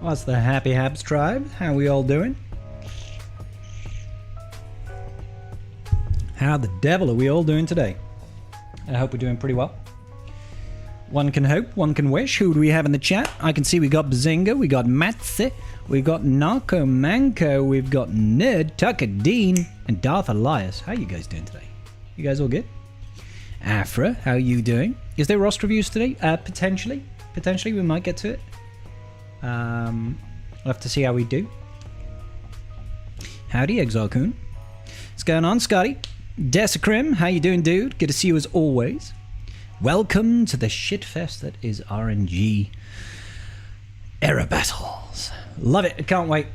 What's the Happy Habs tribe? How we all doing? How the devil are we all doing today? I hope we're doing pretty well. One can hope, one can wish. Who do we have in the chat? I can see we got Bazinga, we got Matze, we got Narco Manco, we've got Nerd, Tucker Dean, and Darth Elias. How you guys doing today? You guys all good? Afra, how you doing? Is there roster reviews today? Potentially. Potentially, we might get to it. We'll have to see how we do. Howdy, Exarcoon. What's going on, Scotty? Desicrim, how you doing, dude? Good to see you as always. Welcome to the shitfest that is RNG era battles. Love it. I can't wait.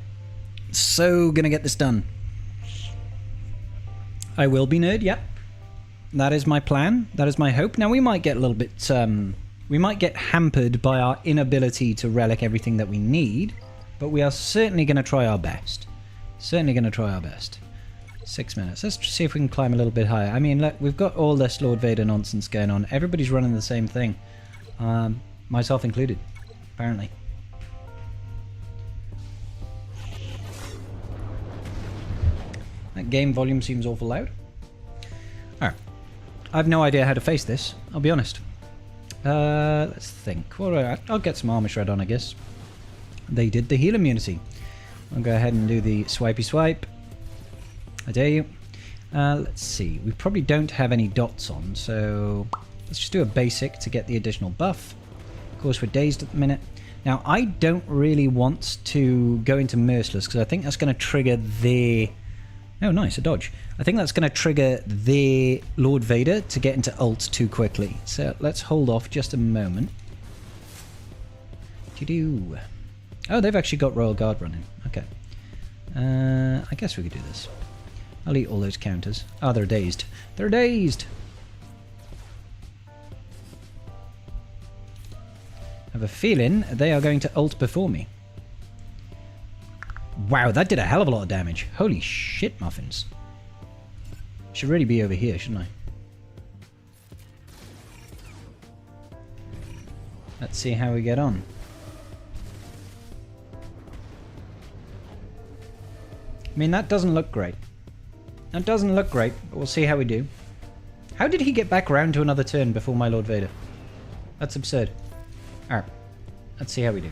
So gonna get this done. I will be nerd, yep. That is my plan. That is my hope. Now we might get a little bit we might get hampered by our inability to relic everything that we need, but we are certainly going to try our best. Certainly going to try our best. 6 minutes. Let's see if we can climb a little bit higher. I mean, look, we've got all this Lord Vader nonsense going on. Everybody's running the same thing. Myself included, apparently. That game volume seems awful loud. Alright. I have no idea how to face this, I'll be honest. Let's think. Well, I'll get some armor shred on, I guess. They did the heal immunity. I'll go ahead and do the swipey swipe. I dare you. Let's see. We probably don't have any dots on, so let's just do a basic to get the additional buff. Of course, we're dazed at the minute. Now, I don't really want to go into Merciless because I think that's going to trigger their... Oh, nice, a dodge. I think that's going to trigger the Lord Vader to get into ult too quickly. So let's hold off just a moment. Oh, they've actually got Royal Guard running. Okay. I guess we could do this. I'll eat all those counters. Oh, they're dazed. They're dazed! I have a feeling they are going to ult before me. Wow, that did a hell of a lot of damage. Holy shit, muffins. Should really be over here, shouldn't I? Let's see how we get on. I mean, that doesn't look great. That doesn't look great, but we'll see how we do. How did he get back around to another turn before my Lord Vader? That's absurd. Alright, let's see how we do.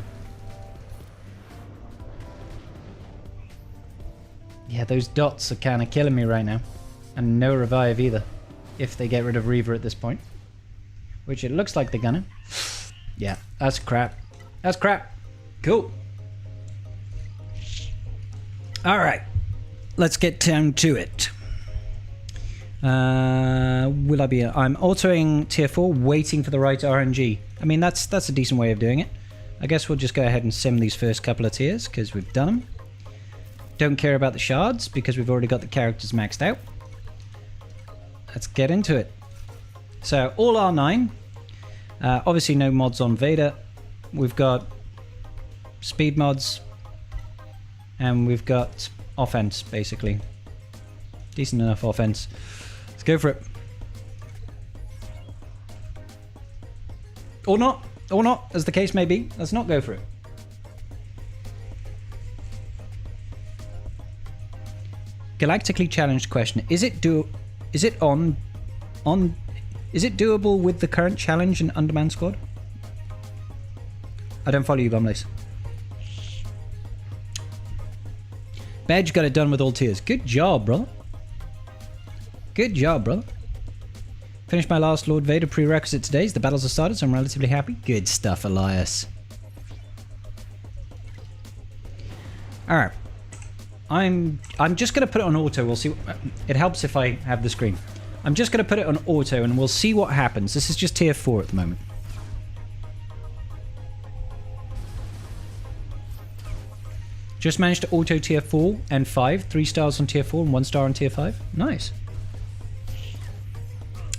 Yeah, those dots are kind of killing me right now. And no revive either. If they get rid of Reaver at this point. Which it looks like they're gonna. Yeah, that's crap. That's crap. Cool. Alright. Let's get down to it. Will I be... I'm autoing tier 4, waiting for the right RNG. I mean, that's a decent way of doing it. I guess we'll just go ahead and sim these first couple of tiers, because we've done them. Don't care about the shards because we've already got the characters maxed out. Let's get into it. So all R9. Obviously no mods on Vader. We've got speed mods. And we've got offense, basically. Decent enough offense. Let's go for it. Or not. Or not, as the case may be. Let's not go for it. Galactically challenged question: Is it doable with the current challenge in Underman squad? I don't follow you, Bumlace. Badge got it done with all tiers. Good job, brother. Good job, brother. Finished my last Lord Vader prerequisite today. The battles are started, so I'm relatively happy. Good stuff, Elias. Alright. I'm just going to put it on auto. We'll see. It helps if I have the screen. I'm just going to put it on auto and we'll see what happens. This is just tier 4 at the moment. Just managed to auto tier 4 and 5. 3 stars on tier 4 and 1 star on tier 5. Nice.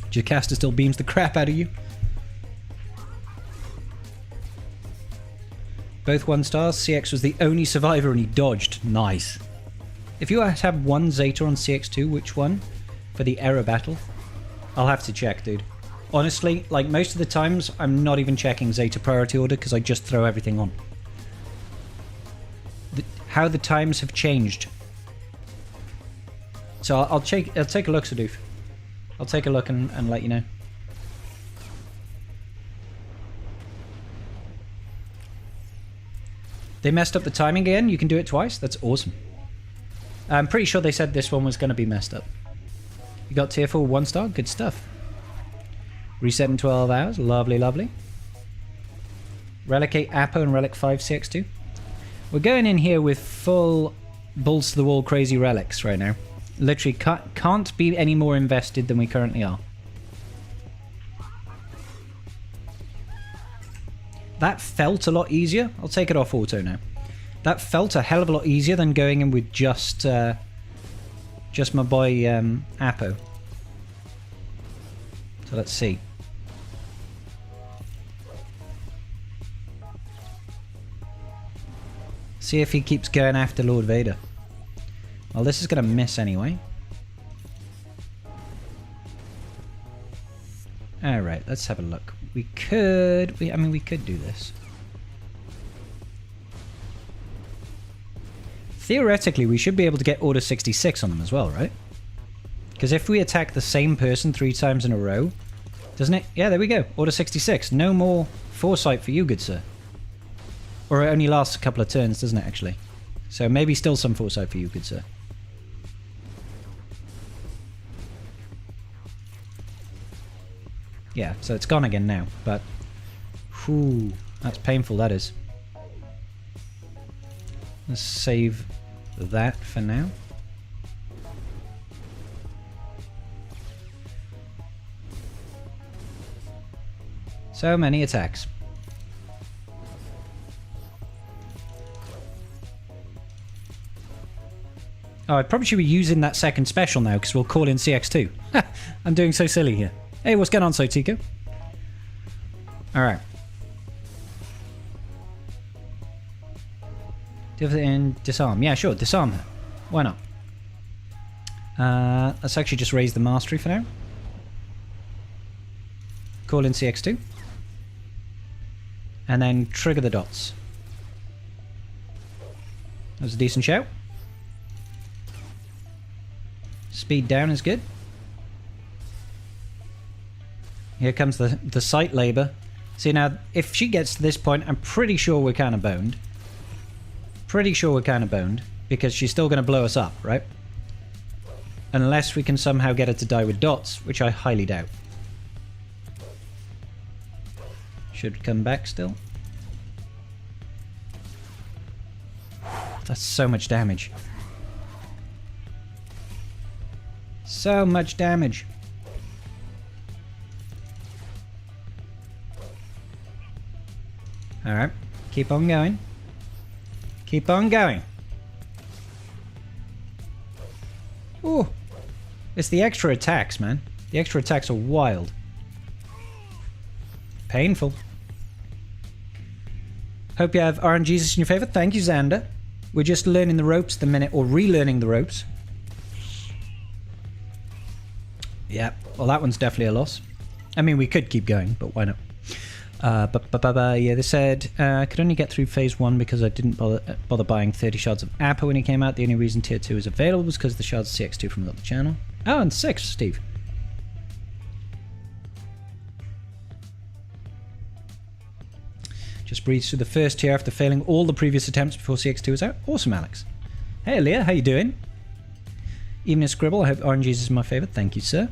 Jocasta still beams the crap out of you. Both 1 stars. CX was the only survivor and he dodged. Nice. If you have one Zeta on CX-2, which one? For the error battle? I'll have to check, dude. Honestly, like most of the times, I'm not even checking Zeta priority order because I just throw everything on. how the times have changed. So I'll take a look, Sadoof. I'll take a look and let you know. They messed up the timing again. You can do it twice. That's awesome. I'm pretty sure they said this one was going to be messed up. You got tier 4 1 star. Good stuff. Reset in 12 hours. Lovely, lovely. Relic 8 Appo and Relic 5 CX-2. We're going in here with full balls to the wall crazy relics right now. Literally can't be any more invested than we currently are. That felt a lot easier. I'll take it off auto now. That felt a hell of a lot easier than going in with just my boy Appo. So let's see. See if he keeps going after Lord Vader. Well, this is going to miss anyway. Alright, let's have a look. We could do this. Theoretically, we should be able to get Order 66 on them as well, right? Because if we attack the same person 3 times in a row, doesn't it? Yeah, there we go. Order 66. No more foresight for you, good sir. Or it only lasts a couple of turns, doesn't it, actually? So maybe still some foresight for you, good sir. Yeah, so it's gone again now, but... Whew, that's painful, that is. Let's save that for now. So many attacks. Oh, I probably should be using that second special now, because we'll call in CX-2. I'm doing so silly here. Hey, what's going on, Sotico? Alright. Disarm. Yeah, sure, disarm her. Why not? Let's actually just raise the mastery for now. Call in CX-2. And then trigger the dots. That was a decent shout. Speed down is good. Here comes the sight labor. See, now, if she gets to this point, I'm pretty sure we're kind of boned. Pretty sure we're kind of boned. Because she's still going to blow us up, right? Unless we can somehow get her to die with dots, which I highly doubt. Should come back still. That's so much damage. So much damage. Alright, keep on going. Keep on going. Ooh. It's the extra attacks, man. The extra attacks are wild. Painful. Hope you have RNGs in your favor. Thank you, Xander. We're just learning the ropes at the minute, or relearning the ropes. Yeah, well that one's definitely a loss. I mean, we could keep going, but why not? Yeah, they said I could only get through phase 1 because I didn't bother buying 30 shards of Appo when it came out. The only reason tier 2 is available was because the shards CX-2 from the other channel. Oh, and 6, Steve. Just breezed through the first tier after failing all the previous attempts before CX-2 was out. Awesome, Alex. Hey, Leah, how you doing? Even a scribble, I hope RNGs is my favourite. Thank you, sir.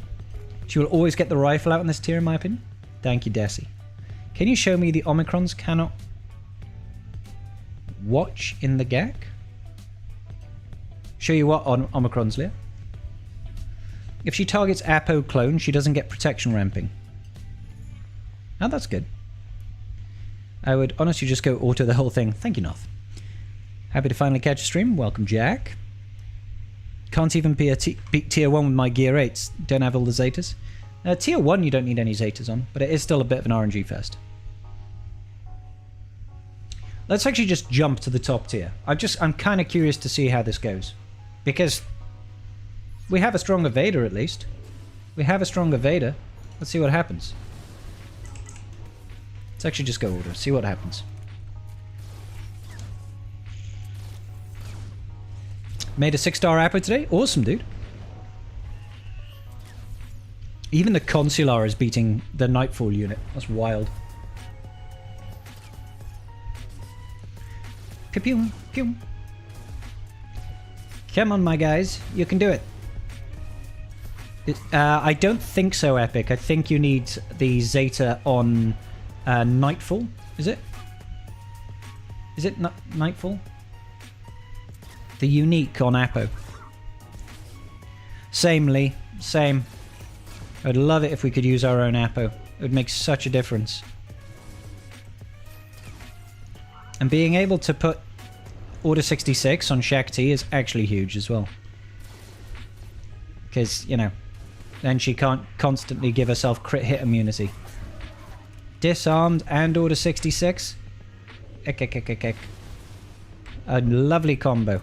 She will always get the rifle out in this tier, in my opinion. Thank you, Desi. Can you show me the Omicrons cannot watch in the GAC? Show you what on Omicrons, Leah? If she targets Appo clone, she doesn't get protection ramping. Oh, that's good. I would honestly just go auto the whole thing. Thank you, Noth. Happy to finally catch a stream. Welcome, Jack. Can't even be beat tier 1 with my gear 8s. Don't have all the Zetas. Tier 1 you don't need any Zetas on, but it is still a bit of an RNG fest. Let's actually just jump to the top tier. I'm kind of curious to see how this goes. Because we have a stronger Vader at least. We have a stronger Vader. Let's see what happens. Let's actually just go order, see what happens. Made a 6-star Appo today? Awesome, dude. Even the Consular is beating the Knightfall unit. That's wild. Pew pew pew. Come on, my guys. You can do it. I don't think so, Epic. I think you need the Zeta on Knightfall. Is it? Is it Knightfall? The unique on Appo. Same, Lee. Same. I'd love it if we could use our own Appo. It would make such a difference. And being able to put Order 66 on Shakti is actually huge as well. Because, you know, then she can't constantly give herself crit hit immunity. Disarmed and Order 66. Ek, ek, ek, ek, ek. A lovely combo.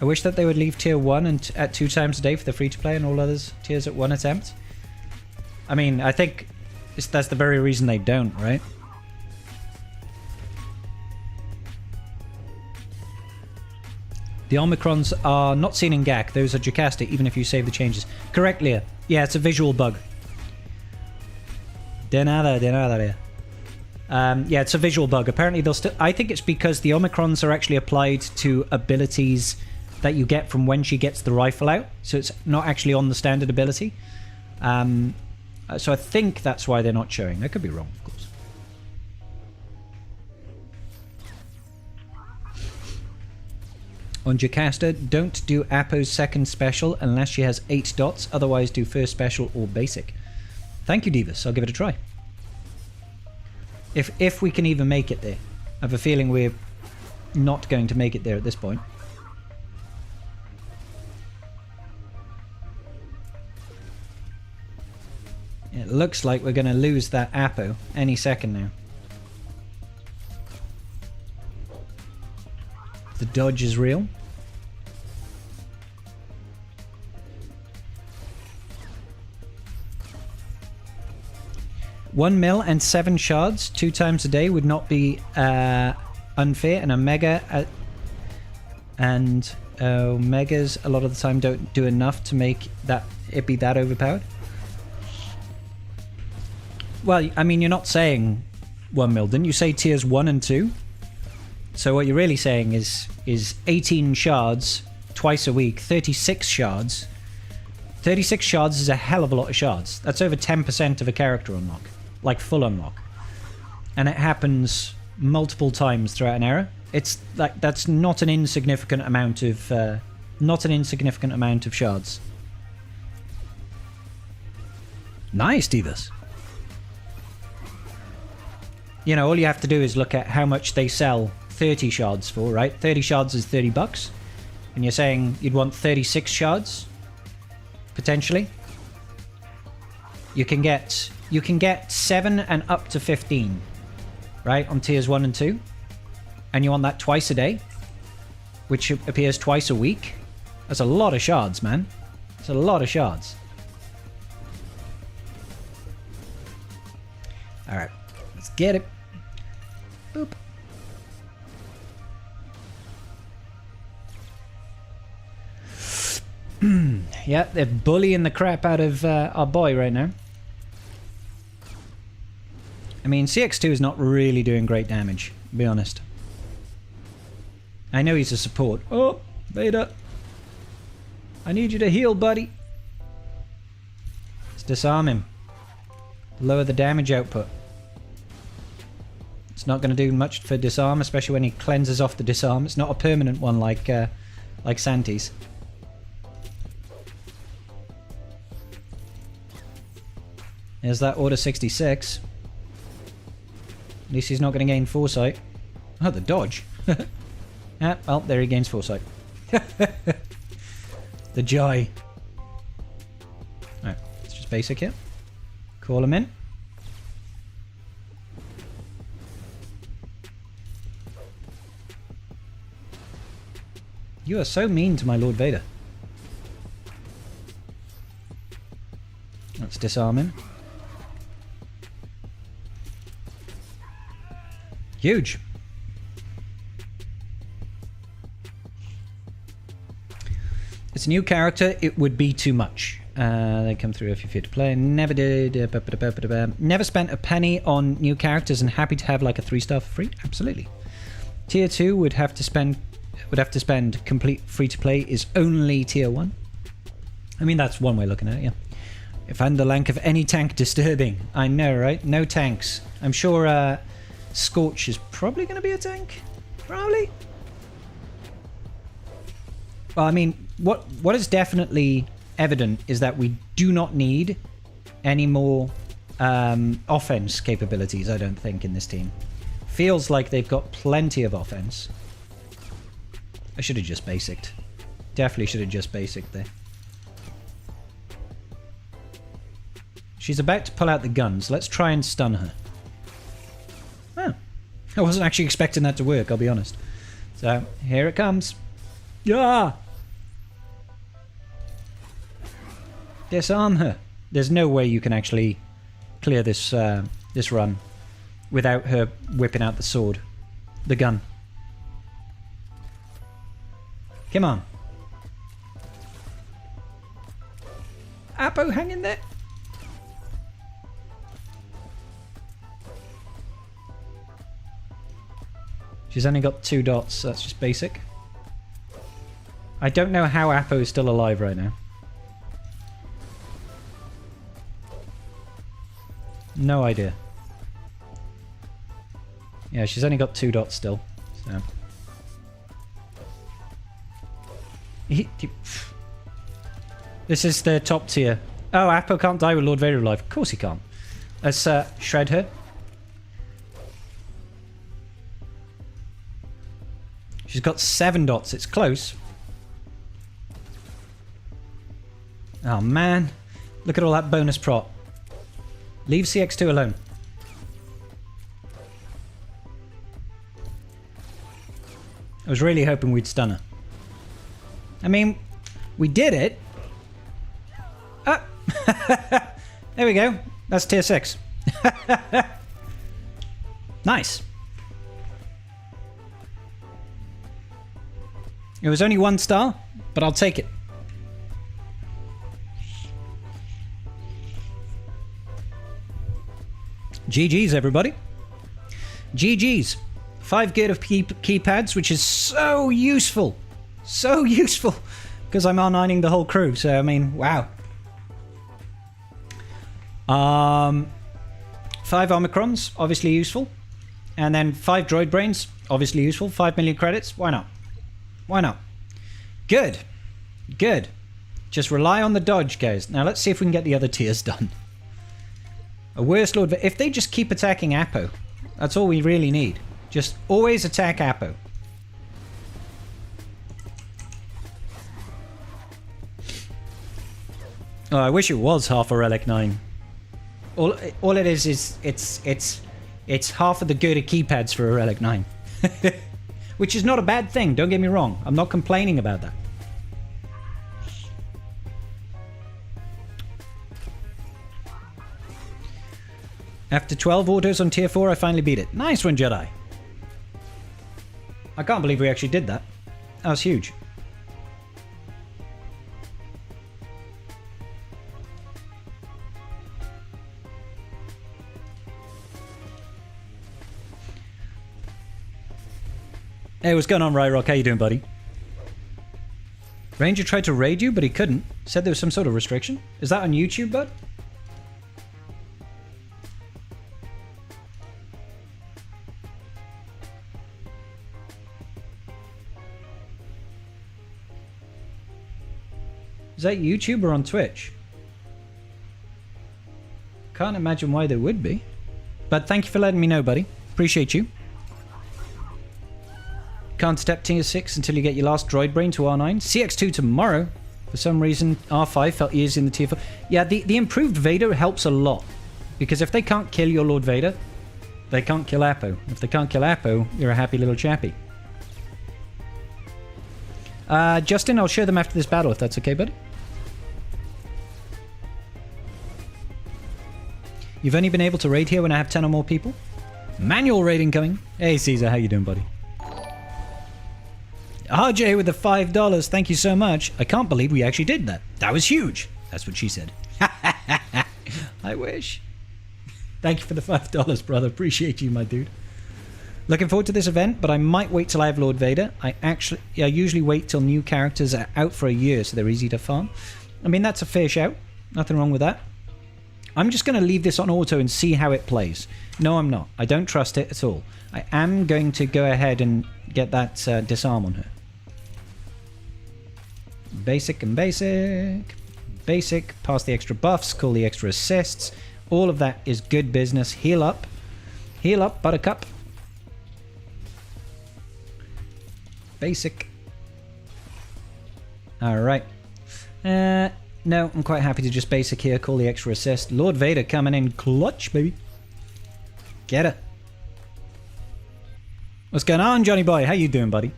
I wish that they would leave tier 1 and at 2 times a day for the free-to-play and all others tiers at 1 attempt. I mean, I think that's the very reason they don't, right? The Omicrons are not seen in GAC. Those are Jocasta, even if you save the changes. Correct, Leah. Yeah, it's a visual bug. De nada, Leah. Yeah, it's a visual bug. Apparently they'll still... I think it's because the Omicrons are actually applied to abilities that you get from when she gets the rifle out. So it's not actually on the standard ability. So I think that's why they're not showing. I could be wrong, of course. On Jocasta, don't do Appo's second special unless she has 8 dots. Otherwise, do first special or basic. Thank you, Divas. I'll give it a try. If we can even make it there. I have a feeling we're not going to make it there at this point. It looks like we're going to lose that Appo any second now. The dodge is real. One mil and 7 shards 2 times a day would not be unfair, and Omega and Omegas a lot of the time don't do enough to make that it be that overpowered. Well, I mean, you're not saying 1 mil, didn't you say tiers 1 and 2? So what you're really saying is 18 shards twice a week, 36 shards. 36 shards is a hell of a lot of shards. That's over 10% of a character unlock. Like full unlock. And it happens multiple times throughout an era. It's like that's not an insignificant amount of shards. Nice, Divas. You know, all you have to do is look at how much they sell 30 shards for, right? 30 shards is 30 bucks. And you're saying you'd want 36 shards? Potentially. You can get 7 and up to 15, right? On tiers 1 and 2. And you want that twice a day, which appears twice a week. That's a lot of shards, man. That's a lot of shards. Alright, let's get it. Boop. Yeah, they're bullying the crap out of our boy right now. I mean, CX-2 is not really doing great damage, to be honest. I know he's a support. Oh, Vader. I need you to heal, buddy. Let's disarm him. Lower the damage output. It's not going to do much for disarm, especially when he cleanses off the disarm. It's not a permanent one like Santi's. There's that Order 66. At least he's not going to gain foresight. Oh, the dodge. Ah, well, there he gains foresight. The joy. Alright, it's just basic here. Call him in. You are so mean to my Lord Vader. Let's disarm him. Huge. It's a new character. It would be too much. They come through if you're fit to play. Never did. Never spent a penny on new characters and happy to have like a 3-star for free. Absolutely. Tier 2 would have to spend complete free to play is only tier 1. I mean, that's one way of looking at it, yeah. If I'm the lank of any tank, disturbing. I know, right? No tanks. I'm sure Scorch is probably going to be a tank. Probably. Well, I mean, what is definitely evident is that we do not need any more offense capabilities, I don't think, in this team. Feels like they've got plenty of offense. I should have just basicked. Definitely should have just basicked there. She's about to pull out the guns. Let's try and stun her. Oh. I wasn't actually expecting that to work, I'll be honest. So, here it comes. Yeah! Disarm her. There's no way you can actually clear this this run without her whipping out the sword. The gun. Come on. Appo, hang in there. She's only got 2 dots, so that's just basic. I don't know how Appo is still alive right now. No idea. Yeah, she's only got 2 dots still. So. This is the top tier. Oh, Appo can't die with Lord Vader alive. Of course he can't. Let's shred her. She's got 7 dots. It's close. Oh, man. Look at all that bonus prot. Leave CX-2 alone. I was really hoping we'd stun her. I mean, we did it. Ah. There we go. That's tier 6. Nice. It was only 1 star, but I'll take it. GG's, everybody. GG's. 5 gig of keypads, which is so useful. So useful. Because I'm R9ing the whole crew, so I mean, wow. 5 Omicrons, obviously useful. And then 5 droid brains, obviously useful. 5 million credits, why not? Why not? Good. Good. Just rely on the dodge, guys. Now let's see if we can get the other tiers done. A worst lord... If they just keep attacking Appo, that's all we really need. Just always attack Appo. Oh, I wish it was half a Relic 9. All it is it's half of the good of keypads for a Relic 9. Which is not a bad thing, don't get me wrong. I'm not complaining about that. After 12 autos on tier 4, I finally beat it. Nice one, Jedi. I can't believe we actually did that. That was huge. Hey, what's going on, Ryrock? How you doing, buddy? Ranger tried to raid you, but he couldn't. Said there was some sort of restriction. Is that on YouTube, bud? Is that YouTube or on Twitch? Can't imagine why there would be. But thank you for letting me know, buddy. Appreciate you. Can't step tier 6 until you get your last droid brain to R9. CX-2 tomorrow. For some reason, R5 felt easy in the tier 4. Yeah, the improved Vader helps a lot. Because if they can't kill your Lord Vader, they can't kill Appo. If they can't kill Appo, you're a happy little chappy. Justin, I'll show them after this battle if that's okay, buddy. You've only been able to raid here when I have 10 or more people? Manual rating coming. Hey, Caesar, how you doing, buddy? RJ with the $5. Thank you so much. I can't believe we actually did that. That was huge. That's what she said. I wish. Thank you for the $5, brother. Appreciate you, my dude. Looking forward to this event, but I might wait till I have Lord Vader. I usually wait till new characters are out for a year so they're easy to farm. I mean, that's a fair shout. Nothing wrong with that. I'm just going to leave this on auto and see how it plays. No, I'm not. I don't trust it at all. I am going to go ahead and get that disarm on her. Basic and basic. Basic. Pass the extra buffs. Call the extra assists. All of that is good business. Heal up. Heal up, Buttercup. Basic. Alright. No, I'm quite happy to just basic here. Call the extra assist. Lord Vader coming in clutch, baby. Get her. What's going on, Johnny boy? How you doing, buddy?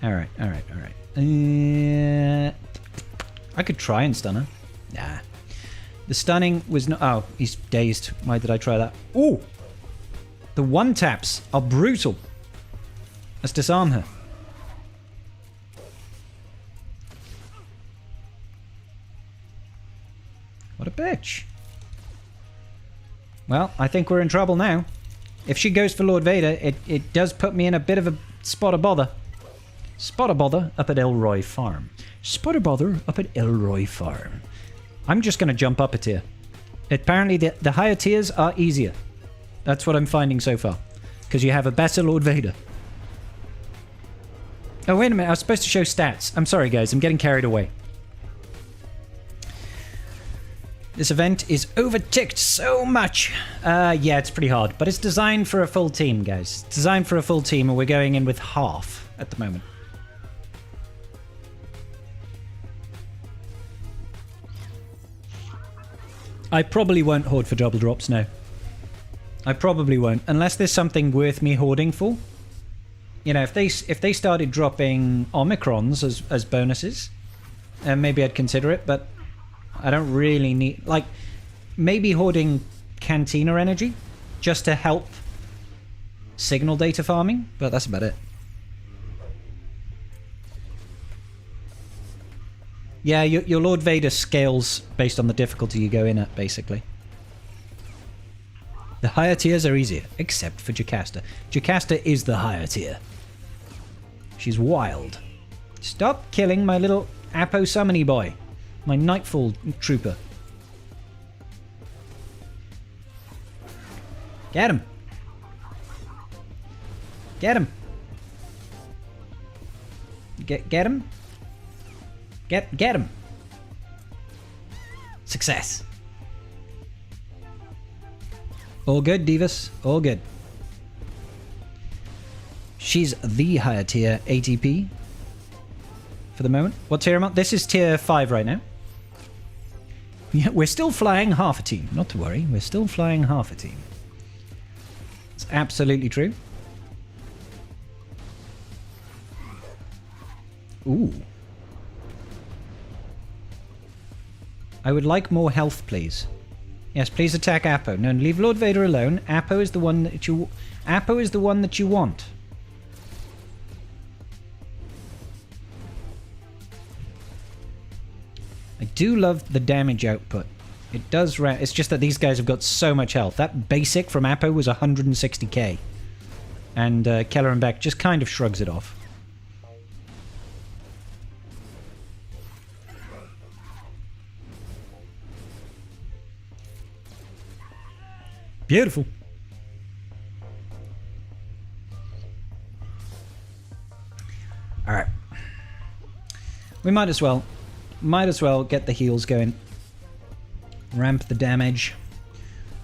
Alright, alright, alright. I could try and stun her. Nah. The stunning was not... Oh, he's dazed. Why did I try that? Ooh! The one taps are brutal. Let's disarm her. What a bitch. Well, I think we're in trouble now. If she goes for Lord Vader, it does put me in a bit of a spot of bother. Spot of bother up at Elroy Farm. Spot of bother up at Elroy Farm. I'm just going to jump up a tier. Apparently the higher tiers are easier. That's what I'm finding so far. Because you have a better Lord Vader. Oh, wait a minute. I was supposed to show stats. I'm sorry, guys. I'm getting carried away. This event is overticked so much. Yeah, it's pretty hard. But it's designed for a full team, guys. It's designed for a full team, and we're going in with half at the moment. I probably won't hoard for double drops, no. I probably won't, unless there's something worth me hoarding for. You know, if they started dropping Omicrons as bonuses, maybe I'd consider it, but I don't really need... Like, maybe hoarding Cantina energy, just to help signal data farming, but that's about it. Yeah, your Lord Vader scales based on the difficulty you go in at, basically. The higher tiers are easier, except for Jocasta. Jocasta is the higher tier. She's wild. Stop killing my little Appo summony boy. My Knightfall trooper. Get him. Get him. Get him. Get him. Success. All good, Divas. All good. She's the higher tier ATP for the moment. What tier am I? This is tier 5 right now. Yeah, we're still flying half a team. Not to worry. We're still flying half a team. It's absolutely true. Ooh. I would like more health, please. Yes, please attack Appo. No, leave Lord Vader alone. Appo is the one that you... Appo is the one that you want. I do love the damage output. It does... It's just that these guys have got so much health. That basic from Appo was 160k. And Keller and Beck just kind of shrugs it off. Beautiful. Alright. We might as well get the heals going. Ramp the damage.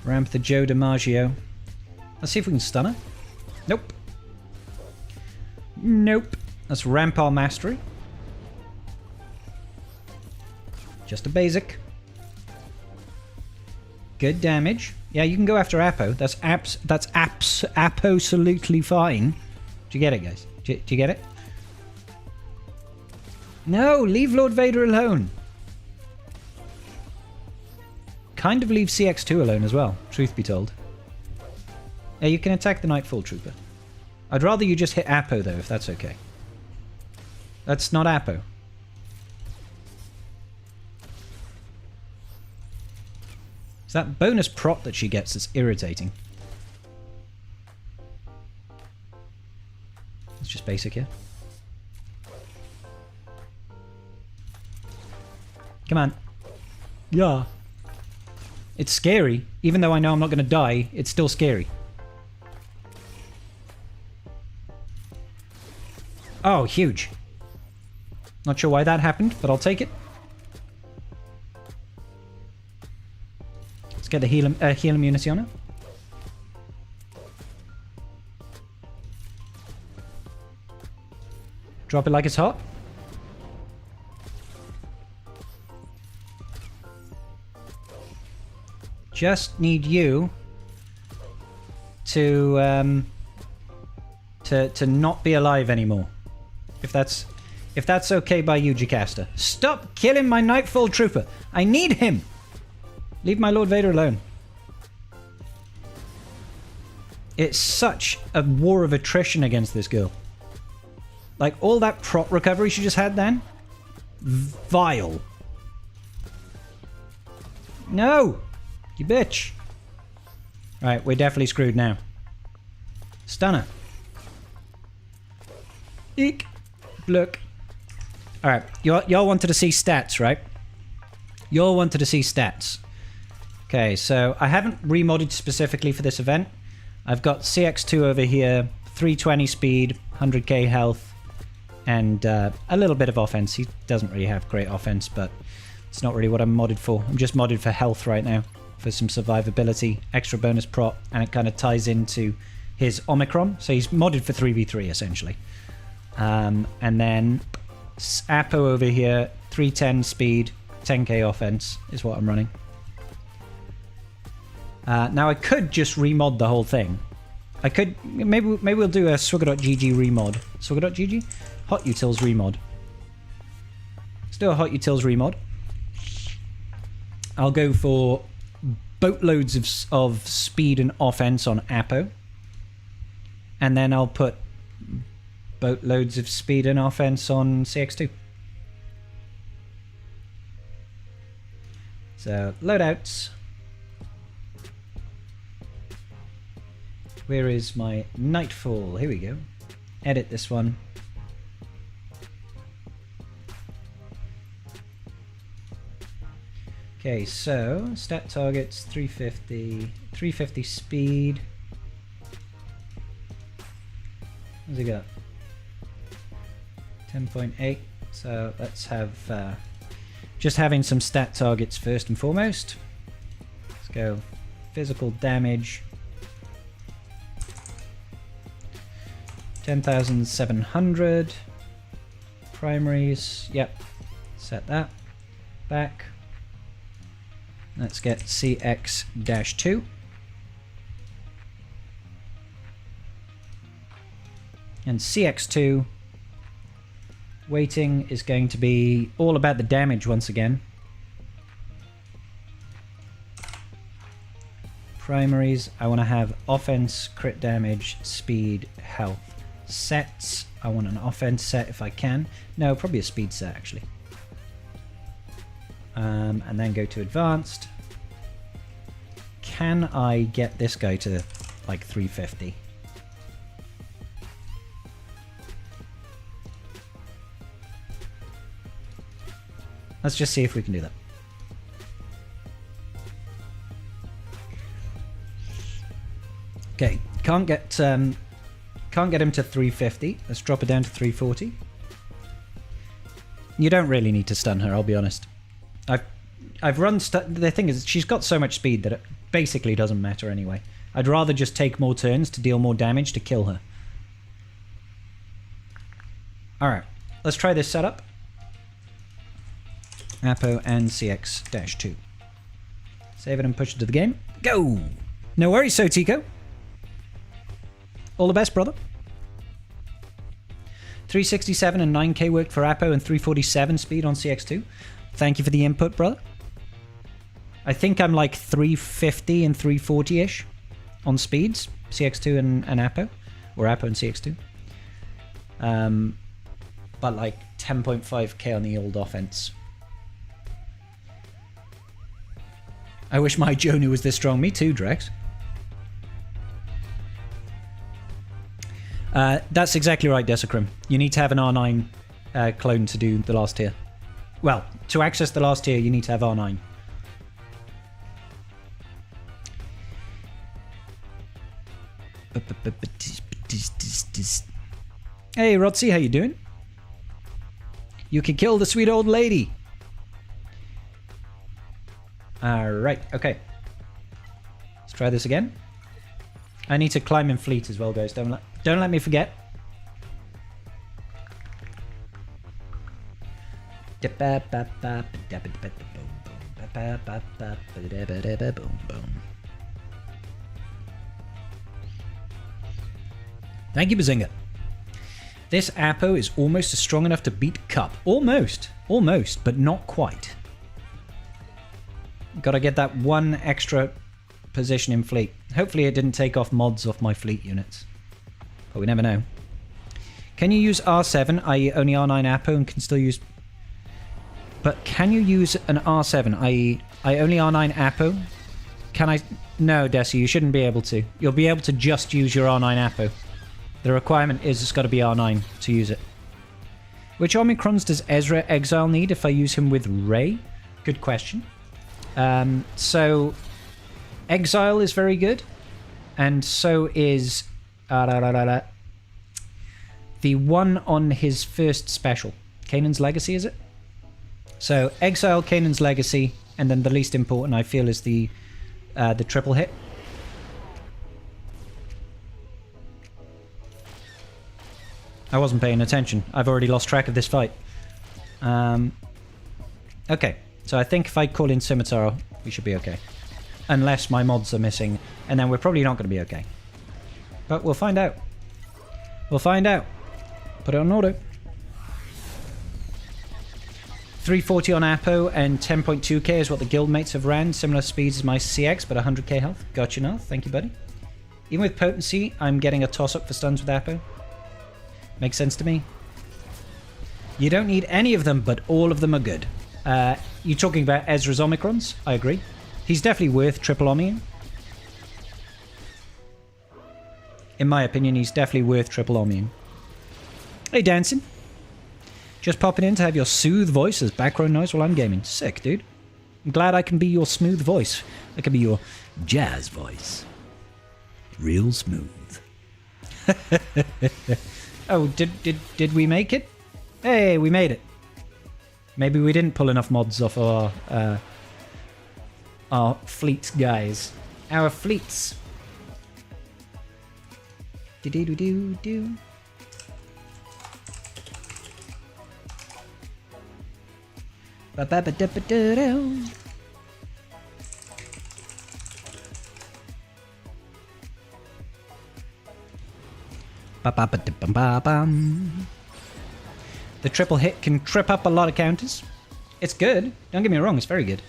Ramp the Joe DiMaggio. Let's see if we can stun her. Nope. Nope. Let's ramp our mastery. Just a basic. Good damage. Yeah, you can go after Appo. That's absolutely fine. Do you get it, guys? Do you get it? No, leave Lord Vader alone. kind of leave CX-2 alone as well, truth be told. Yeah, you can attack the Knightfall Trooper. I'd rather you just hit Appo, though, if that's okay. That's not Appo. It's that bonus prot that she gets that's irritating. It's just basic here. Come on. Yeah. It's scary. Even though I know I'm not going to die, it's still scary. Oh, huge. Not sure why that happened, but I'll take it. Let's get the heal Munizione. Drop it like it's hot. Just need you to not be alive anymore. If that's okay by you, Jocasta. Stop killing my Knightfall Trooper. I need him. Leave my Lord Vader alone. It's such a war of attrition against this girl. Like, all that prot recovery she just had then? Vile. No! You bitch. Right, we're definitely screwed now. Stunner. Eek. Look. Alright, y'all wanted to see stats, right? Y'all wanted to see stats. Okay, so I haven't remodded specifically for this event. I've got CX-2 over here, 320 speed, 100k health, and a little bit of offense. He doesn't really have great offense, but it's not really what I'm modded for. I'm just modded for health right now, for some survivability, extra bonus prot, and it kind of ties into his Omicron. So he's modded for 3v3, essentially. And then Appo over here, 310 speed, 10k offense is what I'm running. Now I could just remod the whole thing. I could, maybe we'll do a Swigger.gg remod. Swigger.gg? Hot Utils remod. Let's do a Hot Utils remod. I'll go for boatloads of speed and offense on Appo. And then I'll put boatloads of speed and offense on CX-2. So, loadouts. Where is my Knightfall? Here we go. Edit this one. Okay, so stat targets 350 speed. What's he got? 10.8. So let's have just having some stat targets first and foremost. Let's go physical damage. 10,700. Primaries. Yep. Set that. Back. Let's get CX-2. And CX-2 weighting is going to be all about the damage once again. Primaries, I want to have offense, crit damage, speed, health. Sets, I want an offense set if I can. No, probably a speed set actually. And then go to advanced. Can I get this guy to like 350? Let's just see if we can do that. Okay, can't get him to 350. Let's drop it down to 340. You don't really need to stun her, I'll be honest. I've run the thing is she's got so much speed that it basically doesn't matter anyway. I'd rather just take more turns to deal more damage to kill her. Alright, let's try this setup. Appo and CX-2. Save it and push it to the game. Go! No worries, Sotico. All the best, brother. 367 and 9k worked for Appo and 347 speed on CX-2. Thank you for the input, brother. I think I'm like 350 and 340-ish on speeds, CX-2 and Appo, or Appo and CX-2. But like 10.5k on the old offense. I wish my Jonu was this strong. Me too, Drex. That's exactly right, Desecrim. You need to have an R9 clone to do the last tier. Well, to access the last tier, you need to have R9. Hey, Rodsy, how you doing? You can kill the sweet old lady. Alright, okay. Let's try this again. I need to climb in fleet as well, guys. Don't let me forget. Thank you, Bazinga. This Appo is almost strong enough to beat Cup. Almost, but not quite. Gotta get that one extra position in fleet. Hopefully it didn't take off mods off my fleet units. But we never know. Can you use R7, i.e. only R9 Appo, and can still use... But can you use an R7, i.e. I only R9 Appo? Can I... No, Desi, you shouldn't be able to. You'll be able to just use your R9 Appo. The requirement is it's got to be R9 to use it. Which Omicrons does Ezra Exile need if I use him with Ray? Good question. So, Exile is very good. And so is... the one on his first special. Kanan's Legacy, is it? So, Exile, Kanan's Legacy, and then the least important, I feel, is the triple hit. I wasn't paying attention. I've already lost track of this fight. Okay, so I think if I call in Scimitar, we should be okay. Unless my mods are missing, and then we're probably not going to be okay. But we'll find out. We'll find out. Put it on auto. 340 on Appo and 10.2k is what the guildmates have ran. Similar speeds as my CX, but 100k health. Gotcha now. Thank you, buddy. Even with potency, I'm getting a toss-up for stuns with Appo. Makes sense to me. You don't need any of them, but all of them are good. You're talking about Ezra's Omicrons? I agree. He's definitely worth triple Omying. In my opinion, he's definitely worth triple Omying. Hey, Dancing. Just popping in to have your soothe voice as background noise while I'm gaming. Sick, dude. I'm glad I can be your smooth voice. I can be your jazz voice. Real smooth. Oh, did we make it? Hey, we made it. Maybe we didn't pull enough mods off our fleet, guys. Our fleets. Do-do-do-do-do. Ba-ba-ba-da-ba-da-do. The triple hit can trip up a lot of counters. It's good. Don't get me wrong, it's very good.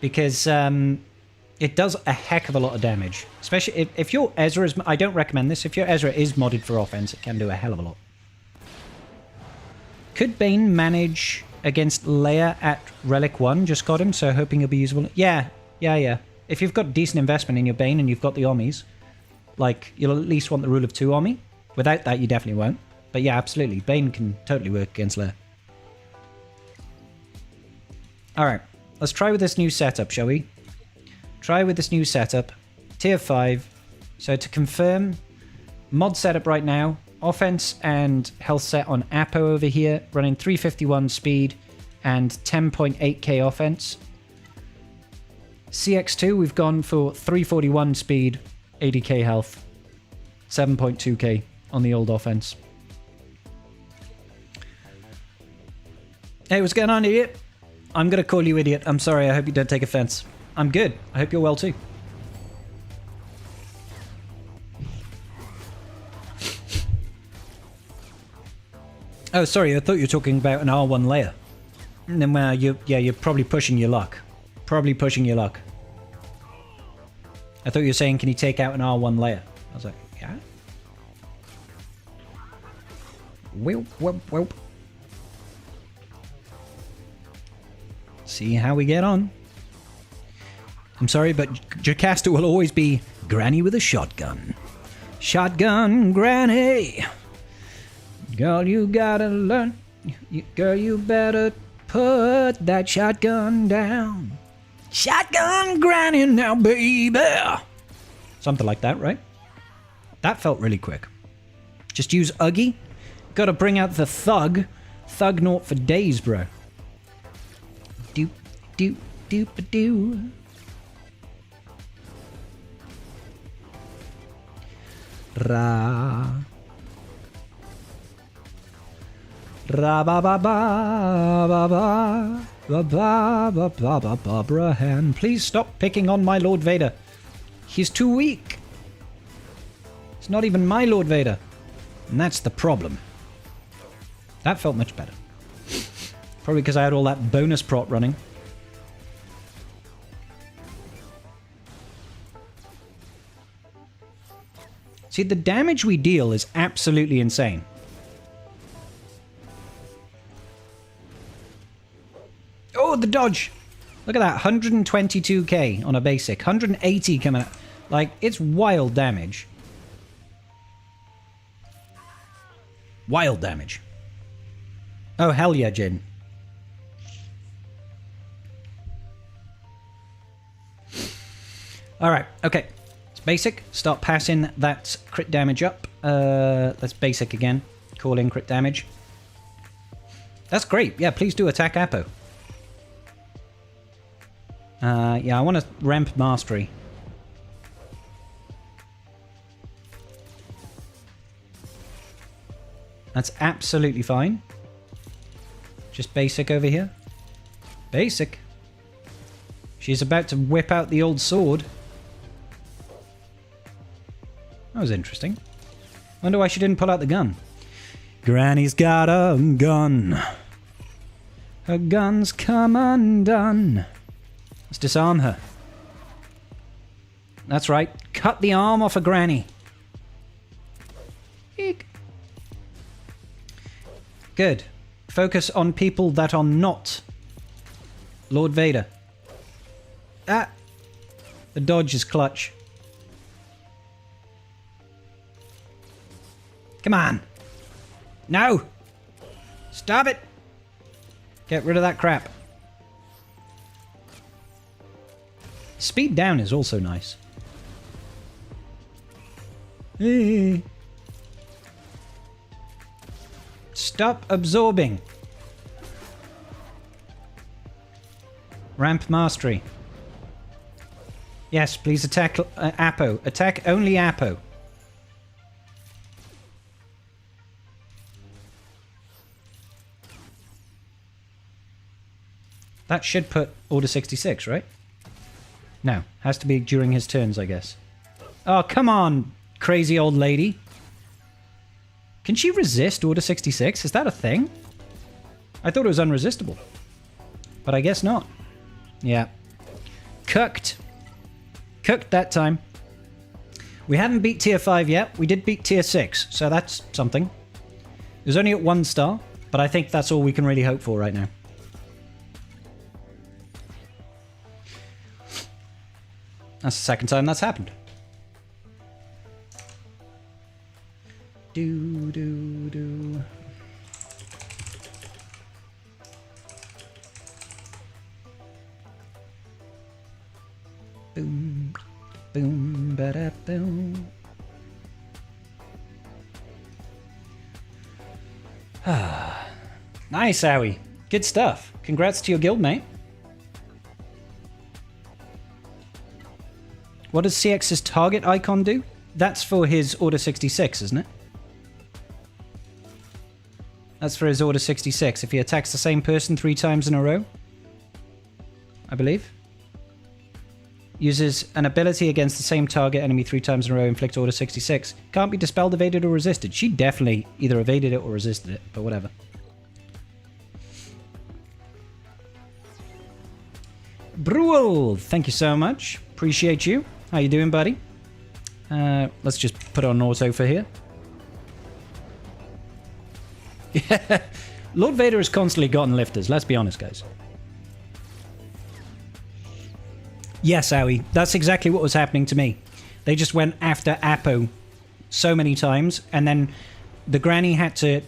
Because it does a heck of a lot of damage. Especially if your Ezra is... I don't recommend this. If your Ezra is modded for offense, it can do a hell of a lot. Could Bane manage against Leia at Relic 1? Just got him, so hoping he'll be usable. Yeah. If you've got decent investment in your Bane and you've got the Ommies, like, you'll at least want the rule of 2 Ommi. Without that, you definitely won't. But yeah, absolutely. Bane can totally work against Leia. Alright, let's try with this new setup, shall we? Try with this new setup. Tier 5. So to confirm, mod setup right now. Offense and health set on Appo over here. Running 351 speed and 10.8k offense. CX-2, we've gone for 341 speed, 80k health, 7.2k on the old offense. Hey, what's going on, idiot? I'm going to call you idiot. I'm sorry, I hope you don't take offense. I'm good. I hope you're well too. Oh, sorry, I thought you were talking about an R1 layer. And then, well, you're probably pushing your luck. Probably pushing your luck. I thought you were saying, can you take out an R1 layer? I was like, yeah. Whoop, whoop, whoop. See how we get on. I'm sorry, but Jocasta will always be Granny with a shotgun. Shotgun Granny. Girl, you gotta learn. Girl, you better put that shotgun down. Shotgun Granny now, baby. Something like that, right? That felt really quick. Just use Uggy. Gotta bring out the thug. Thug naught for days, bro. Doop, doop, doop-a-doo. Ra. Ra ba ba ba ba ba ba ba ba ba ba Barbara Han. Please stop picking on my Lord Vader. He's too weak. It's not even my Lord Vader. And that's the problem. That felt much better. Probably because I had all that bonus prot running. See, the damage we deal is absolutely insane. Oh, the dodge! Look at that, 122k on a basic, 180 coming out. Like, it's wild damage. Wild damage. Oh, hell yeah, Jin. Alright, okay. It's basic. Start passing that crit damage up. Let's basic again. Call in crit damage. That's great. Yeah, please do attack Appo. Yeah, I want to ramp mastery. That's absolutely fine. Just basic over here. Basic. She's about to whip out the old sword. That was interesting. Wonder why she didn't pull out the gun. Granny's got a gun. Her gun's come undone. Let's disarm her. That's right. Cut the arm off a granny. Eek. Good. Focus on people that are not Lord Vader. Ah! The dodge is clutch. Come on. No! Stop it! Get rid of that crap. Speed down is also nice. Hey. Stop absorbing. Ramp mastery. Yes, please attack Appo. Attack only Appo. That should put Order 66, right? No, has to be during his turns, I guess. Oh, come on, crazy old lady. Can she resist Order 66? Is that a thing? I thought it was unresistible. But I guess not. Yeah. Cooked. Cooked that time. We haven't beat tier 5 yet. We did beat tier 6, so that's something. It was only at 1 star, but I think that's all we can really hope for right now. That's the second time that's happened. Do, do, do. Boom, boom, ba-da, boom. Nice, Owie. Good stuff. Congrats to your guild, mate. What does CX's target icon do? That's for his Order 66, isn't it? That's for his Order 66. If he attacks the same person 3 times in a row, I believe. Uses an ability against the same target enemy 3 times in a row, inflict Order 66. Can't be dispelled, evaded, or resisted. She definitely either evaded it or resisted it, but whatever. Bruel, thank you so much. Appreciate you. How you doing, buddy? Let's just put on auto for here. Yeah, Lord Vader has constantly gotten lifters, let's be honest, guys. Yes, Owie, that's exactly what was happening to me. They just went after Appo so many times, and then the granny had to...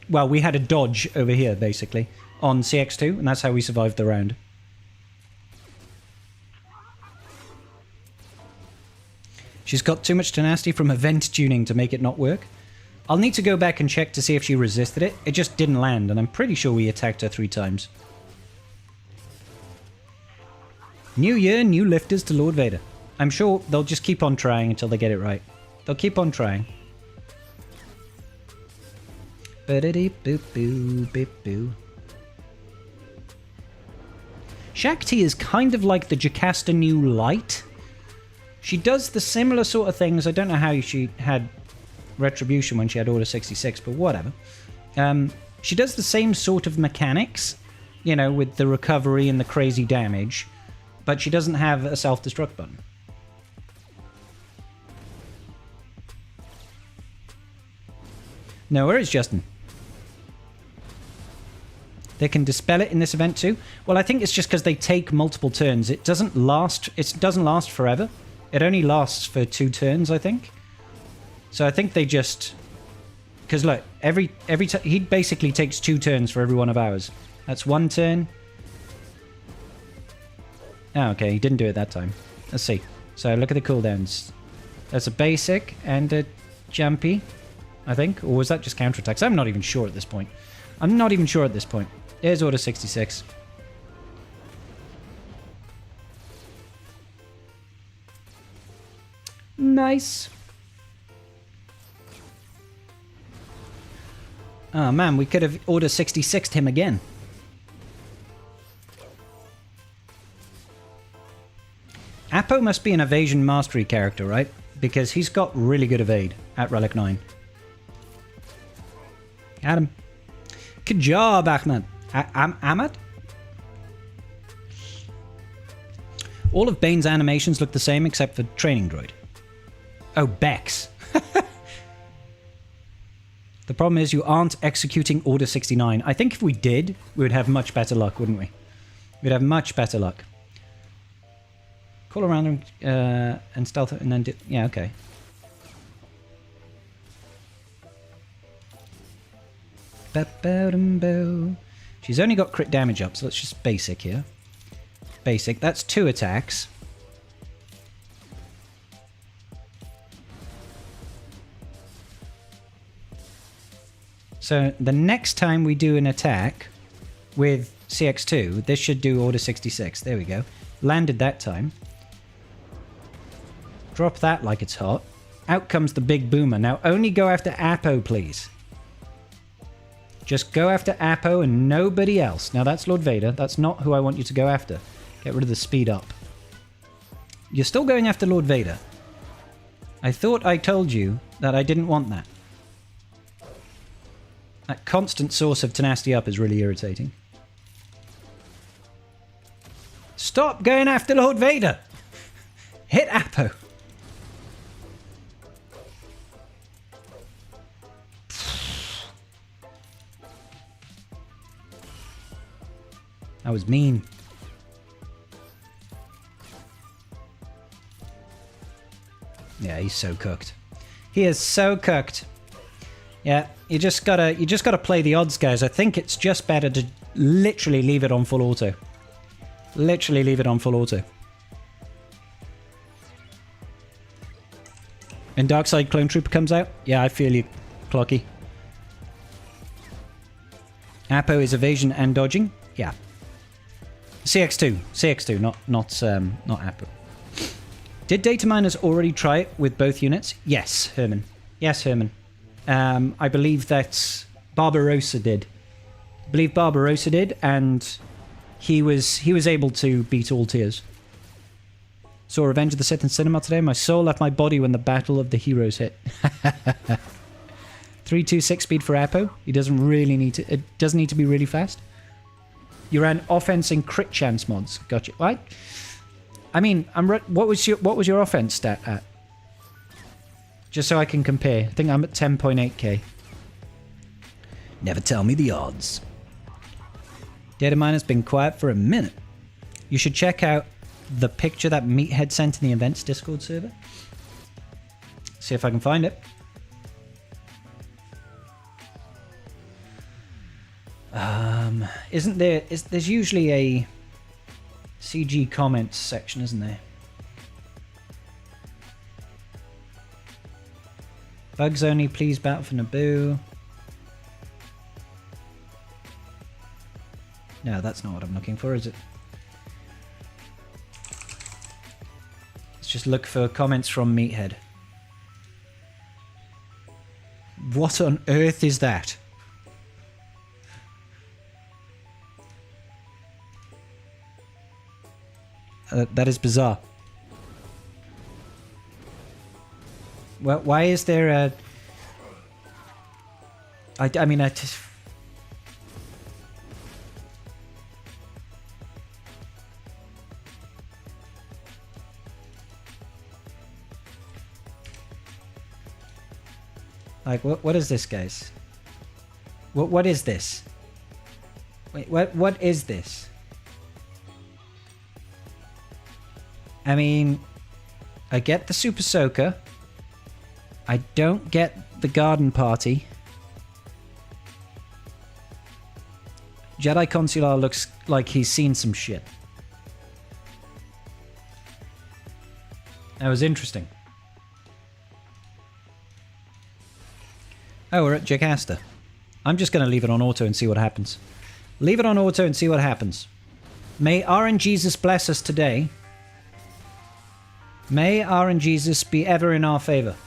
Well, we had a dodge over here, basically, on CX-2, and that's how we survived the round. She's got too much tenacity from event tuning to make it not work. I'll need to go back and check to see if she resisted it. It just didn't land, and I'm pretty sure we attacked her 3 times. New year, new lifters to Lord Vader. I'm sure they'll just keep on trying until they get it right. They'll keep on trying. Ba-da-dee-boo-boo-boo-boo. Shakti is kind of like the Jocasta New Light. She does the similar sort of things. I don't know how she had Retribution when she had Order 66, but whatever. She does the same sort of mechanics, you know, with the recovery and the crazy damage, but she doesn't have a self-destruct button. No, where is Justin? They can dispel it in this event too. Well, I think it's just because they take multiple turns. It doesn't last. It doesn't last forever. It only lasts for 2 turns, I think. So I think they just... Because look, every he basically takes 2 turns for every one of ours. That's 1 turn. Oh, okay, he didn't do it that time. Let's see. So look at the cooldowns. That's a basic and a jumpy, I think. Or was that just counterattacks? I'm not even sure at this point. I'm not even sure at this point. Here's Order 66. Nice. Oh man, we could have Order 66'd him again. Appo must be an evasion mastery character, right? Because he's got really good evade at Relic 9. Adam. Good job, Ahmed. Ahmed? All of Bane's animations look the same except for Training Droid. Oh, Bex. The problem is you aren't executing Order 69. I think if we did, we would have much better luck, wouldn't we? We'd have much better luck. Call around and stealth and then... Yeah, okay. She's only got crit damage up, so let's just basic here. Basic. That's 2 attacks. So the next time we do an attack with CX-2, this should do Order 66. There we go. Landed that time. Drop that like it's hot. Out comes the big boomer. Now only go after Appo, please. Just go after Appo and nobody else. Now that's Lord Vader. That's not who I want you to go after. Get rid of the speed up. You're still going after Lord Vader. I thought I told you that I didn't want that. That constant source of tenacity up is really irritating. Stop going after Lord Vader! Hit Appo! That was mean. Yeah, he's so cooked. He is so cooked. Yeah, you just gotta play the odds, guys. I think it's just better to literally leave it on full auto. Literally leave it on full auto. And Darkside Clone Trooper comes out. Yeah, I feel you, Clocky. Appo is evasion and dodging. Yeah. CX-2, not Appo. Did data miners already try it with both units? Yes, Herman. Yes, Herman. I believe that Barbarossa did. I believe Barbarossa did, and he was able to beat all tiers. Saw Revenge of the Sith in cinema today. My soul left my body when the Battle of the Heroes hit. 326 speed for Appo. He doesn't really need to. It doesn't need to be really fast. You ran offense and crit chance mods. Gotcha. What? I mean, what was your offense stat at? Just so I can compare. I think I'm at 10.8k. Never tell me the odds. Data miner's been quiet for a minute. You should check out the picture that Meathead sent in the events Discord server. See if I can find it. There's usually a CG comments section, isn't there? Bugs only, please battle for Naboo. No, that's not what I'm looking for, is it? Let's just look for comments from Meathead. What on earth is that? That is bizarre. Well, why is there a... I mean, I just... Like, what is this, guys? What is this? Wait, what is this? I mean, I get the Super Soaker. I don't get the garden party. Jedi Consular looks like he's seen some shit. That was interesting. Oh, we're at Jocasta. I'm just going to leave it on auto and see what happens. Leave it on auto and see what happens. May RNGesus bless us today. May RNGesus be ever in our favor.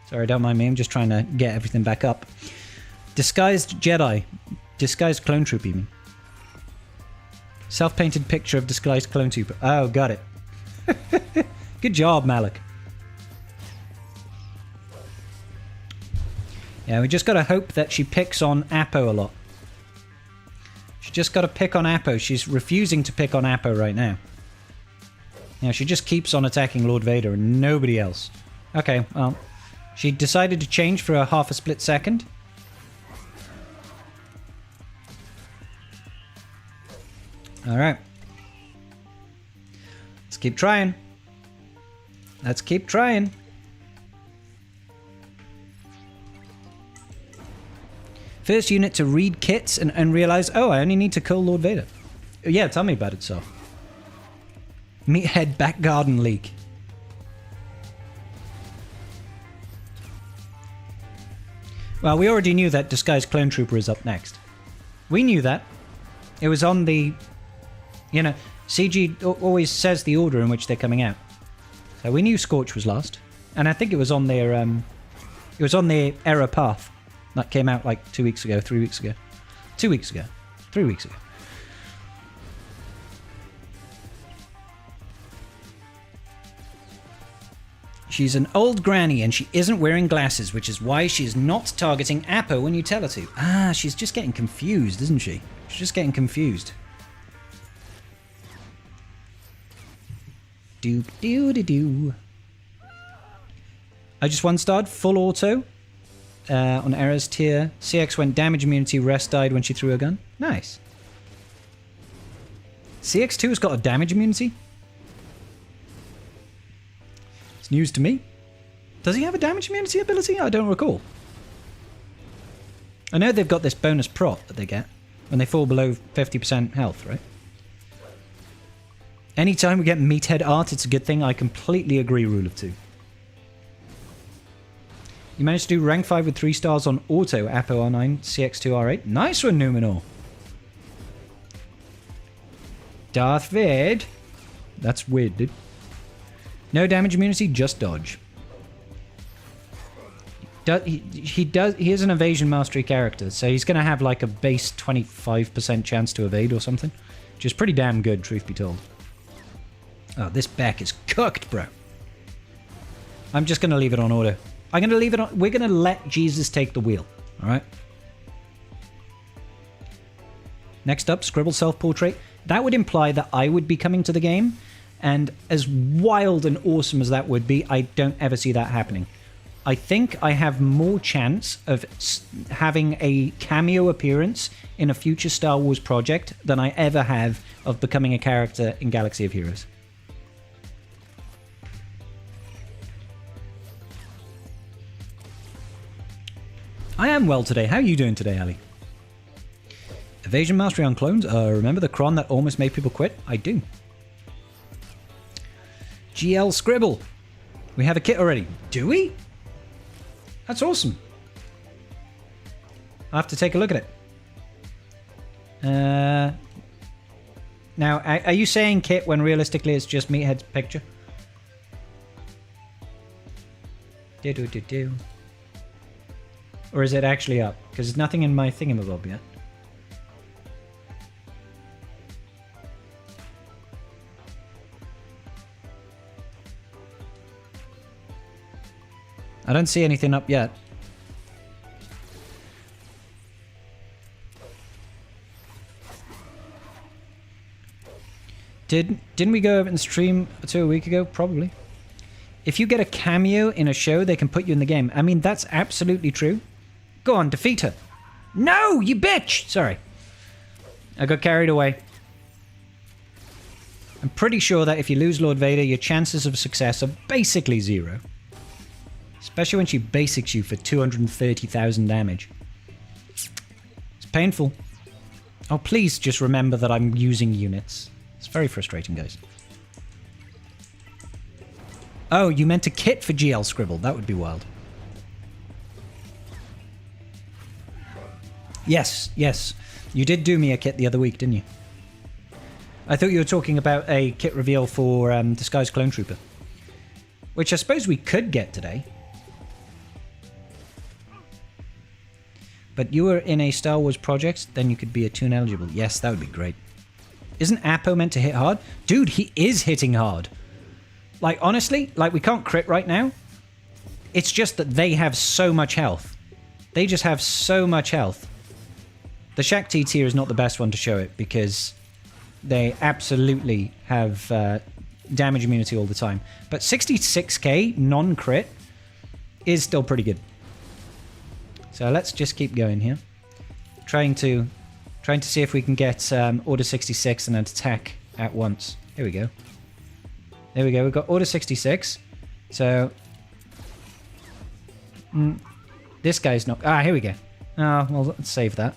Sorry, don't mind me. I'm just trying to get everything back up. Disguised Jedi. Disguised clone troop, even. Self-painted picture of disguised clone trooper. Oh, got it. Good job, Malik. Yeah, we just got to hope that she picks on Appo a lot. She just got to pick on Appo. She's refusing to pick on Appo right now. Yeah, she just keeps on attacking Lord Vader and nobody else. Okay, well, she decided to change for a half a split second. Alright. Let's keep trying. Let's keep trying. First unit to read kits and realize, oh, I only need to kill Lord Vader. Yeah, tell me about it, so. Meathead back garden leak. Well, we already knew that Disguised Clone Trooper is up next. We knew that. It was on the... You know, CG always says the order in which they're coming out. So we knew Scorch was last. And I think it was on their... it was on their error path. That came out like 2 weeks ago, 3 weeks ago. 2 weeks ago. 3 weeks ago. She's an old granny and she isn't wearing glasses, which is why she's not targeting Appo when you tell her to. Ah, she's just getting confused, isn't she? She's just getting confused. Doop-doo-doo-doo. I just one-starred, full auto. On Era's tier. CX went damage immunity, Rest died when she threw a gun. Nice. CX-2 has got a damage immunity? It's news to me. Does he have a damage immunity ability? I don't recall. I know they've got this bonus prot that they get when they fall below 50% health, right? Anytime we get meathead art, it's a good thing. I completely agree, Rule of 2. You managed to do rank 5 with 3 stars on auto, Appo R9, CX2 R8. Nice one, Numenor. Darth Vader. That's weird, dude. No damage immunity, just dodge. He is an evasion mastery character, so he's going to have like a base 25% chance to evade or something, which is pretty damn good, truth be told. Oh, this back is cooked, bro. I'm just going to leave it on auto. I'm going to leave it on... We're going to let Jesus take the wheel. All right? Next up, Scribble Self-Portrait. That would imply that I would be coming to the game. And as wild and awesome as that would be, I don't ever see that happening. I think I have more chance of having a cameo appearance in a future Star Wars project than I ever have of becoming a character in Galaxy of Heroes. I am well today. How are you doing today, Ali? Evasion Mastery on clones. Remember the cron that almost made people quit? I do. GL Scribble. We have a kit already. Do we? That's awesome. I'll have to take a look at it. Now, are you saying kit when realistically it's just Meathead's picture? Do. Or is it actually up? Because there's nothing in my thingamabob yet. I don't see anything up yet. Didn't we go over and stream or two a week ago? Probably. If you get a cameo in a show, they can put you in the game. I mean, that's absolutely true. Go on, defeat her. No, you bitch! Sorry. I got carried away. I'm pretty sure that if you lose Lord Vader, your chances of success are basically zero. Especially when she basics you for 230,000 damage. It's painful. Oh, please just remember that I'm using units. It's very frustrating, guys. Oh, you meant a kit for GL Scribble. That would be wild. Yes, yes. You did do me a kit the other week, didn't you? I thought you were talking about a kit reveal for Disguised Clone Trooper. Which I suppose we could get today. But you were in a Star Wars project, then you could be a tune eligible. Yes, that would be great. Isn't Appo meant to hit hard? Dude, he is hitting hard. Like, honestly, like, we can't crit right now. It's just that they have so much health. They just have so much health. The Shaq T tier is not the best one to show it, because they absolutely have damage immunity all the time. But 66k non-crit is still pretty good. So let's just keep going here. Trying to see if we can get Order 66 and an attack at once. Here we go. There we go. We've got Order 66. So this guy's not... Ah, here we go. Oh, well, let's save that.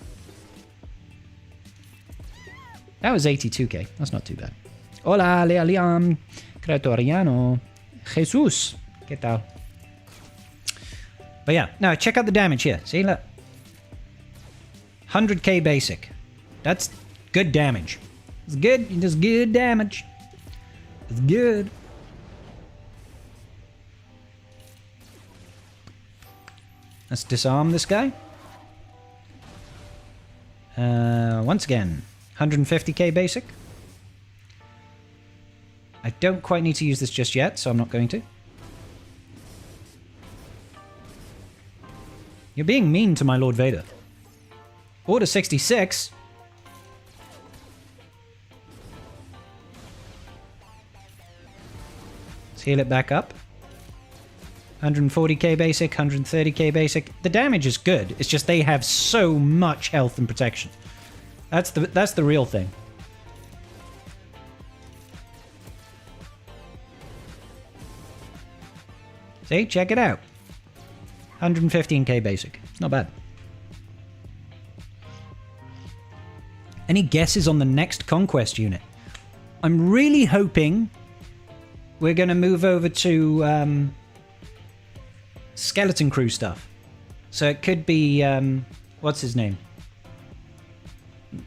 That was 82k. That's not too bad. Hola, Lealiam. Creatoriano. Jesus. ¿Qué tal? But yeah, no, check out the damage here. See, look. 100k basic. That's good damage. It's good. It's good damage. It's good. Let's disarm this guy. Once again, 150k basic. I don't quite need to use this just yet, so I'm not going to. You're being mean to my Lord Vader. Order 66? Let's heal it back up. 140k basic, 130k basic. The damage is good. It's just they have so much health and protection. That's the real thing. See? Check it out. 115k basic. It's not bad. Any guesses on the next Conquest unit? I'm really hoping we're going to move over to Skeleton Crew stuff. So it could be... what's his name?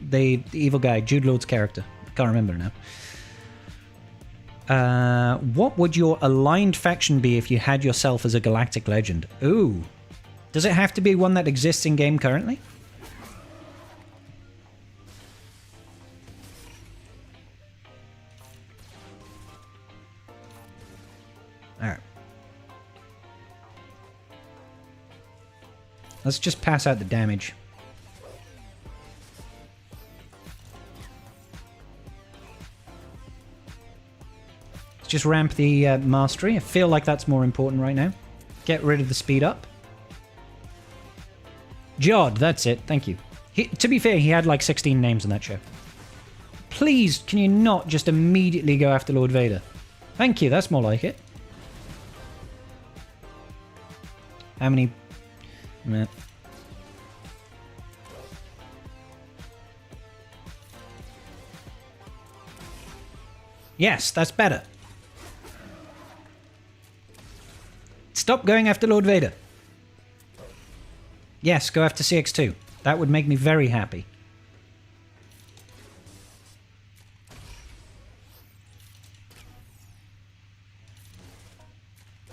The evil guy, Jude Lord's character. I can't remember now. What would your aligned faction be if you had yourself as a galactic legend? Ooh. Does it have to be one that exists in-game currently? Alright. Let's just pass out the damage. Let's just ramp the mastery. I feel like that's more important right now. Get rid of the speed up. Jod, that's it. Thank you. To be fair, he had like 16 names in that show. Please, can you not just immediately go after Lord Vader? Thank you, that's more like it. How many... Meh. Yes, that's better. Stop going after Lord Vader. Yes, go after CX-2. That would make me very happy.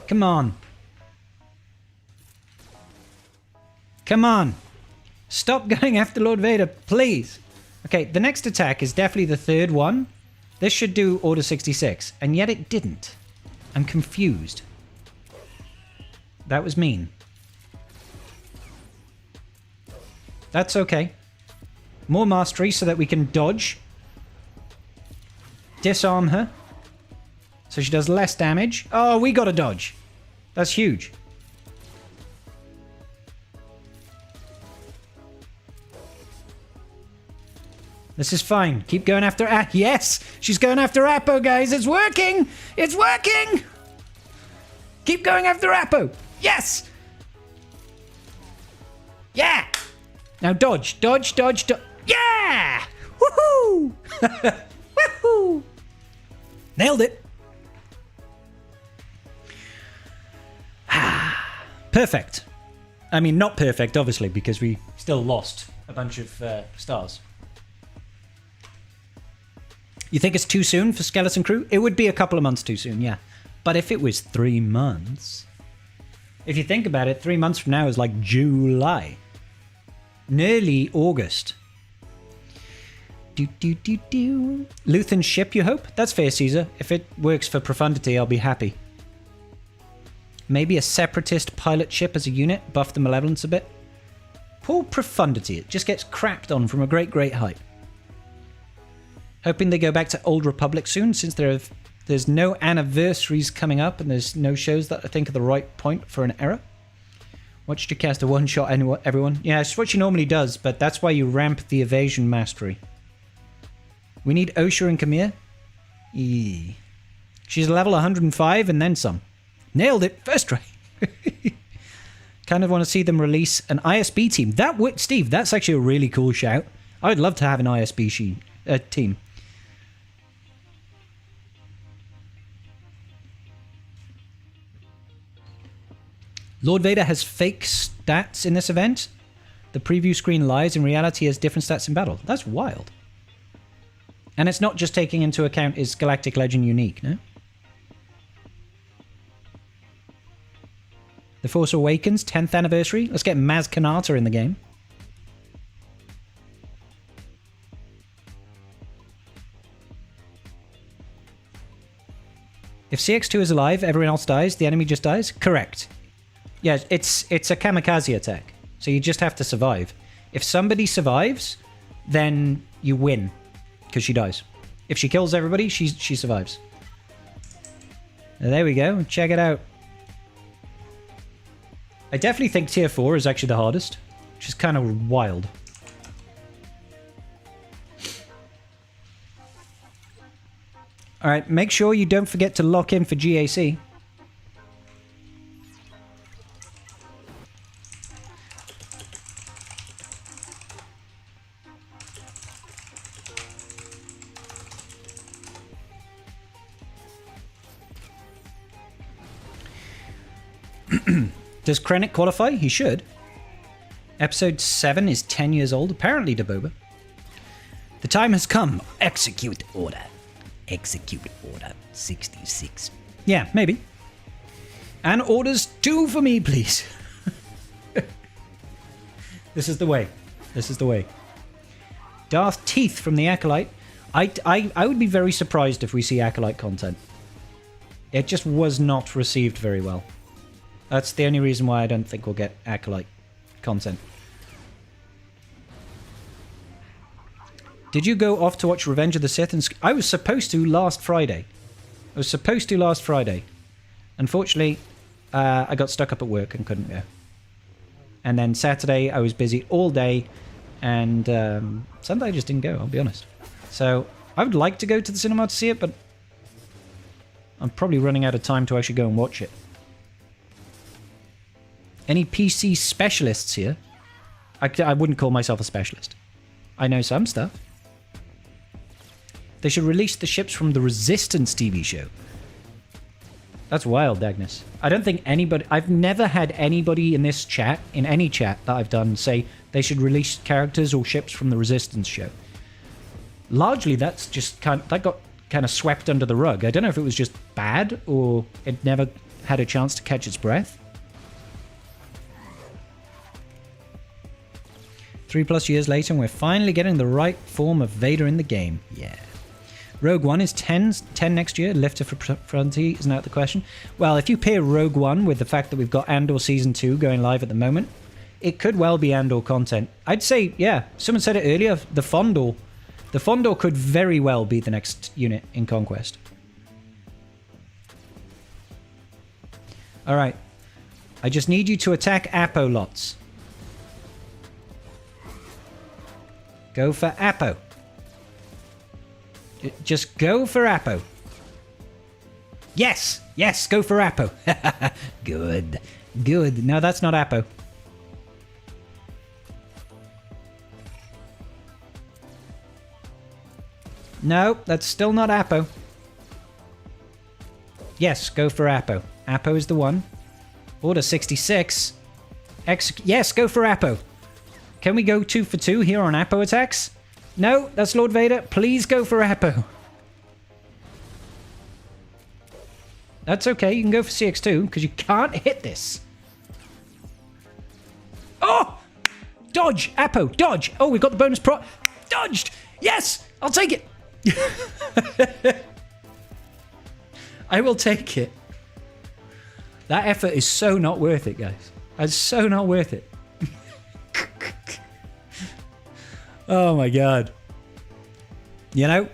Come on. Come on. Stop going after Lord Vader, please. Okay, the next attack is definitely the third one. This should do Order 66, and yet it didn't. I'm confused. That was mean. That's okay. More mastery so that we can dodge. Disarm her. So she does less damage. Oh, we got to dodge. That's huge. This is fine. Keep going after... yes! She's going after Appo, guys. It's working! It's working! Keep going after Appo. Yes! Yeah! Now dodge, dodge, dodge, dodge. Yeah! Woohoo! Woohoo! Nailed it. Perfect. I mean, not perfect, obviously, because we still lost a bunch of stars. You think it's too soon for Skeleton Crew? It would be a couple of months too soon, yeah. But if it was 3 months... If you think about it, 3 months from now is like July. Nearly August. Luthen's ship, you hope? That's fair, Caesar. If it works for Profundity, I'll be happy. Maybe a separatist pilot ship as a unit, buff the malevolence a bit. Poor Profundity, it just gets crapped on from a great, great height. Hoping they go back to Old Republic soon, since there's no anniversaries coming up and there's no shows that I think are the right point for an era. Watch to cast a one-shot everyone. Yeah, it's what she normally does, but that's why you ramp the evasion mastery. We need Osha and Kamir. She's level 105 and then some. Nailed it, first try. Kind of want to see them release an ISB team. Steve, that's actually a really cool shout. I would love to have an ISB team. Lord Vader has fake stats in this event. The preview screen lies. In reality, he has different stats in battle. That's wild. And it's not just taking into account is Galactic Legend unique, no? The Force Awakens, 10th anniversary. Let's get Maz Kanata in the game. If CX-2 is alive, everyone else dies, the enemy just dies? Correct. Yeah, it's a kamikaze attack. So you just have to survive. If somebody survives, then you win. Because she dies. If she kills everybody, she survives. There we go. Check it out. I definitely think tier 4 is actually the hardest. Which is kind of wild. Alright, make sure you don't forget to lock in for GAC. Does Krennic qualify? He should. Episode 7 is 10 years old, apparently, Daboba. The time has come. Execute order. Execute order 66. Yeah, maybe. And orders 2 for me, please. This is the way. This is the way. Darth Teeth from the Acolyte. I would be very surprised if we see Acolyte content. It just was not received very well. That's the only reason why I don't think we'll get Acolyte content. Did you go off to watch Revenge of the Sith? And I was supposed to last Friday. Unfortunately, I got stuck up at work and couldn't go. And then Saturday, I was busy all day. And Sunday, I just didn't go, I'll be honest. So, I would like to go to the cinema to see it, but I'm probably running out of time to actually go and watch it. Any PC specialists here? I wouldn't call myself a specialist. I know some stuff. They should release the ships from the Resistance TV show. That's wild, Agnes. I don't think anybody... I've never had anybody in this chat, in any chat that I've done, say they should release characters or ships from the Resistance show. Largely, that's just that got kind of swept under the rug. I don't know if it was just bad or it never had a chance to catch its breath. 3+ years later, and we're finally getting the right form of Vader in the game. Yeah. Rogue One is 10 next year. Lifter for Frontier isn't out the question. Well, if you pair Rogue One with the fact that we've got Andor Season 2 going live at the moment, it could well be Andor content. I'd say, yeah, someone said it earlier, the Fondor. The Fondor could very well be the next unit in Conquest. Alright. I just need you to attack Appo lots. Go for Appo. Just go for Appo. Yes! Yes, go for Appo. Good. Good. No, that's not Appo. No, that's still not Appo. Yes, go for Appo. Appo is the one. Order 66. Yes, go for Appo. Can we go 2 for 2 here on Appo attacks? No, that's Lord Vader. Please go for Appo. That's okay. You can go for CX-2 because you can't hit this. Oh! Dodge! Appo! Dodge! Oh, we've got the bonus pro... Dodged! Yes! I'll take it! I will take it. That effort is so not worth it, guys. It's so not worth it. Oh my god. You know,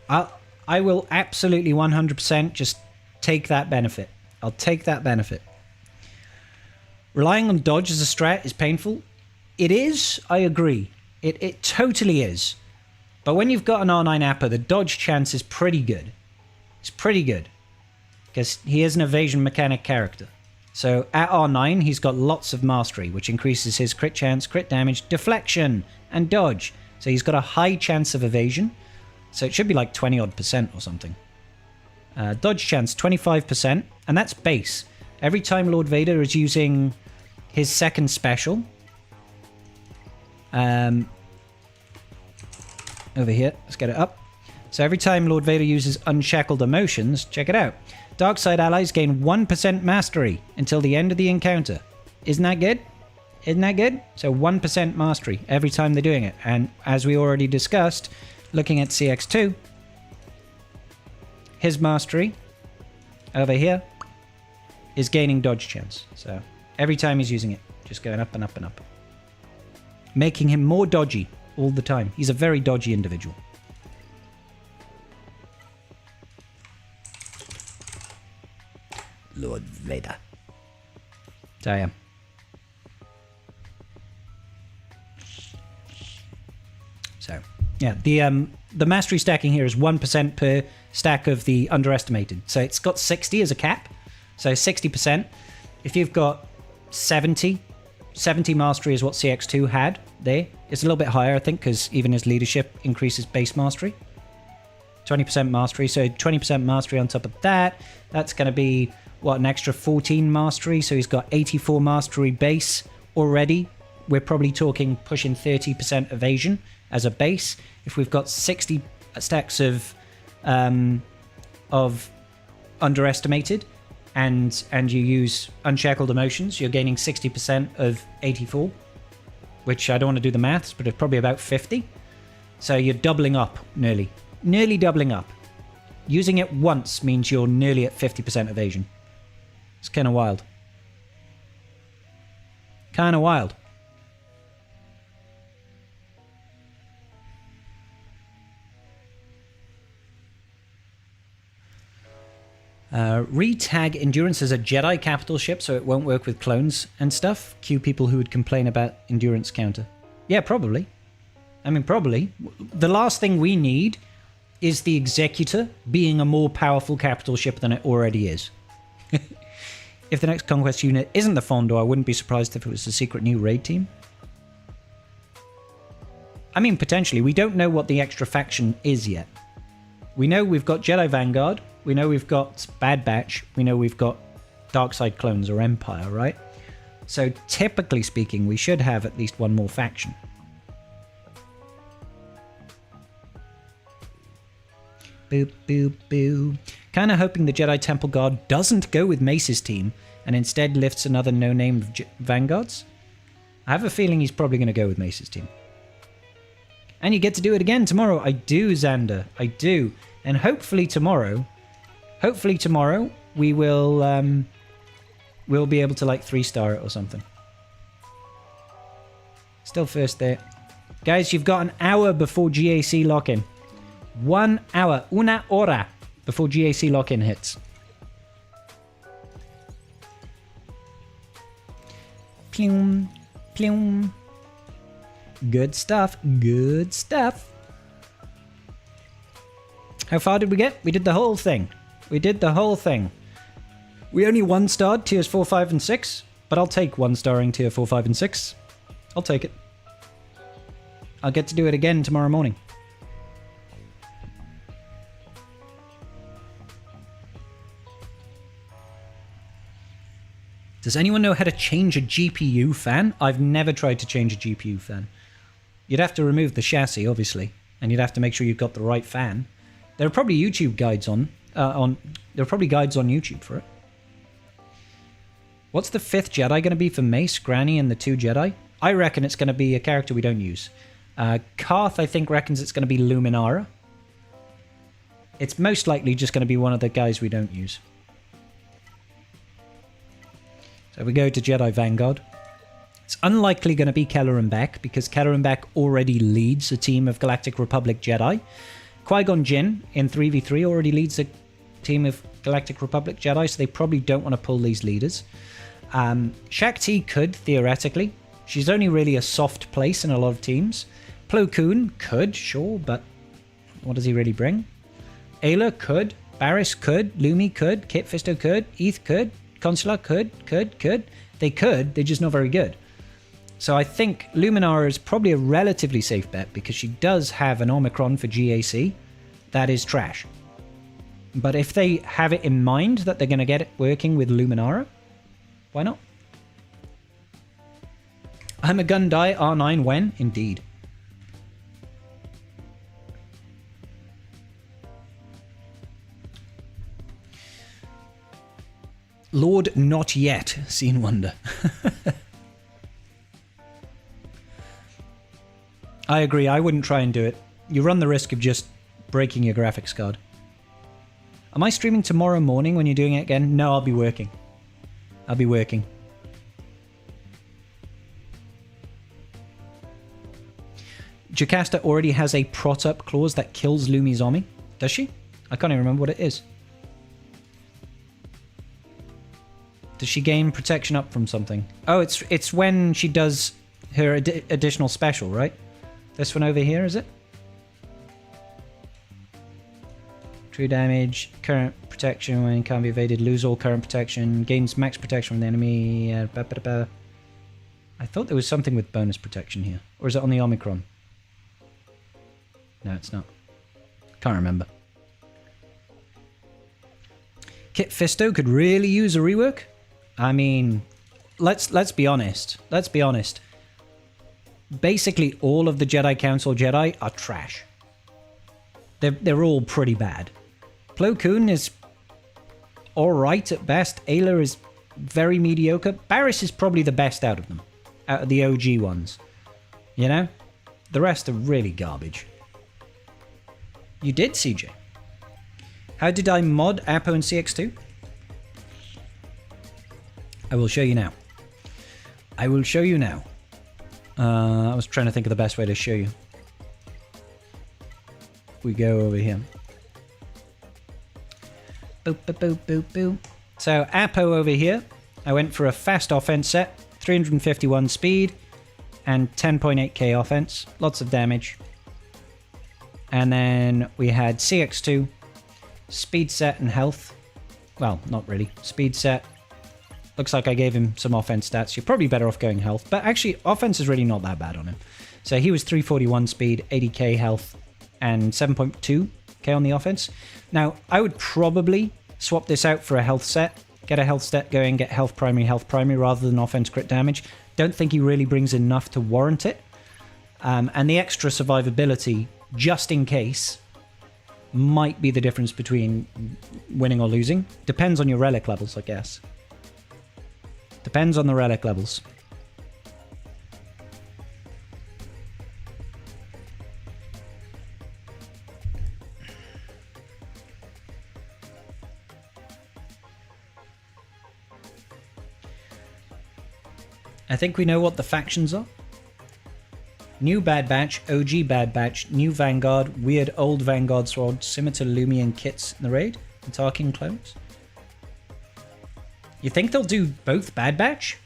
I will absolutely 100% just take that benefit. I'll take that benefit. Relying on dodge as a strat is painful. It is, I agree. It totally is. But when you've got an R9 Appo, the dodge chance is pretty good. It's pretty good. Because he is an evasion mechanic character. So at R9, he's got lots of mastery, which increases his crit chance, crit damage, deflection, and dodge. So he's got a high chance of evasion. So it should be like 20% or something. Dodge chance, 25%. And that's base. Every time Lord Vader is using his second special. Over here, let's get it up. So every time Lord Vader uses Unshackled Emotions, check it out. Dark side allies gain 1% mastery until the end of the encounter. Isn't that good? Isn't that good? So 1% mastery every time they're doing it. And as we already discussed, looking at CX-2, his mastery over here is gaining dodge chance. So every time he's using it, just going up and up and up. Making him more dodgy all the time. He's a very dodgy individual. Lord Vader. So I am. So, yeah, the mastery stacking here is 1% per stack of the underestimated. So it's got 60 as a cap. So 60%. If you've got 70 mastery is what CX-2 had there. It's a little bit higher, I think, because even his leadership increases base mastery. 20% mastery, so 20% mastery on top of that. That's going to be, what, an extra 14 mastery. So he's got 84 mastery base already. We're probably talking pushing 30% evasion as a base. If we've got 60 stacks of underestimated, and you use Unshackled Emotions, you're gaining 60% of 84, which I don't want to do the maths, but it's probably about 50. So you're doubling up, nearly doubling up. Using it once means you're nearly at 50% evasion. It's kind of wild. Kind of wild. Re-tag Endurance as a Jedi capital ship so it won't work with clones and stuff. Cue people who would complain about Endurance counter. Yeah, probably. I mean, probably. The last thing we need is the Executor being a more powerful capital ship than it already is. If the next Conquest unit isn't the Fondo, I wouldn't be surprised if it was a secret new raid team. I mean, potentially. We don't know what the extra faction is yet. We know we've got Jedi Vanguard. We know we've got Bad Batch. We know we've got Darkside Clones or Empire, right? So typically speaking, we should have at least one more faction. Boop, boop, boo. Kind of hoping the Jedi Temple Guard doesn't go with Mace's team and instead lifts another no-name Vanguards. I have a feeling he's probably going to go with Mace's team. And you get to do it again tomorrow. I do, Xander. I do. And hopefully tomorrow we will we'll be able to like 3-star it or something. Still first there. Guys, you've got an hour before GAC lock-in. 1 hour. Una hora before GAC lock-in hits. Plum, plum. Good stuff. Good stuff. How far did we get? We did the whole thing. We did the whole thing. We only 1-starred tiers 4, 5, and 6, but I'll take 1-starring tier 4, 5, and 6. I'll take it. I'll get to do it again tomorrow morning. Does anyone know how to change a GPU fan? I've never tried to change a GPU fan. You'd have to remove the chassis, obviously, and you'd have to make sure you've got the right fan. There are probably YouTube guides there are probably guides on YouTube for it. What's the 5th Jedi going to be for Mace, Granny, and the 2 Jedi? I reckon it's going to be a character we don't use. Karth, I think, reckons it's going to be Luminara. It's most likely just going to be one of the guys we don't use. So we go to Jedi Vanguard. It's unlikely going to be Kelleran Beck, because Kelleran Beck already leads a team of Galactic Republic Jedi. Qui-Gon Jinn in 3v3 already leads a team of Galactic Republic Jedi, so they probably don't want to pull these leaders. Shakti could, theoretically. She's only really a soft place in a lot of teams. Plo Koon could, sure, but what does he really bring? Ayla could. Barriss could. Lumi could. Kit Fisto could. Eth could. Consular could. They could, they're just not very good. So I think Luminara is probably a relatively safe bet because she does have an Omicron for GAC. That is trash. But if they have it in mind that they're going to get it working with Luminara, why not? I'm a Gundai R9 when? Indeed. Lord Not Yet, Seen Wonder. I agree, I wouldn't try and do it. You run the risk of just breaking your graphics card. Am I streaming tomorrow morning when you're doing it again? No, I'll be working. I'll be working. Jocasta already has a prot-up clause that kills Lumi Zombie. Does she? I can't even remember what it is. Does she gain protection up from something? Oh, it's when she does her additional special, right? This one over here, is it? True damage, current protection when it can't be evaded, lose all current protection, gains max protection from the enemy. I thought there was something with bonus protection here. Or is it on the Omicron? No, it's not. Can't remember. Kit Fisto could really use a rework. I mean, let's be honest. Let's be honest. Basically, all of the Jedi Council Jedi are trash. They're all pretty bad. Plo Koon is alright at best. Ayla is very mediocre. Barriss is probably the best out of them. Out of the OG ones. You know? The rest are really garbage. You did, CJ. How did I mod Appo and CX-2? I will show you now. I will show you now. I was trying to think of the best way to show you. We go over here. Boop, boop, boop, boop, boop. So Appo over here, I went for a fast offense set, 351 speed, and 10.8k offense. Lots of damage. And then we had CX-2, speed set and health. Well, not really. Speed set. Looks like I gave him some offense stats. You're probably better off going health. But actually, offense is really not that bad on him. So he was 341 speed, 80k health, and 7.2k on the offense. Now, I would probably swap this out for a health set. Get a health set going, get health primary, rather than offense crit damage. Don't think he really brings enough to warrant it. And the extra survivability, just in case, might be the difference between winning or losing. Depends on your relic levels, I guess. Depends on the relic levels. I think we know what the factions are. New Bad Batch, OG Bad Batch, New Vanguard, Weird Old Vanguard Sword, Scimitar Lumion kits in the raid, and Tarkin clones. You think they'll do both Bad Batch?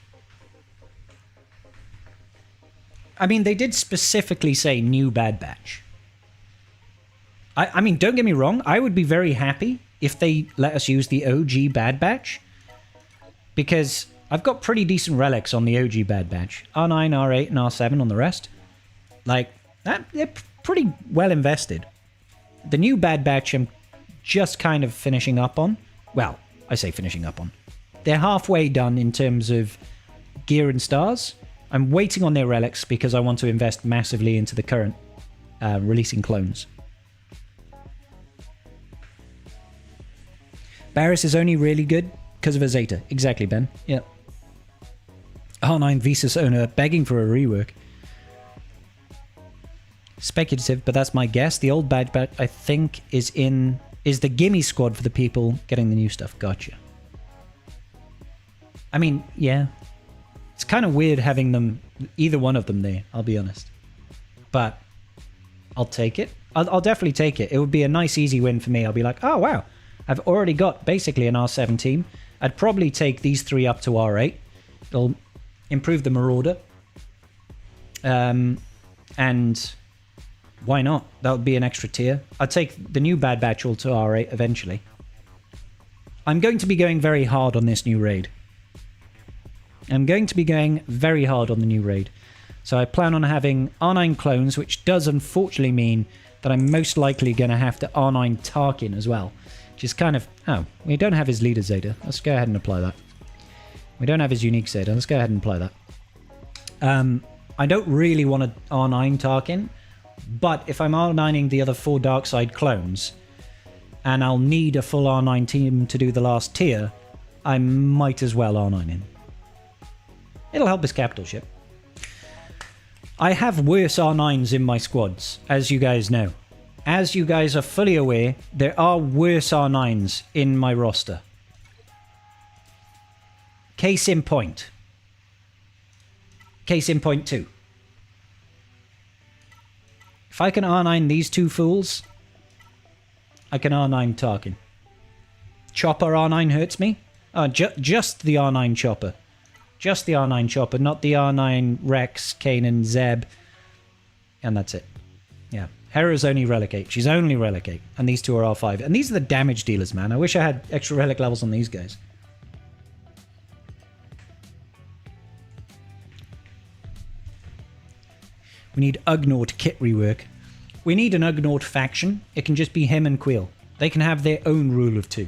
I mean, they did specifically say New Bad Batch. I mean, don't get me wrong, I would be very happy if they let us use the OG Bad Batch, because I've got pretty decent relics on the OG Bad Batch. R9, R8, and R7 on the rest. Like, they're pretty well invested. The new Bad Batch I'm just kind of finishing up on. Well, I say finishing up on. They're halfway done in terms of gear and stars. I'm waiting on their relics because I want to invest massively into the current releasing clones. Barris is only really good because of Azeta. Exactly, Ben. Yeah. R9 Visas owner begging for a rework. Speculative, but that's my guess. The old Bad Batch, I think, is the gimme squad for the people getting the new stuff. Gotcha. I mean, yeah. It's kind of weird having them, either one of them there, I'll be honest. But I'll take it. I'll definitely take it. It would be a nice, easy win for me. I'll be like, oh, wow. I've already got basically an R7 team. I'd probably take these three up to R8. It'll improve the Marauder. And why not? That would be an extra tier. I'd take the new Bad Batch all to R8 eventually. I'm going to be going very hard on this new raid. I'm going to be going very hard on the new raid. So I plan on having R9 clones, which does unfortunately mean that I'm most likely going to have to R9 Tarkin as well. Which is kind of... Oh, we don't have his leader Zeta. Let's go ahead and apply that. We don't have his unique Zeta. Let's go ahead and apply that. I don't really want to R9 Tarkin, but if I'm R9ing the other 4 Darkside clones, and I'll need a full R9 team to do the last tier, I might as well R9 him. It'll help his capital ship. I have worse R9s in my squads, as you guys know. As you guys are fully aware, there are worse R9s in my roster. Case in point. Case in point 2. If I can R9 these two fools, I can R9 Tarkin. Chopper R9 hurts me. Just the R9 Chopper. Just the R9 Chopper, not the R9 Rex, Kanan, Zeb. And that's it. Yeah. Hera's only Relic 8. She's only Relic 8. And these two are R5. And these are the damage dealers, man. I wish I had extra Relic levels on these guys. We need Ugnaught kit rework. We need an Ugnaught faction. It can just be him and Queel. They can have their own rule of 2.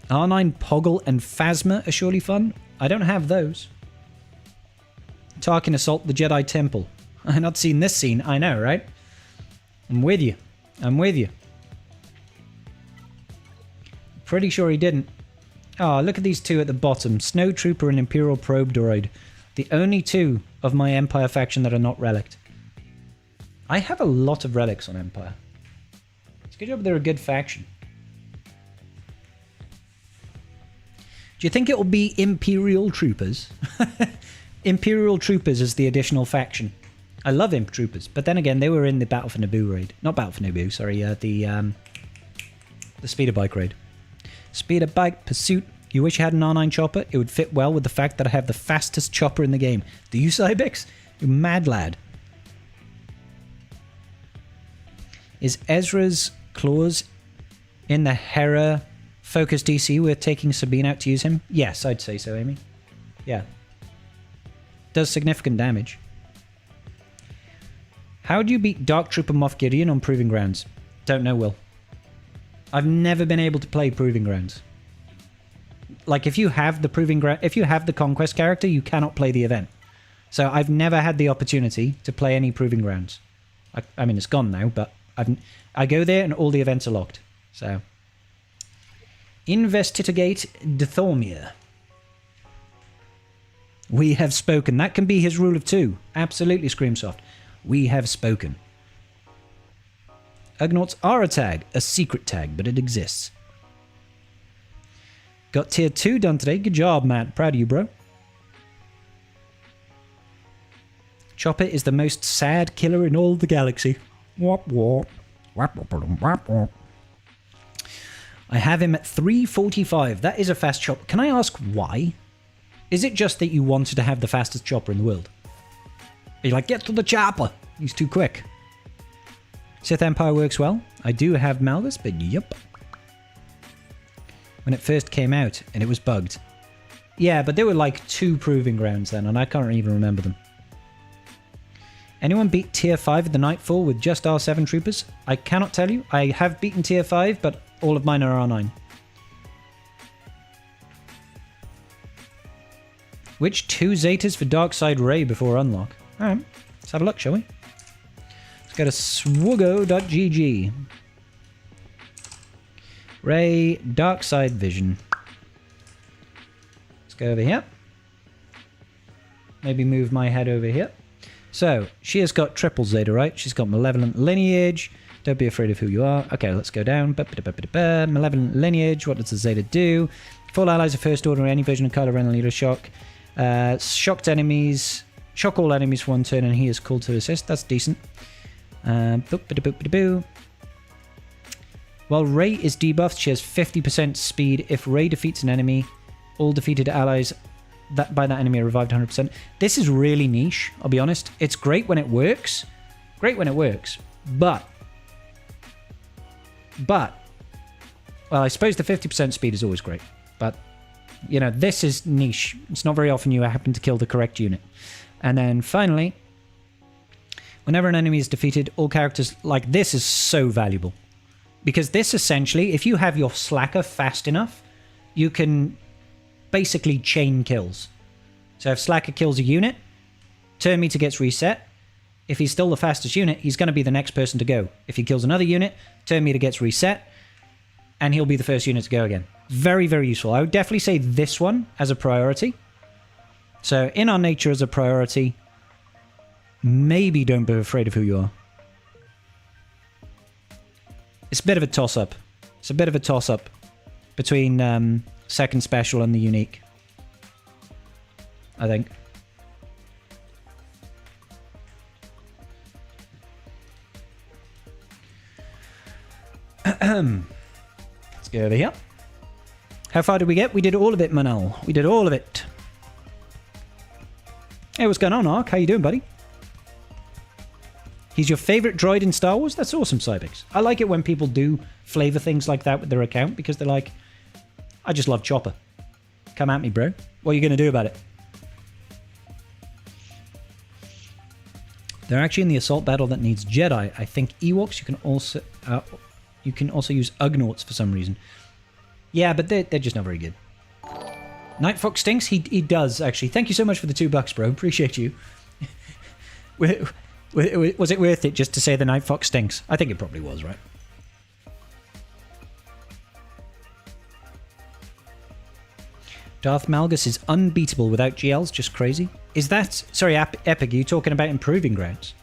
R9 Poggle and Phasma are surely fun. I don't have those. Tarkin assault the Jedi Temple. I've not seen this scene. I know, right? I'm with you. I'm with you. Pretty sure he didn't. Oh, look at these two at the bottom. Snow Trooper and Imperial Probe Droid. The only two of my Empire faction that are not relicked. I have a lot of relics on Empire. It's a good job they're a good faction. Do you think it will be Imperial Troopers? Imperial Troopers is the additional faction. I love Imp Troopers, but then again, they were in the Battle for Naboo raid. Not Battle for Naboo, sorry, the The speeder bike raid. Speeder bike pursuit. You wish you had an R9 chopper? It would fit well with the fact that I have the fastest chopper in the game. Do you, Cybex? You mad lad. Is Ezra's clause in the Hera focus DC worth taking Sabine out to use him? Yes, I'd say so, Amy. Yeah. Does significant damage. How do you beat Dark Trooper Moff Gideon on Proving Grounds? Don't know, Will. I've never been able to play Proving Grounds. Like, if you have the if you have the Conquest character, you cannot play the event. So I've never had the opportunity to play any Proving Grounds. I mean, it's gone now, but I go there and all the events are locked. So, Investitigate Dithormia. We have spoken. That can be his rule of two. Absolutely, Screamsoft. We have spoken. Ugnaughts are a tag, a secret tag, but it exists. Got tier 2 done today. Good job, Matt. Proud of you, bro. Chopper is the most sad killer in all the galaxy. Wop wop. Wop wop wop wop. I have him at 345. That is a fast chopper. Can I ask why? Is it just that you wanted to have the fastest chopper in the world? You're like, get to the chopper. He's too quick. Sith Empire works well. I do have Malgus, but yep. When it first came out, and it was bugged. Yeah, but there were like 2 Proving Grounds then, and I can't even remember them. Anyone beat tier 5 of the Knightfall with just R7 troopers? I cannot tell you. I have beaten tier 5, but all of mine are R9. Which 2 Zetas for Darkside Ray before unlock? Alright, let's have a look, shall we? Let's go to swuggo.gg. Ray, Darkside Vision. Let's go over here. Maybe move my head over here. So, she has got triple Zeta, right? She's got Malevolent Lineage. Don't be afraid of who you are. Okay, let's go down. Malevolent Lineage. What does the Zeta do? Full allies of First Order or any version of Kylo Ren leader shock. Shocked enemies. Shock all enemies for 1 turn and he is called to assist. That's decent. While Rey is debuffed, she has 50% speed. If Rey defeats an enemy, all defeated allies by that enemy are revived 100%. This is really niche, I'll be honest. It's great when it works. Great when it works. But, well, I suppose the 50% speed is always great. But, you know, this is niche. It's not very often you happen to kill the correct unit. And then finally, whenever an enemy is defeated, all characters like this is so valuable. Because this essentially, if you have your slacker fast enough, you can basically chain kills. So if slacker kills a unit, turn meter gets reset. If he's still the fastest unit, he's going to be the next person to go. If he kills another unit, turn meter gets reset, and he'll be the first unit to go again. Very, very useful. I would definitely say this one as a priority. So in our nature as a priority, maybe don't be afraid of who you are. It's a bit of a toss-up. It's a bit of a toss-up between second special and the unique, I think. Let's go over here. How far did we get? We did all of it, Manel. We did all of it. Hey, what's going on, Ark? How you doing, buddy? He's your favorite droid in Star Wars? That's awesome, Cybex. I like it when people do flavor things like that with their account because they're like, I just love Chopper. Come at me, bro. What are you going to do about it? They're actually in the assault battle that needs Jedi. I think Ewoks you can also use Ugnaughts for some reason. Yeah, but they're just not very good. Night Fox stinks? He does, actually. Thank you so much for the $2, bro. Appreciate you. Was it worth it just to say the Night Fox stinks? I think it probably was, right? Darth Malgus is unbeatable without GLs, just crazy. Is that... Sorry, Epic, are you talking about improving grounds?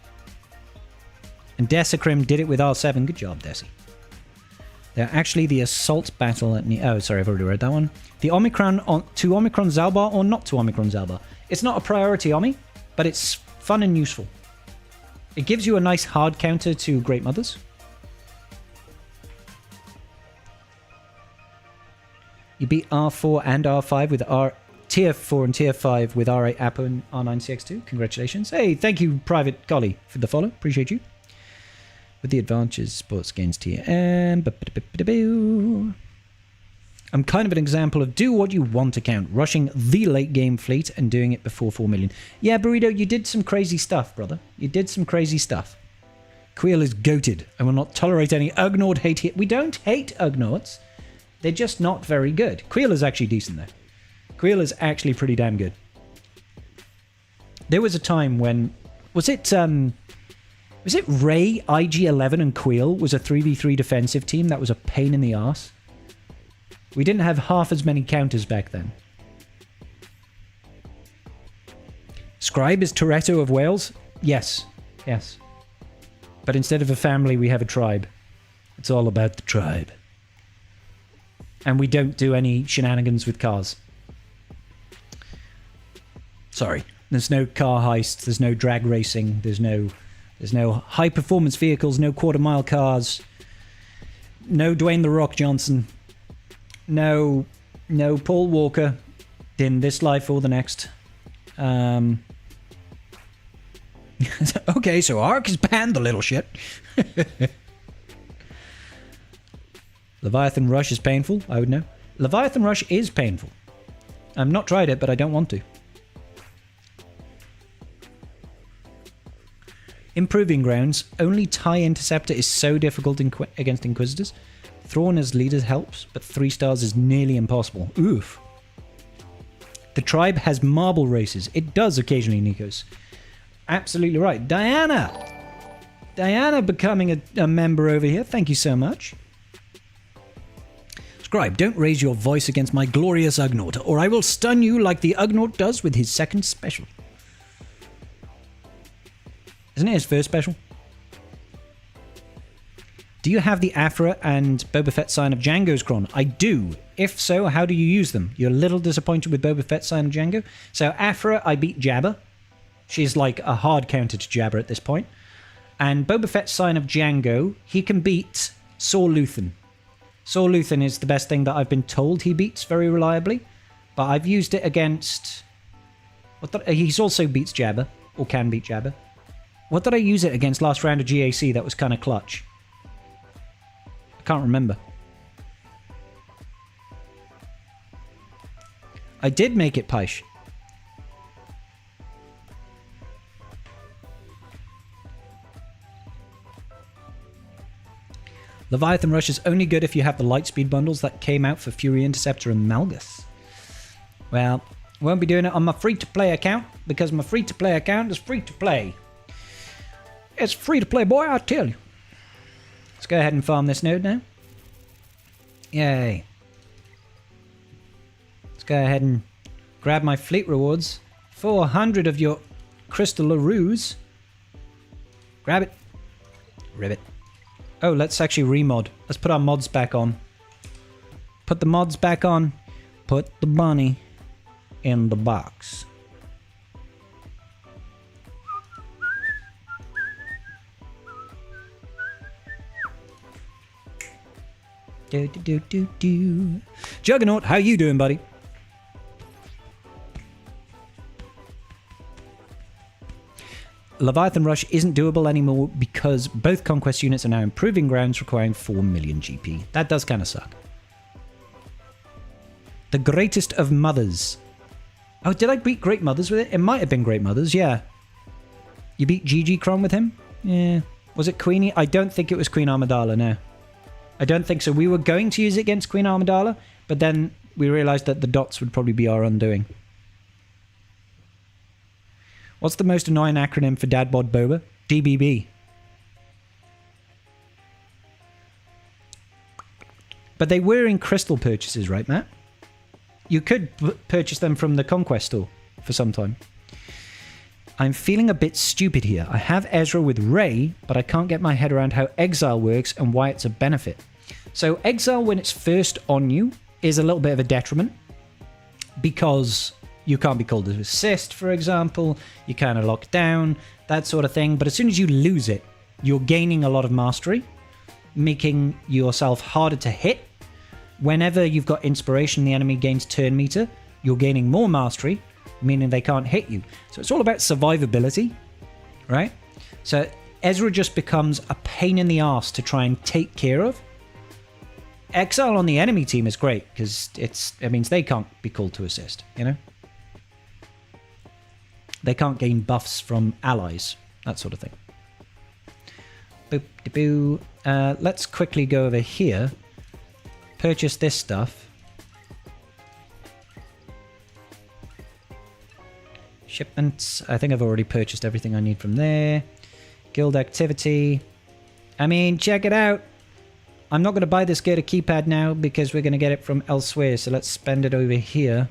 And Desecrim did it with R7. Good job, Desi. They're actually the assault battle at... Oh, sorry, I've already read that one. The Omicron to Omicron Zalbar or not to Omicron Zalbar? It's not a priority, Omi, but it's fun and useful. It gives you a nice hard counter to Great Mothers. beat R4 and R5 with R Tier 4 and Tier 5 with R8 Appo and R9 CX-2. Congratulations. Hey, thank you, Private Golly, for the follow. Appreciate you. With the advantages, sports gains tier M. I'm kind of an example of do what you want account, rushing the late game fleet and doing it before 4 million. Yeah, Burrito, you did some crazy stuff, brother. You did some crazy stuff. Queel is goated. I will not tolerate any Ugnaught hate here. We don't hate Ugnaughts. They're just not very good. Queel is actually decent, though. Queel is actually pretty damn good. There was a time when... Was it Ray, IG-11 and Queel was a 3v3 defensive team? That was a pain in the arse. We didn't have half as many counters back then. Scribe is Toretto of Wales? Yes. Yes. But instead of a family, we have a tribe. It's all about the tribe. And we don't do any shenanigans with cars. Sorry. There's no car heists, there's no drag racing, there's no high performance vehicles, no quarter mile cars, no Dwayne The Rock Johnson, no Paul Walker in this life or the next. Okay, so Ark is banned, the little shit. Leviathan Rush is painful, I would know. Leviathan Rush is painful. I've not tried it, but I don't want to. Improving Grounds. Only TIE Interceptor is so difficult against Inquisitors. Thrawn as leader helps, but 3 stars is nearly impossible. Oof. The tribe has marble races. It does occasionally, Nikos. Absolutely right. Diana! Diana becoming a member over here. Thank you so much. Scribe, don't raise your voice against my glorious Ugnaught, or I will stun you like the Ugnaught does with his second special. Isn't it his first special? Do you have the Afra and Boba Fett sign of Django's Cron? I do. If so, how do you use them? You're a little disappointed with Boba Fett's sign of Django. So Afra, I beat Jabba. She's like a hard counter to Jabba at this point. And Boba Fett's sign of Django, he can beat Saw Luthen. Saw Luthen is the best thing that I've been told he beats very reliably. But I've used it against... He's also beats Jabba, or can beat Jabba. What did I use it against last round of GAC that was kind of clutch? I can't remember. I did make it Paish. Leviathan Rush is only good if you have the Lightspeed bundles that came out for Fury Interceptor and Malgus. Well, won't be doing it on my free-to-play account, because my free-to-play account is free-to-play. It's free to play, boy, I tell you. Let's go ahead and farm this node now. Yay. Let's go ahead and grab my fleet rewards. 400 of your crystal laroos. Grab it. Ribbit. Oh, let's actually remod. Let's put our mods back on. Put the mods back on. Put the bunny in the box. Juggernaut, how you doing, buddy? Leviathan Rush isn't doable anymore because both Conquest units are now improving grounds requiring 4 million GP. That does kind of suck. The Greatest of Mothers. Oh, did I beat Great Mothers with it? It might have been Great Mothers, yeah. You beat GG Cron with him? Yeah. Was it Queenie? I don't think it was Queen Amidala, no. I don't think so. We were going to use it against Queen Amidala, but then we realized that the dots would probably be our undoing. What's the most annoying acronym for Dadbod Boba? DBB. But they were in crystal purchases, right, Matt? You could purchase them from the Conquest store for some time. I'm feeling a bit stupid here. I have Ezra with Rey, but I can't get my head around how Exile works and why it's a benefit. So Exile, when it's first on you, is a little bit of a detriment because you can't be called to assist, for example. You kind of lock down, that sort of thing. But as soon as you lose it, you're gaining a lot of mastery, making yourself harder to hit, whenever you've got inspiration, the enemy gains turn meter, you're gaining more mastery, meaning they can't hit you. So it's all about survivability, right? So Ezra just becomes a pain in the ass to try and take care of. Exile on the enemy team is great because it means they can't be called to assist, you know? They can't gain buffs from allies, that sort of thing. Boop-de-boo. Let's quickly go over here. Purchase this stuff. Shipments. I think I've already purchased everything I need from there. Guild activity. I mean, check it out. I'm not going to buy this gear to keypad now because we're going to get it from elsewhere. So let's spend it over here.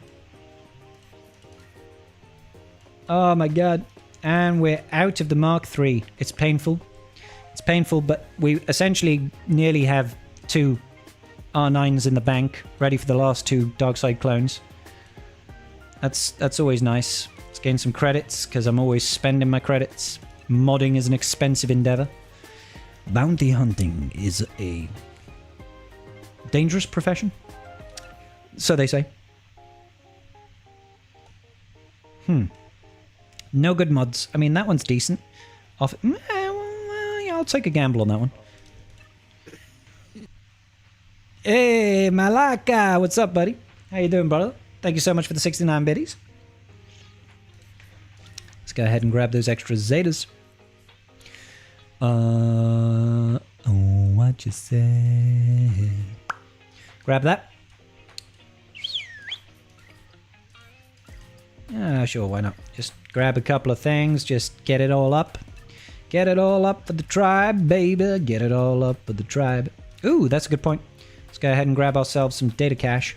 Oh my god. And we're out of the Mark III. It's painful. It's painful, but we essentially nearly have 2 R9s in the bank, ready for the last 2 Darkside clones. That's always nice. Let's gain some credits, because I'm always spending my credits. Modding is an expensive endeavor. Bounty hunting is a dangerous profession. So they say. No good mods. I mean, that one's decent. I'll take a gamble on that one. Hey, Malaka! What's up, buddy? How you doing, brother? Thank you so much for the 69 biddies. Let's go ahead and grab those extra Zetas. Oh, what you say? Grab that. Yeah, sure, why not? Just grab a couple of things, just get it all up. Get it all up for the tribe, baby. Get it all up for the tribe. Ooh, that's a good point. Let's go ahead and grab ourselves some data cache.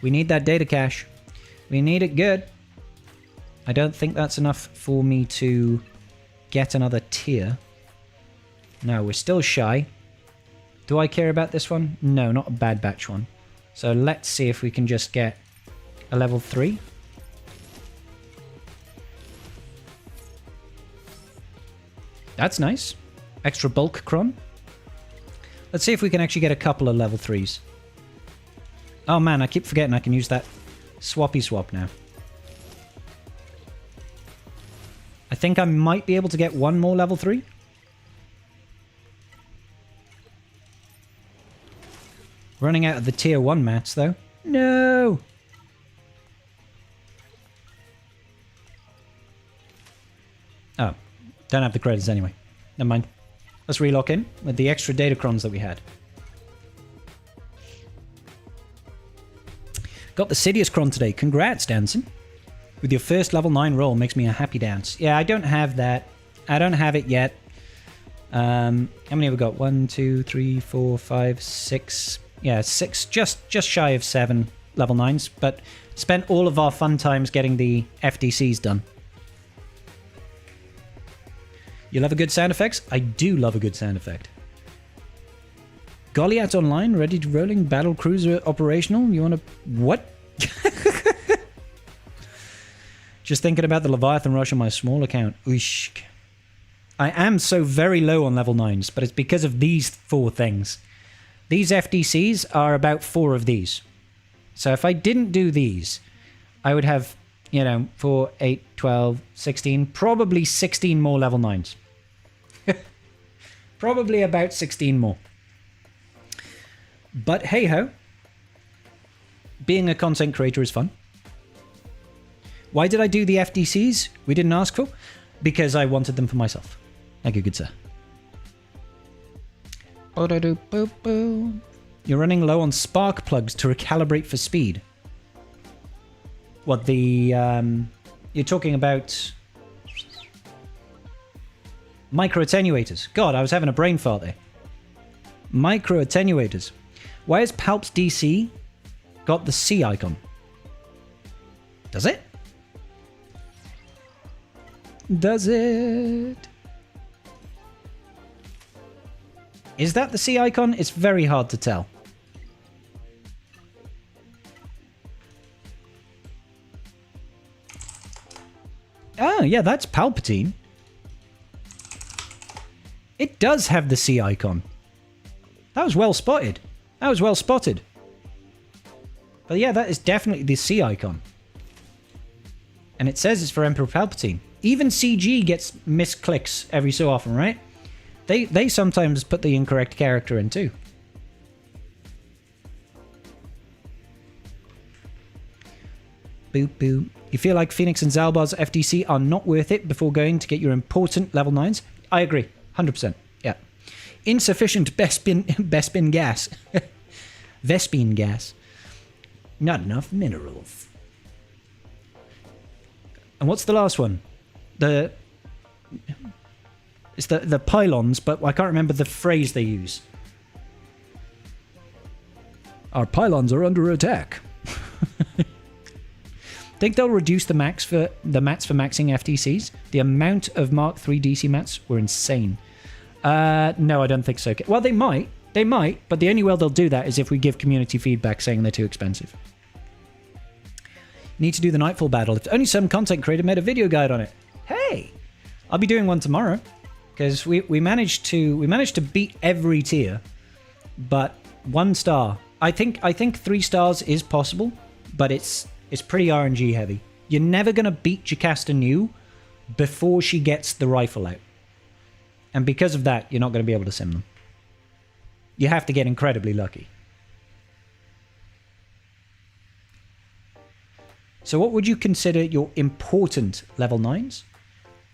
We need that data cache. We need it good. I don't think that's enough for me to get another tier. No, we're still shy. Do I care about this one? No, not a Bad Batch one. So let's see if we can just get a level 3. That's nice. Extra bulk cron. Let's see if we can actually get a couple of level 3s. Oh man, I keep forgetting I can use that swappy swap now. I think I might be able to get one more level 3. Running out of the tier 1 mats though. No! Oh. Don't have the credits anyway. Never mind. Let's relock in with the extra datacrons that we had. Got the Sidious cron today. Congrats, Danson. With your first level 9 roll makes me a happy dance. Yeah, I don't have that. I don't have it yet. How many have we got? 1, 2, 3, 4, 5, 6. Yeah, 6. Just shy of 7 level 9s. But spent all of our fun times getting the FDCs done. You love a good sound effects? I do love a good sound effect. Goliath Online, ready to rolling, battle cruiser operational. You want to... What? Just thinking about the Leviathan rush on my small account. Oosh. I am so very low on level 9s, but it's because of these 4 things. These FDCs are about 4 of these. So if I didn't do these, I would have, you know, 4, 8, 12, 16, probably 16 more level 9s. Probably about 16 more. But hey-ho. Being a content creator is fun. Why did I do the FDCs we didn't ask for? Because I wanted them for myself. Thank you, good sir. You're running low on spark plugs to recalibrate for speed. What, the... you're talking about... Micro attenuators. God, I was having a brain fart there. Micro attenuators. Why has Palp's DC got the C icon? Does it? Does it? Is that the C icon? It's very hard to tell. Oh, yeah, that's Palpatine. It does have the C icon. That was well spotted. That was well spotted. But yeah, that is definitely the C icon. And it says it's for Emperor Palpatine. Even CG gets misclicks every so often, right? They sometimes put the incorrect character in too. Boop, boop. You feel like Phoenix and Zalbar's FTC are not worth it before going to get your important level 9s? I agree. 100%. Yeah. Insufficient Bespin gas. Vespine gas. Not enough minerals. And what's the last one? It's the pylons, but I can't remember the phrase they use. Our pylons are under attack. Think they'll reduce the mats for maxing FTCs? The amount of Mark III DC mats were insane. No, I don't think so. Well, they might, but the only way they'll do that is if we give community feedback saying they're too expensive. Need to do the Knightfall battle. If only some content creator made a video guide on it. Hey, I'll be doing one tomorrow because we managed to beat every tier, but 1 star. I think 3 stars is possible, but it's pretty RNG heavy. You're never going to beat Jocasta New before she gets the rifle out. And because of that, you're not going to be able to sim them. You have to get incredibly lucky. So what would you consider your important level 9s?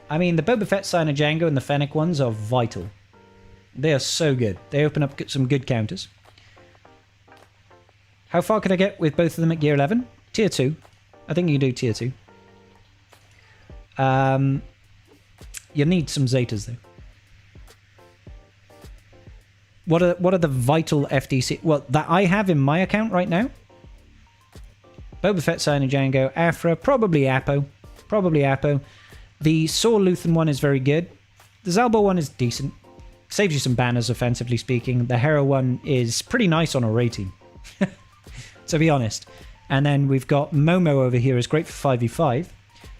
I mean, the Boba Fett, Sign of Django, and the Fennec ones are vital. They are so good. They open up some good counters. How far could I get with both of them at Gear 11? Tier 2. I think you can do Tier 2. You need some Zetas, though. What are the vital FTC... Well, that I have in my account right now? Boba Fett, Sign of Django, Afra, probably Appo. Probably Appo. The Saw Luthen one is very good. The Zalbo one is decent. Saves you some banners, offensively speaking. The Hera one is pretty nice on a Ray team. To be honest. And then we've got Momo over here is great for 5v5.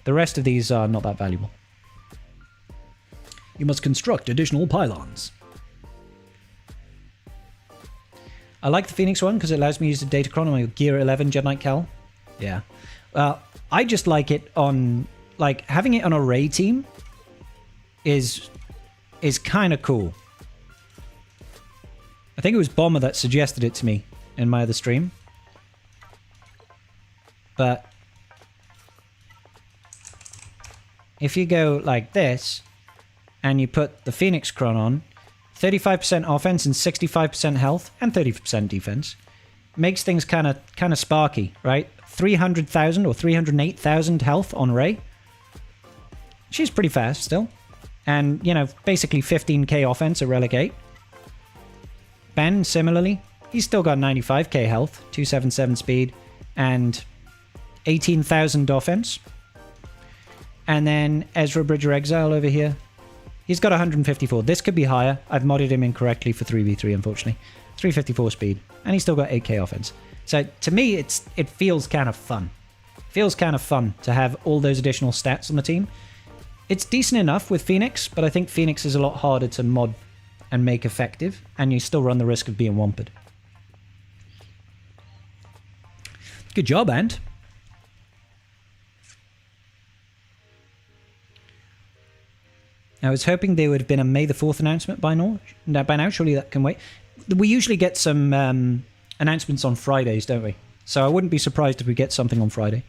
The rest of these are not that valuable. You must construct additional pylons. I like the Phoenix one because it allows me to use the Datacron on my Gear 11 Jedi Knight Cal. Yeah. Well, I just like it on... Like, having it on a Ray team is kind of cool. I think it was Bomber that suggested it to me in my other stream. But if you go like this and you put the Phoenix Chron on, 35% offense and 65% health and 30% defense makes things kind of sparky, right? 300,000 or 308,000 health on Rey. She's pretty fast still. And, you know, basically 15k offense at Relic 8. Ben, similarly, he's still got 95k health, 277 speed, and 18,000 offense. And then Ezra Bridger Exile over here. He's got 154. This could be higher. I've modded him incorrectly for 3v3, unfortunately. 354 speed. And he's still got 8k offense. So, to me, it feels kind of fun. Feels kind of fun to have all those additional stats on the team. It's decent enough with Phoenix, but I think Phoenix is a lot harder to mod and make effective, and you still run the risk of being wampered. Good job, Ant. I was hoping there would have been a May the 4th announcement by now. Surely that can wait. We usually get some announcements on Fridays, don't we? So I wouldn't be surprised if we get something on Friday.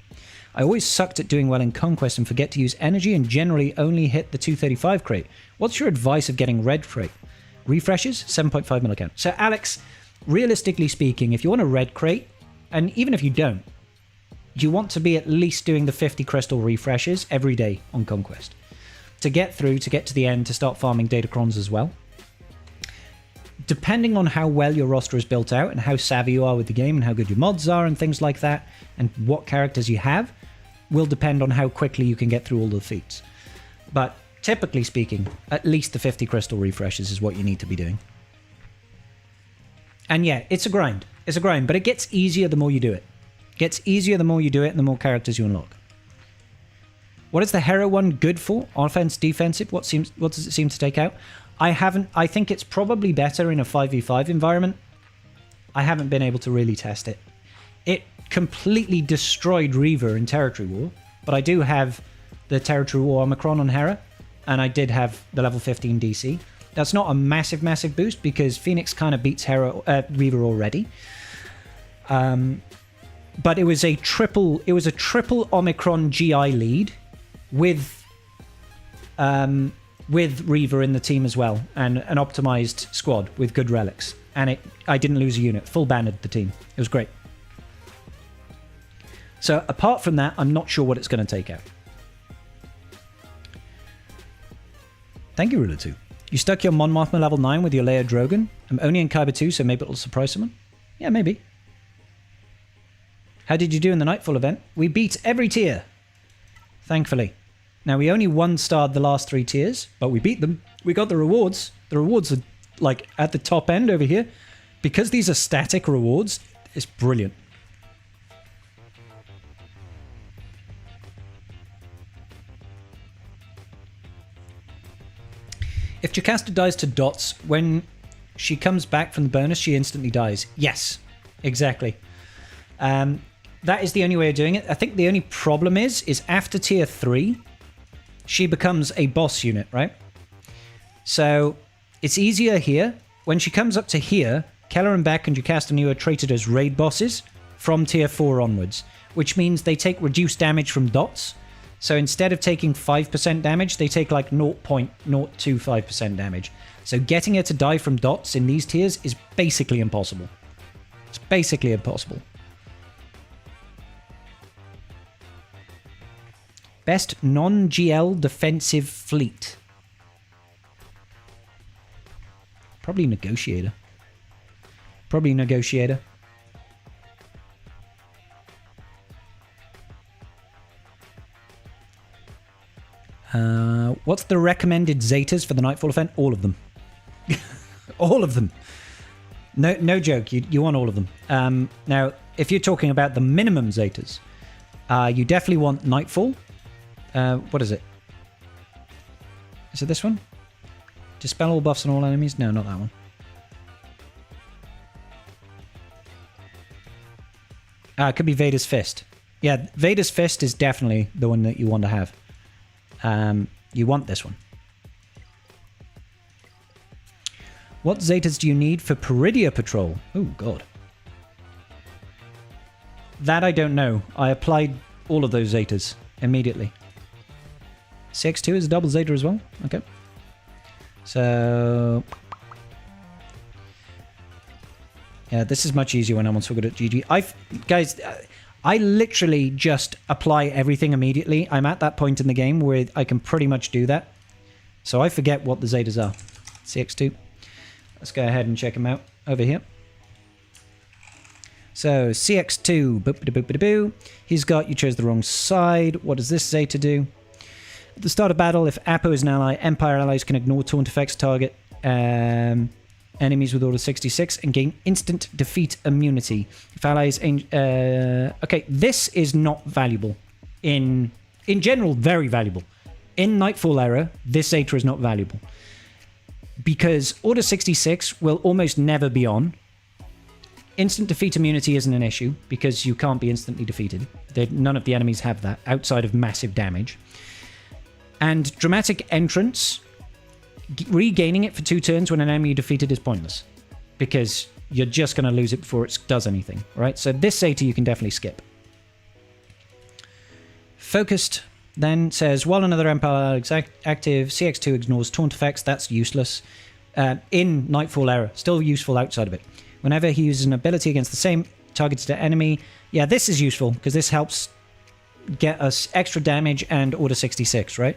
I always sucked at doing well in Conquest and forget to use energy and generally only hit the 235 crate. What's your advice of getting red crate? Refreshes? 7.5 millicount. So Alex, realistically speaking, if you want a red crate, and even if you don't, you want to be at least doing the 50 crystal refreshes every day on Conquest. To get through, to get to the end, to start farming Datacrons as well. Depending on how well your roster is built out and how savvy you are with the game and how good your mods are and things like that, and what characters you have, will depend on how quickly you can get through all the feats. But typically speaking, at least the 50 crystal refreshes is what you need to be doing. And yeah, it's a grind. It's a grind, but it gets easier the more you do it. It gets easier the more you do it and the more characters you unlock. What is the Hero one good for? Offense, defensive? What does it seem to take out? I think it's probably better in a 5v5 environment. I haven't been able to really test it. completely destroyed Reaver in Territory War, but I do have the Territory War Omicron on Hera, and I did have the level 15 DC. That's not a massive, massive boost because Phoenix kind of beats Reaver already. But it was a triple Omicron GI lead with Reaver in the team as well, and an optimized squad with good relics. And I didn't lose a unit. Full banded the team. It was great. So apart from that, I'm not sure what it's going to take out. Thank you, Ruler 2. You stuck your Mon Mothma level 9 with your Leia Drogon. I'm only in Kyber 2, so maybe it'll surprise someone. Yeah, maybe. How did you do in the Knightfall event? We beat every tier. Thankfully. Now, we only one-starred the last 3 tiers, but we beat them. We got the rewards. The rewards are, like, at the top end over here. Because these are static rewards, it's brilliant. If Jocasta dies to dots, when she comes back from the bonus, she instantly dies. Yes, exactly. That is the only way of doing it. I think the only problem is after tier 3, she becomes a boss unit, right? So it's easier here. When she comes up to here, Keller and Beck and Jocasta New are treated as raid bosses from tier 4 onwards, which means they take reduced damage from dots. So instead of taking 5% damage, they take like 0.025% damage. So getting her to die from dots in these tiers is basically impossible. It's basically impossible. Best non-GL defensive fleet. Probably Negotiator. Probably Negotiator. What's the recommended Zetas for the Knightfall event? All of them. All of them. No joke. You want all of them. Now, if you're talking about the minimum Zetas, you definitely want Knightfall. What is it? Is it this one? Dispel all buffs on all enemies? No, not that one. It could be Vader's Fist. Yeah, Vader's Fist is definitely the one that you want to have. You want this one. What Zetas do you need for Peridia Patrol? Oh, God. That I don't know. I applied all of those Zetas immediately. CX-2 is a double Zeta as well? Okay. So... yeah, this is much easier when I'm on so good at GG. Guys, I literally just apply everything immediately. I'm at that point in the game where I can pretty much do that. So I forget what the Zetas are. CX-2. Let's go ahead and check them out over here. So CX-2. Boop-a-doop-a-doop. He's got, you chose the wrong side. What does this Zeta do? At the start of battle, if Appo is an ally, Empire allies can ignore taunt effects target enemies with Order 66 and gain instant defeat immunity. If allies... okay, this is not valuable. In general, very valuable. In Knightfall era, this Zeta is not valuable. Because Order 66 will almost never be on. Instant defeat immunity isn't an issue, because you can't be instantly defeated. None of the enemies have that, outside of massive damage. And dramatic entrance... regaining it for 2 turns when an enemy defeated is pointless, because you're just going to lose it before it does anything, right? So this Zeta you can definitely skip. Focused then says, while another Empire is active, CX-2 ignores taunt effects. That's useless. In Knightfall era, still useful outside of it. Whenever he uses an ability against the same targeted enemy, yeah, this is useful, because this helps get us extra damage and Order 66, right?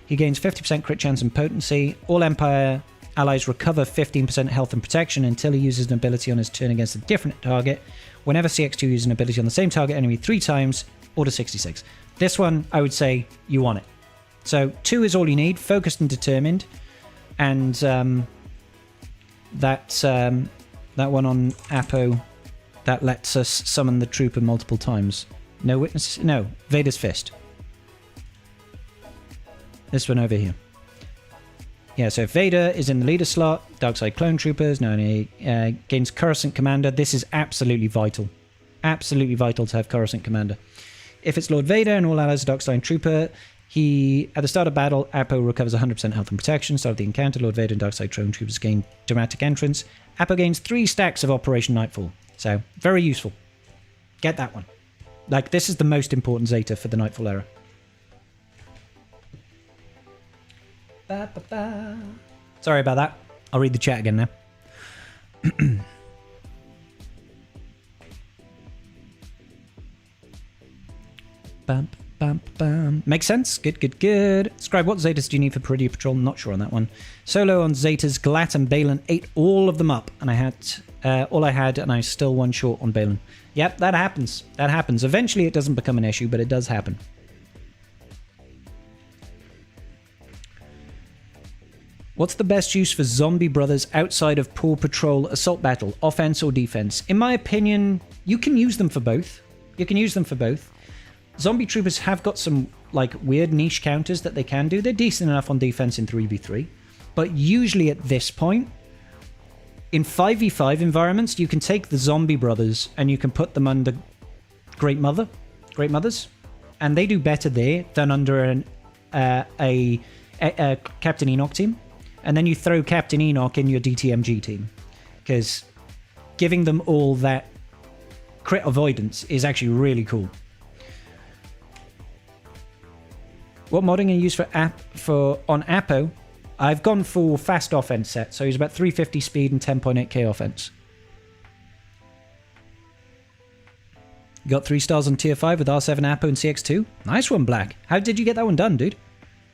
He gains 50% crit chance and potency. All Empire allies recover 15% health and protection until he uses an ability on his turn against a different target. Whenever CX-2 uses an ability on the same target enemy 3 times, Order 66. This one, I would say, you want it. So 2 is all you need, focused and determined. And that one on Appo, that lets us summon the trooper multiple times. No witnesses? No, Vader's Fist. This one over here. Yeah, so if Vader is in the leader slot, Darkside Clone Troopers, no, gains Coruscant Commander. This is absolutely vital. Absolutely vital to have Coruscant Commander. If it's Lord Vader and all allies are Darkstone Trooper, at the start of battle, Appo recovers 100% health and protection. Start of the encounter, Lord Vader and Darkstone Troopers gain dramatic entrance. Appo gains 3 stacks of Operation Knightfall. So, very useful. Get that one. Like, this is the most important Zeta for the Knightfall era. Ba, ba, ba. Sorry about that. I'll read the chat again now. Bam, bam, bam. Makes sense. Good, good, good. Scribe, what Zetas do you need for Peridia Patrol? Not sure on that one. Solo on Zetas, Galat and Balin ate all of them up, and I had all I had, and I was still one short on Balin. Yep, that happens. That happens. Eventually, it doesn't become an issue, but it does happen. What's the best use for Zombie Brothers outside of Paw Patrol Assault Battle, offense or defense? In my opinion, you can use them for both. You can use them for both. Zombie Troopers have got some like weird niche counters that they can do. They're decent enough on defense in 3v3. But usually at this point, in 5v5 environments, you can take the Zombie Brothers and you can put them under Great Mothers. And they do better there than under a Captain Enoch team. And then you throw Captain Enoch in your DTMG team. Because giving them all that crit avoidance is actually really cool. What modding are you used on Appo? I've gone for fast offense set, so he's about 350 speed and 10.8k offense. Got 3 stars on tier 5 with R7 Appo and CX-2. Nice one, Black. How did you get that one done, dude?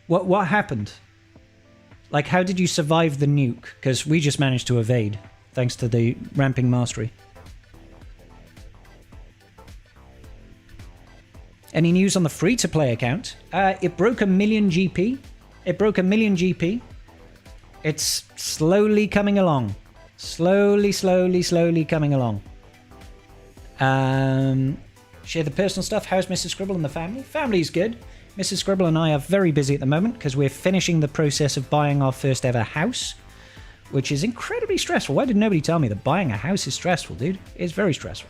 What happened? Like, how did you survive the nuke? Because we just managed to evade, thanks to the ramping mastery. Any news on the free-to-play account? It broke 1 million GP. It broke 1 million GP. It's slowly coming along. Slowly coming along. Share the personal stuff. How's Mrs. Scribble and the family? Family's good. Mrs. Scribble and I are very busy at the moment because we're finishing the process of buying our first ever house, which is incredibly stressful. Why did nobody tell me that buying a house is stressful, dude? It's very stressful.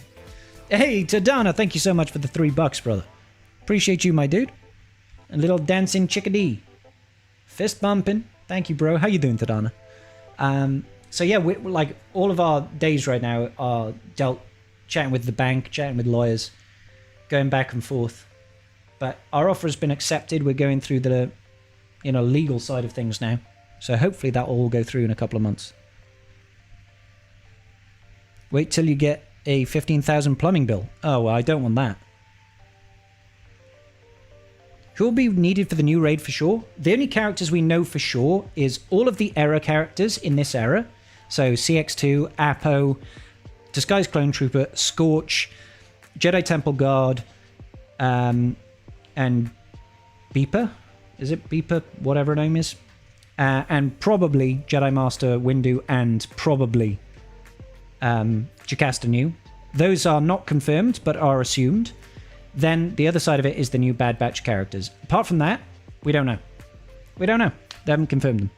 Hey, Tadana, thank you so much for the $3, brother. Appreciate you, my dude. A little dancing chickadee. Fist bumping. Thank you, bro. How you doing, Tadana? So yeah, we're like all of our days right now are chatting with the bank, chatting with lawyers, going back and forth. But our offer has been accepted. We're going through the, legal side of things now. So hopefully that will all go through in a couple of months. Wait till you get a 15,000 plumbing bill. Oh, well, I don't want that. Who will be needed for the new raid for sure? The only characters we know for sure is all of the era characters in this era. So CX-2, Appo, Disguised Clone Trooper, Scorch, Jedi Temple Guard, and Beeper. Is it Beeper? Whatever her name is. And probably Jedi Master Windu and probably Jocasta Nu. Those are not confirmed, but are assumed. Then the other side of it is the new Bad Batch characters. Apart from that, we don't know. We don't know. They haven't confirmed them.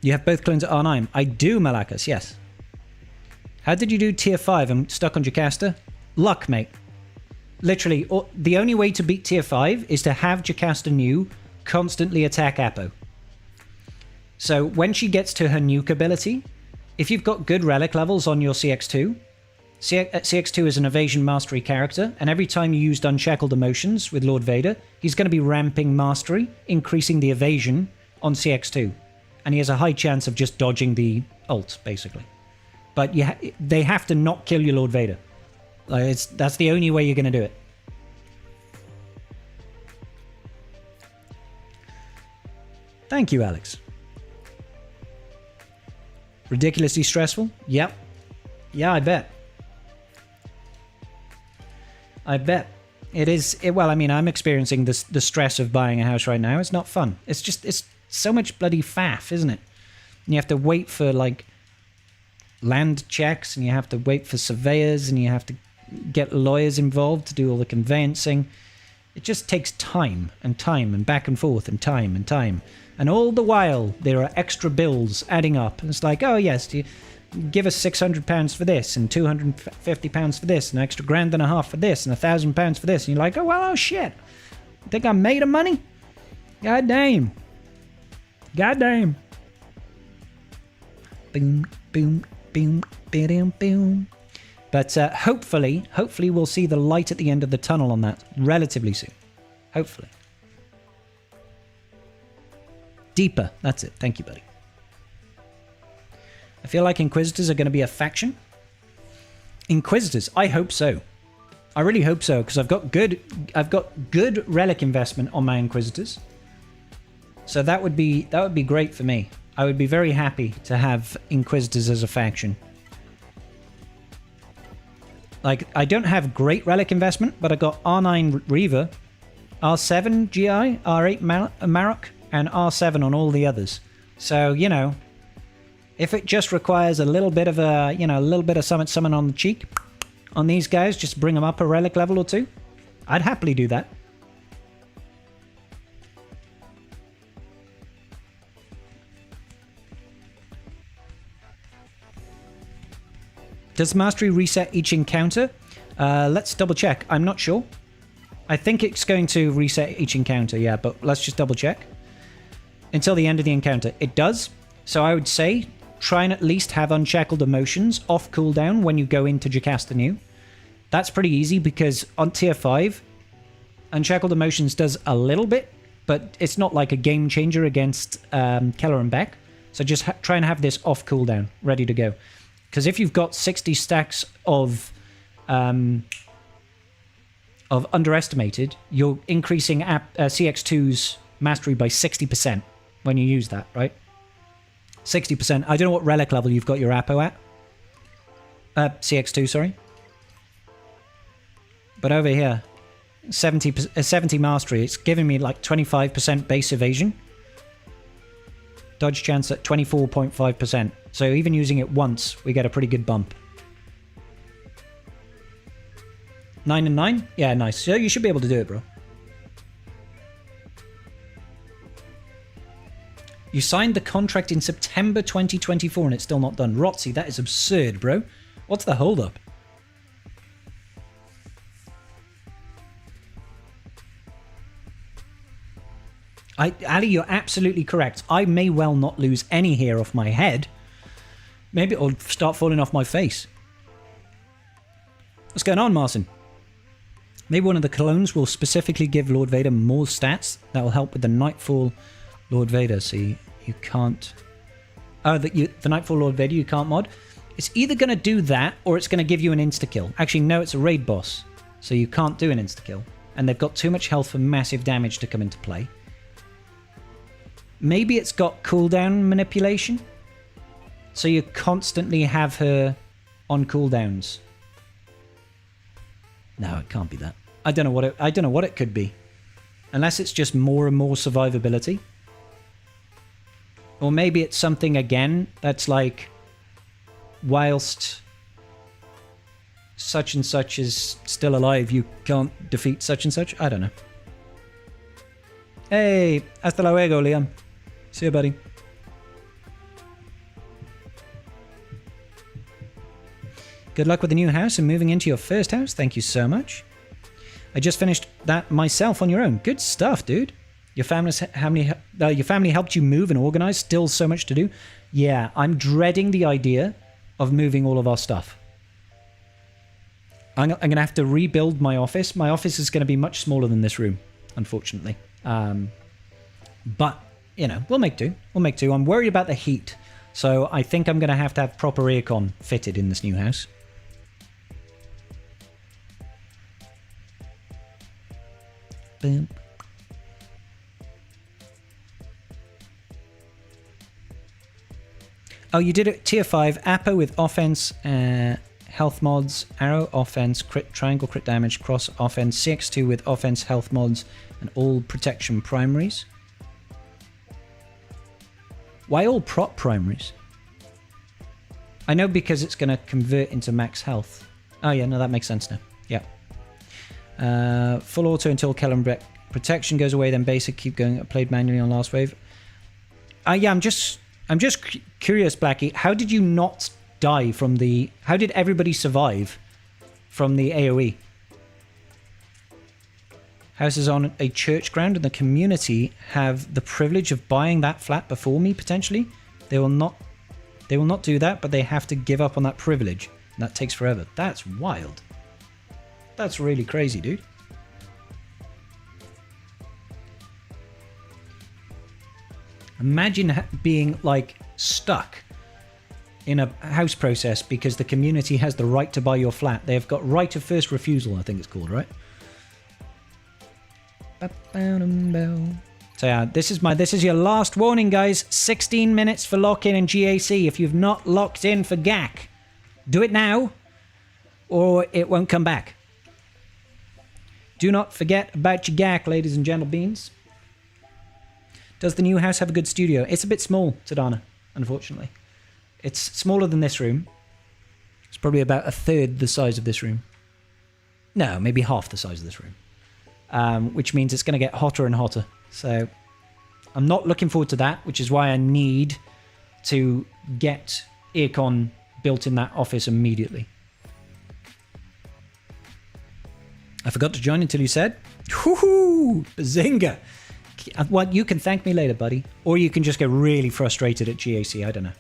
You have both clones at R9. I do, Malakas, yes. How did you do tier 5? I'm stuck on Jocasta. Luck, mate. Literally, the only way to beat tier 5 is to have Jocasta Nu constantly attack Appo. So when she gets to her nuke ability, if you've got good relic levels on your CX-2, CX-2 is an evasion mastery character, and every time you used Unshackled Emotions with Lord Vader, he's going to be ramping mastery, increasing the evasion on CX-2. And he has a high chance of just dodging the ult, basically. But they have to not kill your Lord Vader. That's the only way you're going to do it. Thank you, Alex. Ridiculously stressful? Yep. Yeah, I bet. I bet. It is... well, I mean, I'm experiencing the stress of buying a house right now. It's not fun. It's so much bloody faff, isn't it? And you have to wait for, like, land checks, and you have to wait for surveyors, and you have to get lawyers involved to do all the conveyancing. It just takes time, and back and forth, and time. And all the while, there are extra bills adding up. And it's like, oh, yes, give us £600 for this, and £250 for this, an extra £1.5 for this, and £1,000 for this. And you're like, oh, well, oh, shit. Think I made of money? God damn. God damn. Boom, boom, boom, boom, boom. But hopefully we'll see the light at the end of the tunnel on that relatively soon. Hopefully. Deeper. That's it. Thank you, buddy. I feel like Inquisitors are going to be a faction. Inquisitors? I hope so. I really hope so, because I've got good relic investment on my Inquisitors. So that would be great for me. I would be very happy to have Inquisitors as a faction. Like, I don't have great relic investment, but I got R9 Reaver, R7 GI, R8 Marok, and R7 on all the others. So, you know, if it just requires a little bit of a, you know, a little bit of summon on the cheek on these guys, just bring them up a relic level or two, I'd happily do that. Does Mastery reset each encounter? Let's double check. I'm not sure. I think it's going to reset each encounter, yeah, but let's just double check. Until the end of the encounter. It does. So I would say try and at least have Unshackled Emotions off cooldown when you go into Jocasta New. That's pretty easy because on tier 5, Unshackled Emotions does a little bit, but it's not like a game changer against Keller and Beck. So just try and have this off cooldown, ready to go. Because if you've got 60 stacks of underestimated, you're increasing CX-2's mastery by 60% when you use that, right? 60%. I don't know what relic level you've got your Appo at. CX-2, sorry. But over here, 70 mastery. It's giving me like 25% base evasion. Dodge chance at 24.5%. So even using it once, we get a pretty good bump. 9 and 9? Yeah, nice. So you should be able to do it, bro. You signed the contract in September 2024 and it's still not done. Rotsy, that is absurd, bro. What's the holdup? Ali, you're absolutely correct. I may well not lose any hair off my head. Maybe it'll start falling off my face. What's going on, Marcin? Maybe one of the clones will specifically give Lord Vader more stats. That will help with the Knightfall Lord Vader. So you can't... Oh, the Knightfall Lord Vader you can't mod? It's either going to do that or it's going to give you an insta-kill. Actually, no, it's a raid boss. So you can't do an insta-kill. And they've got too much health for massive damage to come into play. Maybe it's got cooldown manipulation. So you constantly have her on cooldowns. No, it can't be that. I don't know what it could be. Unless it's just more and more survivability. Or maybe it's something again that's like whilst such and such is still alive, you can't defeat such and such. I don't know. Hey, hasta luego, Liam. See you, buddy. Good luck with the new house and moving into your first house. Thank you so much. I just finished that myself on your own. Good stuff, dude. Your family helped you move and organize. Still so much to do. Yeah, I'm dreading the idea of moving all of our stuff. I'm going to have to rebuild my office. My office is going to be much smaller than this room, unfortunately. But, you know, we'll make do. We'll make do. I'm worried about the heat. So I think I'm going to have proper aircon fitted in this new house. Boom. Oh, you did it tier 5. Appo with offense, health mods, arrow, offense, crit, triangle, crit damage, cross, offense, CX-2 with offense, health mods, and all protection primaries. Why all prop primaries? I know because it's going to convert into max health. Oh yeah, no, that makes sense now. Yeah. Full auto until Kellenbeck protection goes away, then basic, keep going, played manually on last wave. Yeah, I'm just curious, Blackie, how did you not die from the... How did everybody survive from the AoE? Houses on a church ground and the community have the privilege of buying that flat before me, potentially. They will not do that, but they have to give up on that privilege. And that takes forever. That's wild. That's really crazy, dude. Imagine being, like, stuck in a house process because the community has the right to buy your flat. They have got right of first refusal, I think it's called, right? So yeah, this is your last warning, guys. 16 minutes for lock-in and GAC. If you've not locked in for GAC, do it now, or it won't come back. Do not forget about your GAC, ladies and gentlebeans. Does the new house have a good studio? It's a bit small, Tadana, unfortunately. It's smaller than this room. It's probably about a third the size of this room. No, maybe half the size of this room. Which means it's going to get hotter and hotter. So I'm not looking forward to that, which is why I need to get aircon built in that office immediately. I forgot to join until you said. Woohoo! Bazinga! Well, you can thank me later, buddy. Or you can just get really frustrated at GAC. I don't know.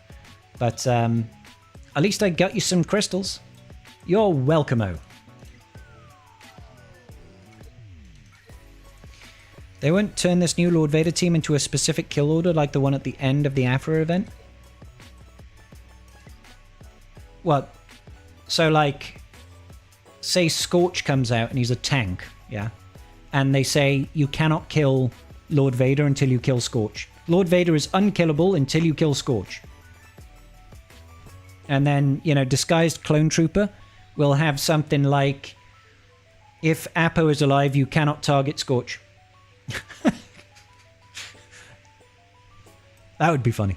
But at least I got you some crystals. You're welcome-o. They won't turn this new Lord Vader team into a specific kill order like the one at the end of the Afro event? What? So, like, say Scorch comes out and he's a tank, yeah? And they say you cannot kill Lord Vader until you kill Scorch. Lord Vader is unkillable until you kill Scorch. And then, you know, Disguised Clone Trooper will have something like, if Appo is alive, you cannot target Scorch. That would be funny.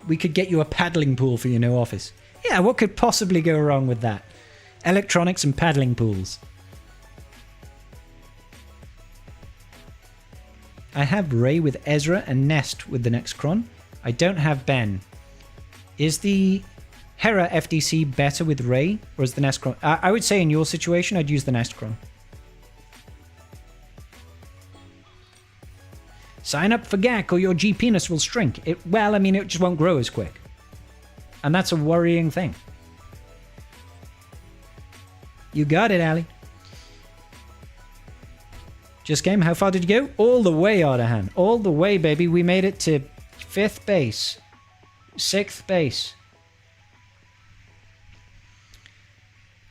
We could get you a paddling pool for your new office. Yeah, what could possibly go wrong with that? Electronics and paddling pools. I have Ray with Ezra and Nest with the next Cron. I don't have Ben. Is the Hera FDC better with Ray or is the Nest Cron? I would say in your situation, I'd use the Nest Cron. Sign up for GAC or your G penis will shrink. Well, I mean, it just won't grow as quick. And that's a worrying thing. You got it, Ali. Just game, how far did you go? All the way, Ardahan. All the way, baby. We made it to 5th base. 6th base.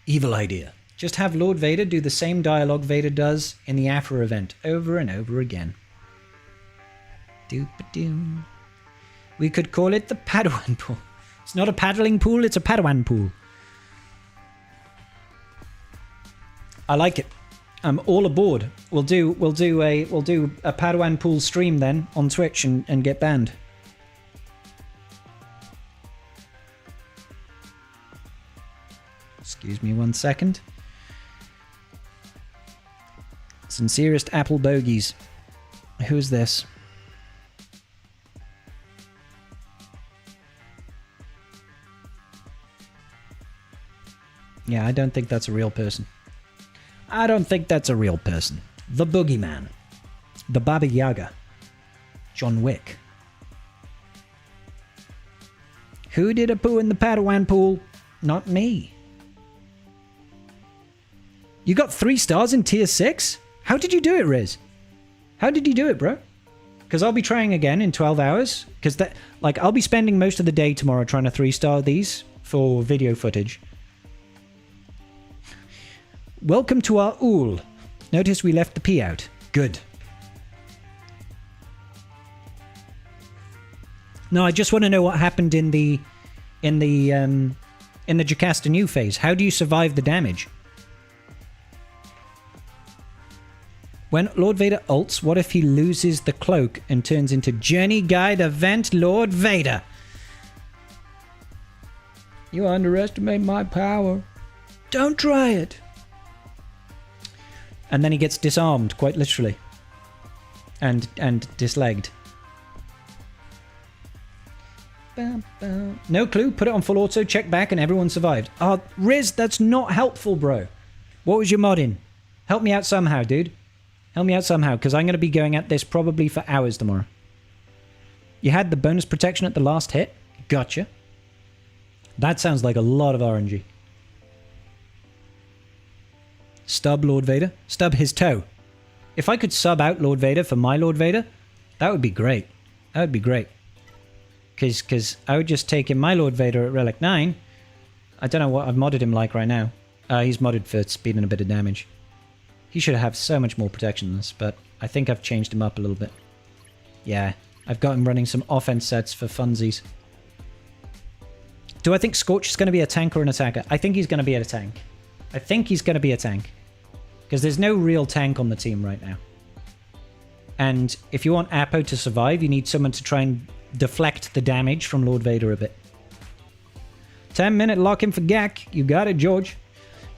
Evil idea. Just have Lord Vader do the same dialogue Vader does in the Afro event over and over again. Doop-a-doom. We could call it the Padawan pool. It's not a paddling pool, it's a Padawan pool. I like it. I'm all aboard. We'll do a Padawan pool stream then on Twitch and get banned. Excuse me 1 second. Sincerest Apple bogies. Who's this? Yeah, I don't think that's a real person. I don't think that's a real person. The Boogeyman. The Baba Yaga. John Wick. Who did a poo in the Padawan pool? Not me. You got 3 stars in tier 6? How did you do it, Riz? How did you do it, bro? Because I'll be trying again in 12 hours. Because that, like, I'll be spending most of the day tomorrow trying to 3-star these for video footage. Welcome to our ool. Notice we left the P out. Good. No, I just want to know what happened in the Jocasta New phase. How do you survive the damage? When Lord Vader ults, what if he loses the cloak and turns into Journey Guide Event Lord Vader? You underestimate my power. Don't try it. And then he gets disarmed, quite literally. And dislegged. No clue. Put it on full auto, check back, and everyone survived. Oh, Riz, that's not helpful, bro. What was your mod in? Help me out somehow, dude. Help me out somehow, because I'm going to be going at this probably for hours tomorrow. You had the bonus protection at the last hit? Gotcha. That sounds like a lot of RNG. Stub Lord Vader? Stub his toe. If I could sub out Lord Vader for my Lord Vader, that would be great. That would be great. Because I would just take in my Lord Vader at Relic 9. I don't know what I've modded him like right now. He's modded for speed and a bit of damage. He should have so much more protection than this, but I think I've changed him up a little bit. Yeah, I've got him running some offense sets for funsies. Do I think Scorch is going to be a tank or an attacker? I think he's going to be a tank. I think he's going to be a tank. Because there's no real tank on the team right now. And if you want Appo to survive, you need someone to try and deflect the damage from Lord Vader a bit. 10-minute lock-in for Gak. You got it, George.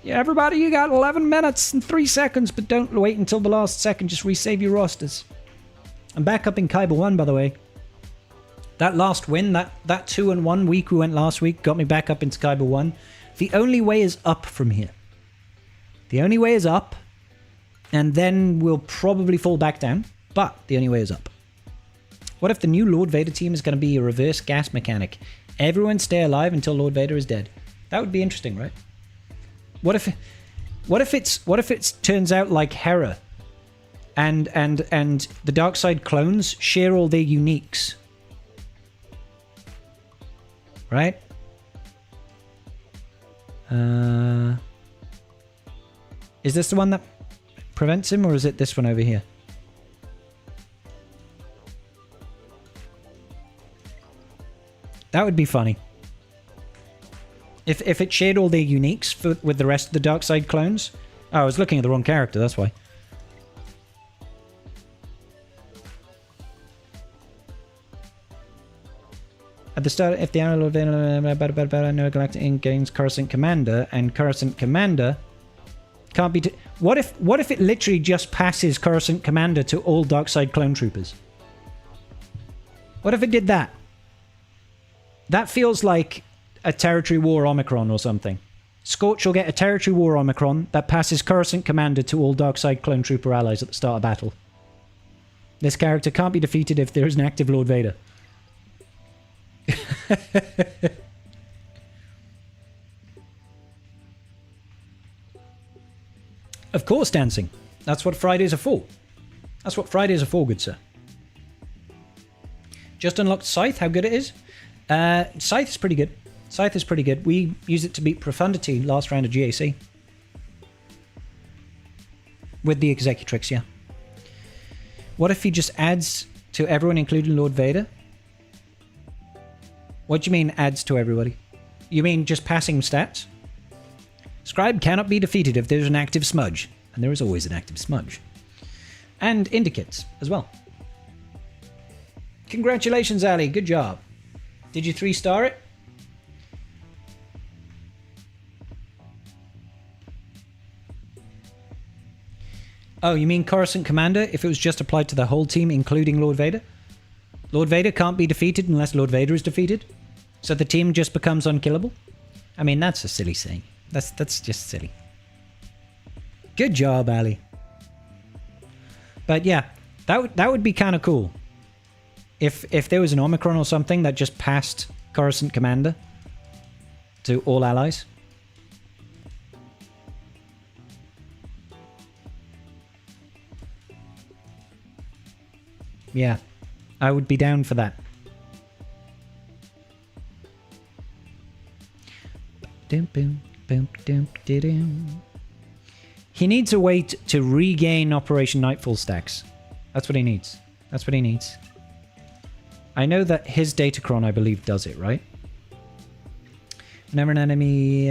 Yeah, everybody, you got 11 minutes and 3 seconds, but don't wait until the last second. Just resave your rosters. I'm back up in Kyber 1, by the way. That last win, that 2-1 week we went last week, got me back up into Kyber 1. The only way is up from here. The only way is up, and then we'll probably fall back down, but the only way is up. What if the new Lord Vader team is going to be a reverse gas mechanic? Everyone stay alive until Lord Vader is dead. That would be interesting, right? What if it turns out like Hera, and the dark side clones share all their uniques, right? Is this the one that prevents him, or is it this one over here? That would be funny. If it shared all their uniques with the rest of the dark side clones. Oh, I was looking at the wrong character, that's why. At the start, if the Arrow no Galactic Inc. gains Coruscant Commander, and Coruscant Commander can't be... What if it literally just passes Coruscant Commander to all dark side clone troopers? What if it did that? That feels like a Territory War Omicron or something. Scorch will get a Territory War Omicron that passes Coruscant Commander to all Darkseid Clone Trooper allies at the start of battle. This character can't be defeated if there is an active Lord Vader. Of course, dancing. That's what Fridays are for. That's what Fridays are for, good sir. Just unlocked Scythe, how good it is? Scythe is pretty good. Scythe is pretty good. We use it to beat Profundity last round of GAC. With the Executrix, yeah. What if he just adds to everyone, including Lord Vader? What do you mean, adds to everybody? You mean just passing stats? Scribe cannot be defeated if there's an active smudge. And there is always an active smudge. And indicates as well. Congratulations, Ali. Good job. Did you 3-star it? Oh, you mean Coruscant Commander if it was just applied to the whole team, including Lord Vader? Lord Vader can't be defeated unless Lord Vader is defeated? So the team just becomes unkillable? I mean, that's a silly saying. That's just silly. Good job, Ali. But yeah, that would be kind of cool. If there was an Omicron or something that just passed Coruscant Commander to all allies. Yeah, I would be down for that. He needs a way to regain Operation Knightfall stacks. That's what he needs. That's what he needs. I know that his Datacron, I believe, does it, right? Whenever an enemy...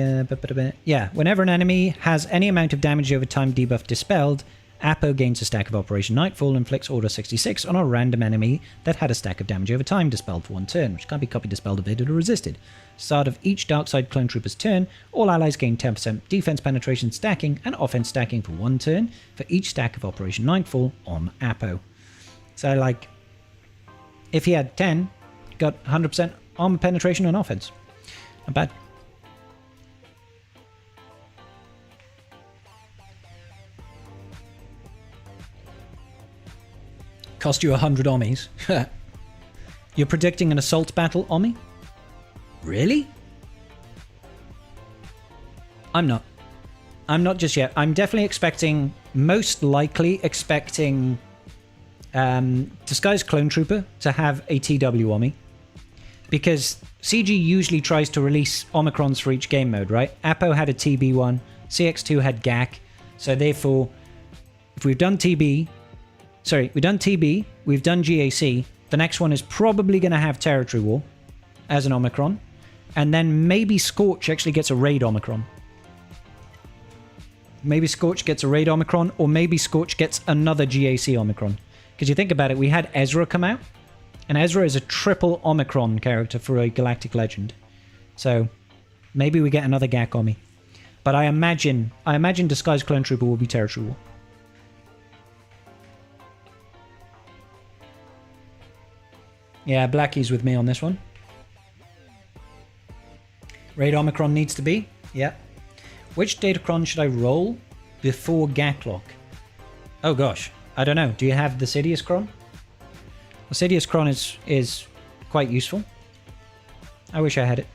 whenever an enemy has any amount of damage over time debuff dispelled, Appo gains a stack of Operation Knightfall and inflicts Order 66 on a random enemy that had a stack of damage over time dispelled for 1 turn, which can't be copied, dispelled, evaded, or resisted. Start of each Darkside Clone Trooper's turn, all allies gain 10% defense penetration stacking and offense stacking for 1 turn for each stack of Operation Knightfall on Appo. So, like, if he had 10, got 100% armor penetration and offense. Not bad. Cost you 100 Ommis. You're predicting an assault battle, Ommi? Really? I'm not. I'm not just yet. I'm definitely expecting, most likely expecting Disguised Clone Trooper to have a TW Ommi. Because CG usually tries to release Omicrons for each game mode, right? Appo had a TB one, CX-2 had GAC, so therefore, if we've done TB, we've done TB, we've done GAC, the next one is probably going to have Territory War as an Omicron, and then maybe Scorch actually gets a Raid Omicron. Maybe Scorch gets a Raid Omicron, or maybe Scorch gets another GAC Omicron. Because you think about it, we had Ezra come out, and Ezra is a triple Omicron character for a Galactic Legend. So maybe we get another GAC Ommi. But I imagine Disguised Clone Trooper will be Territory War. Yeah, Blackie's with me on this one. Raid Omicron needs to be. Yeah. Which Datacron should I roll before GAC lock? Oh gosh, I don't know. Do you have the Sidious Cron? The Sidious Cron is quite useful. I wish I had it.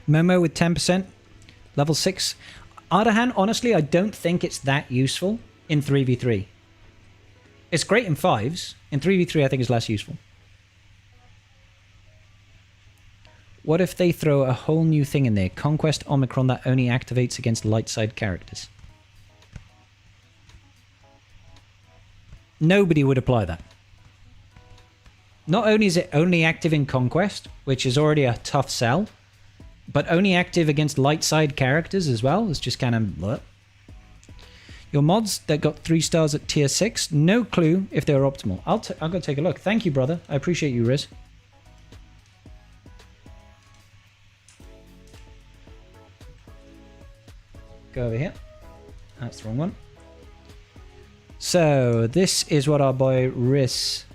Momo with 10%. Level 6. Ardahan, honestly, I don't think it's that useful in 3v3. It's great in 5s. In 3v3, I think it's less useful. What if they throw a whole new thing in there? Conquest Omicron that only activates against light side characters. Nobody would apply that. Not only is it only active in Conquest, which is already a tough sell, but only active against light side characters as well. It's just kind of... What? Your mods that got 3 stars at tier 6, no clue if they were optimal. I'll go take a look. Thank you, brother. I appreciate you, Riz. Go over here. That's the wrong one. So, this is what our boy Riz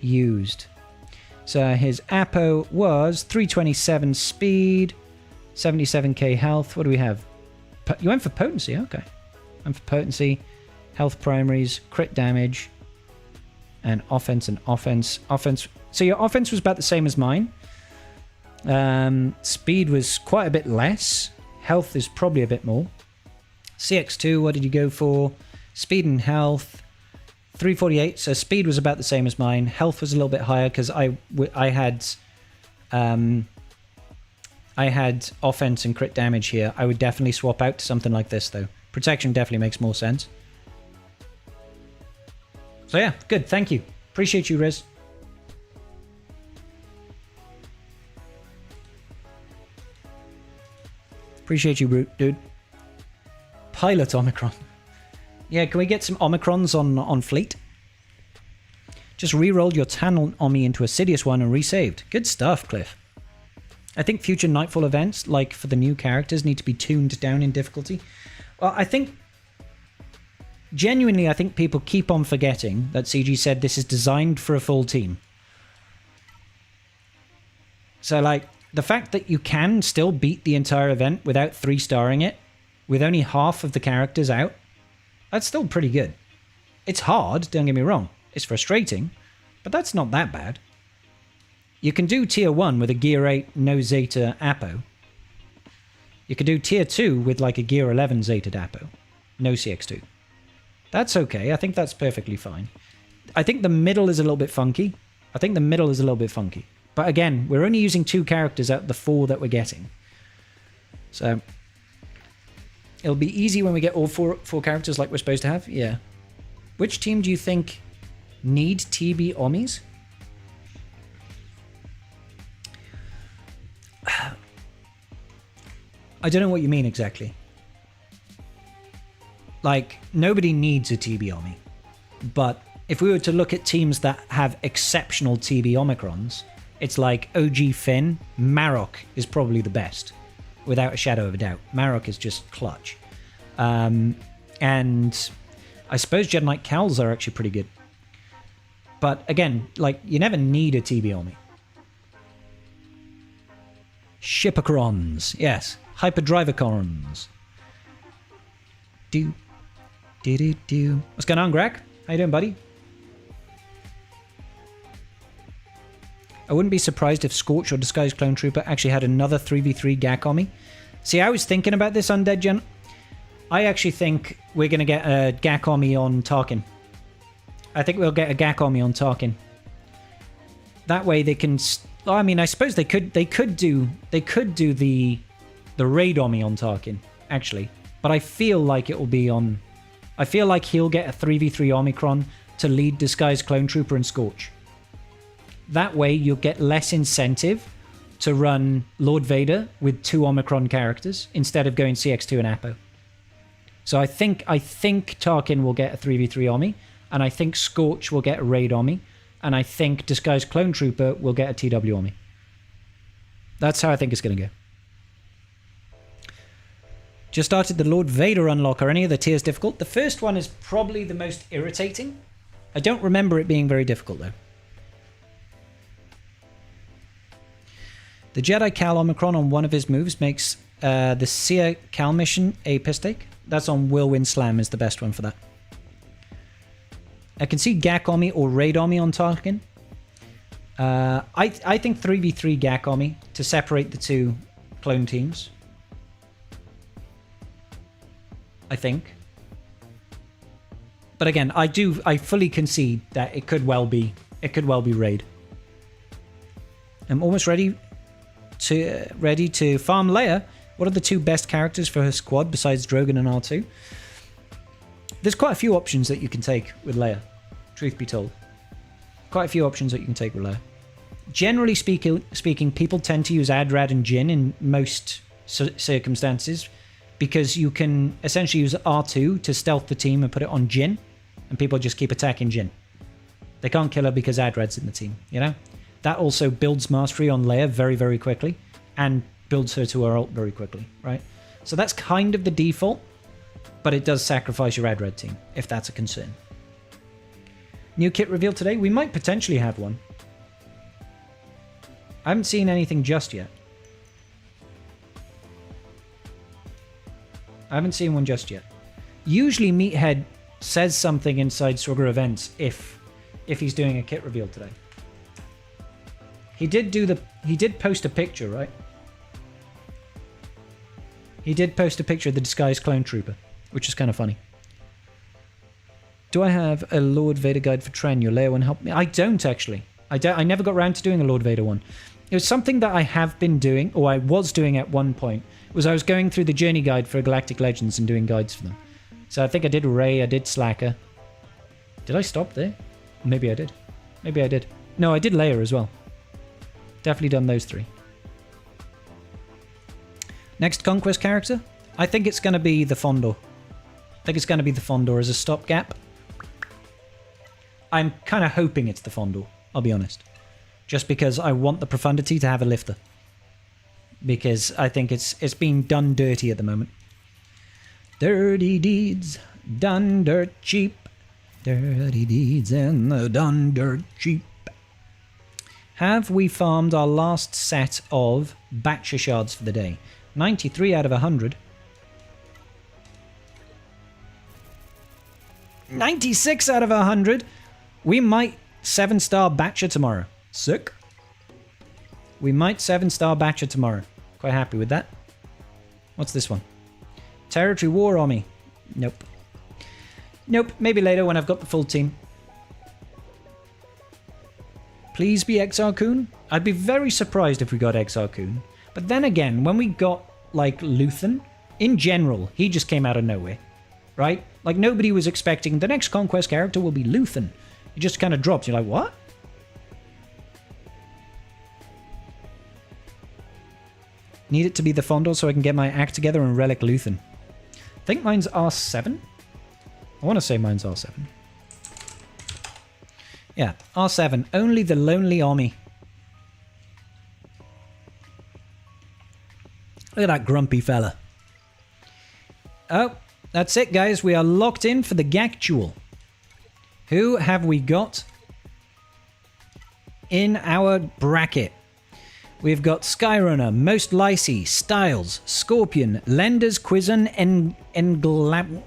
used. So his Appo was 327 speed, 77k health. What do we have? You went for potency, okay. Went for potency, health primaries, crit damage, and offense and offense. So your offense was about the same as mine. Speed was quite a bit less. Health is probably a bit more. CX-2, what did you go for? Speed and health. 348, so speed was about the same as mine. Health was a little bit higher because I had offense and crit damage here. I would definitely swap out to something like this though. Protection definitely makes more sense. So yeah, good. Thank you. Appreciate you, Riz. Appreciate you, dude. Pilot Omicron. Yeah, can we get some Omicrons on Fleet? Just re-rolled your Talon Omni into a Sidious one and resaved. Good stuff, Cliff. I think future Knightfall events, like for the new characters, need to be tuned down in difficulty. Well, I think... Genuinely, I think people keep on forgetting that CG said this is designed for a full team. So, like, the fact that you can still beat the entire event without 3-starring it, with only half of the characters out, that's still pretty good. It's hard, don't get me wrong. It's frustrating, but that's not that bad. You can do tier 1 with a gear 8 no Zeta Appo. You can do tier 2 with like a gear 11 Zeta Appo. No CX-2. That's okay. I think that's perfectly fine. I think the middle is a little bit funky. But again, we're only using 2 characters out of the 4 that we're getting. So... it'll be easy when we get all four characters like we're supposed to have. Yeah. Which team do you think need TB Ommis? I don't know what you mean exactly. Like, nobody needs a TB Omni. But if we were to look at teams that have exceptional TB Omicrons, it's like OG Finn, Marok is probably the best, without a shadow of a doubt. Marok is just clutch. And I suppose Jedi Knight Cals are actually pretty good. But again, like, you never need a TB Omni. Shipacrons, yes. Hyperdrivercons. Do. What's going on, Greg? How you doing, buddy? I wouldn't be surprised if Scorch or Disguised Clone Trooper actually had another 3v3 Gak-Omi. See, I was thinking about this, Undead Gen. I actually think we're going to get a Gak-Omi on Tarkin. I think we'll get a Gak-Omi on Tarkin. That way they can... I mean, I suppose they could do the Raid Omi on Tarkin, actually. But I feel like it will be on... I feel like he'll get a 3v3 Omicron to lead Disguised Clone Trooper and Scorch. That way you'll get less incentive to run Lord Vader with 2 Omicron characters instead of going CX-2 and Appo. So I think Tarkin will get a 3v3 Omi, and I think Scorch will get a Raid Omi, and I think Disguised Clone Trooper will get a TW Omi. That's how I think it's going to go. Just started the Lord Vader unlock. Are any of the tiers difficult? The first one is probably the most irritating. I don't remember it being very difficult, though. The Jedi Cal Omicron on one of his moves makes the Seer Cal mission a piss take. That's on Whirlwind Slam is the best one for that. I can see Gak-Omi or Raid Omi on Tarkin. I think 3v3 Gak-Omi to separate the 2 clone teams. I think. But again, I fully concede that it could well be Raid. I'm almost ready to farm Leia. What are the 2 best characters for her squad besides Drogon and R2? There's quite a few options that you can take with Leia, truth be told. Quite a few options that you can take with Leia. Generally speaking, people tend to use Adrad and Jin in most circumstances because you can essentially use R2 to stealth the team and put it on Jin, and people just keep attacking Jin. They can't kill her because Adrad's in the team, you know? That also builds mastery on Leia very, very quickly and builds her to her ult very quickly, right? So that's kind of the default, but it does sacrifice your Adrad team, if that's a concern. New kit revealed today? We might potentially have one. I haven't seen anything just yet. I haven't seen one just yet. Usually Meathead says something inside Swigger events if he's doing a kit reveal today. He did post a picture, right? He did post a picture of the Disguised Clone Trooper, which is kind of funny. Do I have a Lord Vader guide for Tren? Your Leia one help me? I don't, actually. I never got around to doing a Lord Vader one. It was something that I have been doing, or I was doing at one point, was I was going through the journey guide for Galactic Legends and doing guides for them. So I think I did Rey, I did Slacker. Did I stop there? Maybe I did. Maybe I did. No, I did Leia as well. Definitely done those 3. Next Conquest character? I think it's going to be the Fondor. I think it's going to be the Fondor as a stopgap. I'm kind of hoping it's the Fondor, I'll be honest. Just because I want the Profundity to have a lifter. Because I think it's being done dirty at the moment. Dirty deeds, done dirt cheap. Dirty deeds and done dirt cheap. Have we farmed our last set of Batcher shards for the day? 93 out of 100. 96 out of 100. We might 7-star Batcher tomorrow. Sick. We might 7-star Batcher tomorrow. Quite happy with that. What's this one? Territory War Army. Nope. Nope. Maybe later when I've got the full team. Please be XR Kun. I'd be very surprised if we got XR Kun. But then again, when we got, like, Luthen, in general, he just came out of nowhere. Right? Like, nobody was expecting the next Conquest character will be Luthen. It just kind of drops. You're like, what? Need it to be the Fondor so I can get my act together and relic Luthen. I think mine's R7. I want to say mine's R7. Yeah, R7. Only the lonely army. Look at that grumpy fella. Oh, that's it, guys. We are locked in for the Gactual. Who have we got in our bracket? We've got Skyrunner, Most Lycy, Styles, Scorpion, Lenders, Quizen, Enelgma,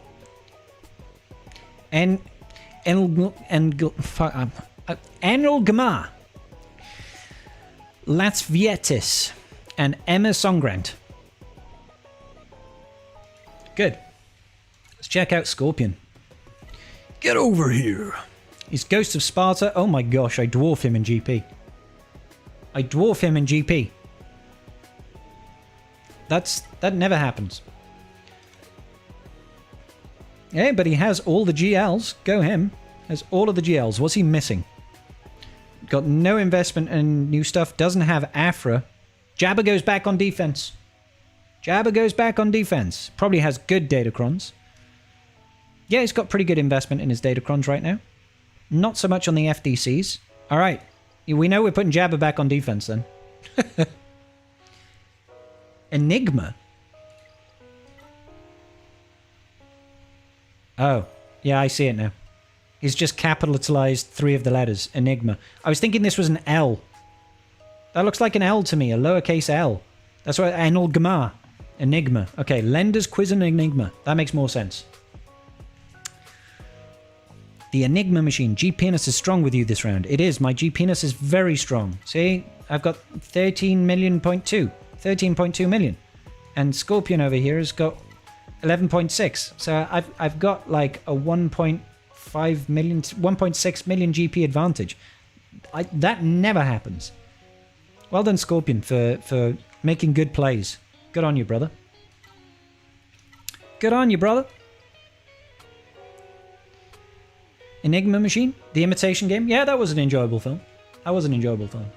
Latvietis, and Emma Songrand. Good. Let's check out Scorpion. Get over here. He's Ghost of Sparta. Oh my gosh, I dwarf him in GP. I dwarf him in GP. That never happens. Yeah, but he has all the GLs. Go him. Has all of the GLs. What's he missing? Got no investment in new stuff. Doesn't have Afra. Jabba goes back on defense. Jabba goes back on defense. Probably has good datacrons. Yeah, he's got pretty good investment in his datacrons right now. Not so much on the FDCs. All right. We know we're putting Jabba back on defense then. Enigma. Oh, yeah, I see it now. He's just capitalized 3 of the letters. Enigma. I was thinking this was an L. That looks like an L to me, a lowercase L. That's why Enelgma. Enigma. Okay, Lenders, Quiz, and Enigma. That makes more sense. The Enigma machine. G-Penis is strong with you this round. It is. My G-Penis is very strong. See? I've got 13.2 million. And Scorpion over here has got 11.6. So I've got like a 1.5 million, 1.6 million GP advantage. That never happens. Well done, Scorpion, for making good plays. Good on you, brother. Good on you, brother. Enigma Machine? The Imitation Game? Yeah, that was an enjoyable film. That was an enjoyable film.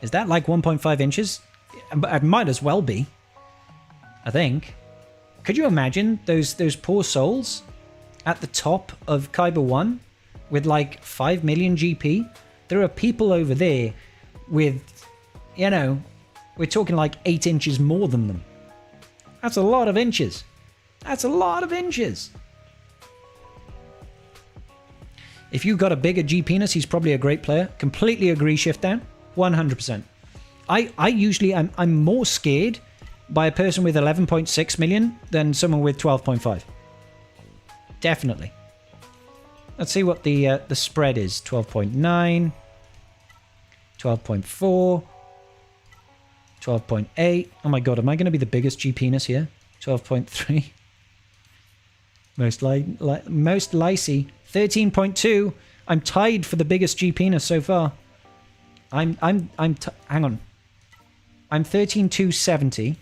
Is that like 1.5 inches? It might as well be. I think. Could you imagine those poor souls at the top of Kyber 1 with like 5 million GP? There are people over there with, you know, we're talking like 8 inches more than them. That's a lot of inches. That's a lot of inches. If you've got a bigger G penis, he's probably a great player. Completely agree, shift down. 100%. I usually, I'm more scared by a person with 11.6 million than someone with 12.5. Definitely. Let's see what the spread is. 12.9, 12.4, 12.8. Oh my god, am I going to be the biggest G penis here? 12.3. Most Lycy. 13.2. I'm tied for the biggest G penis so far. hang on. I'm 13,270.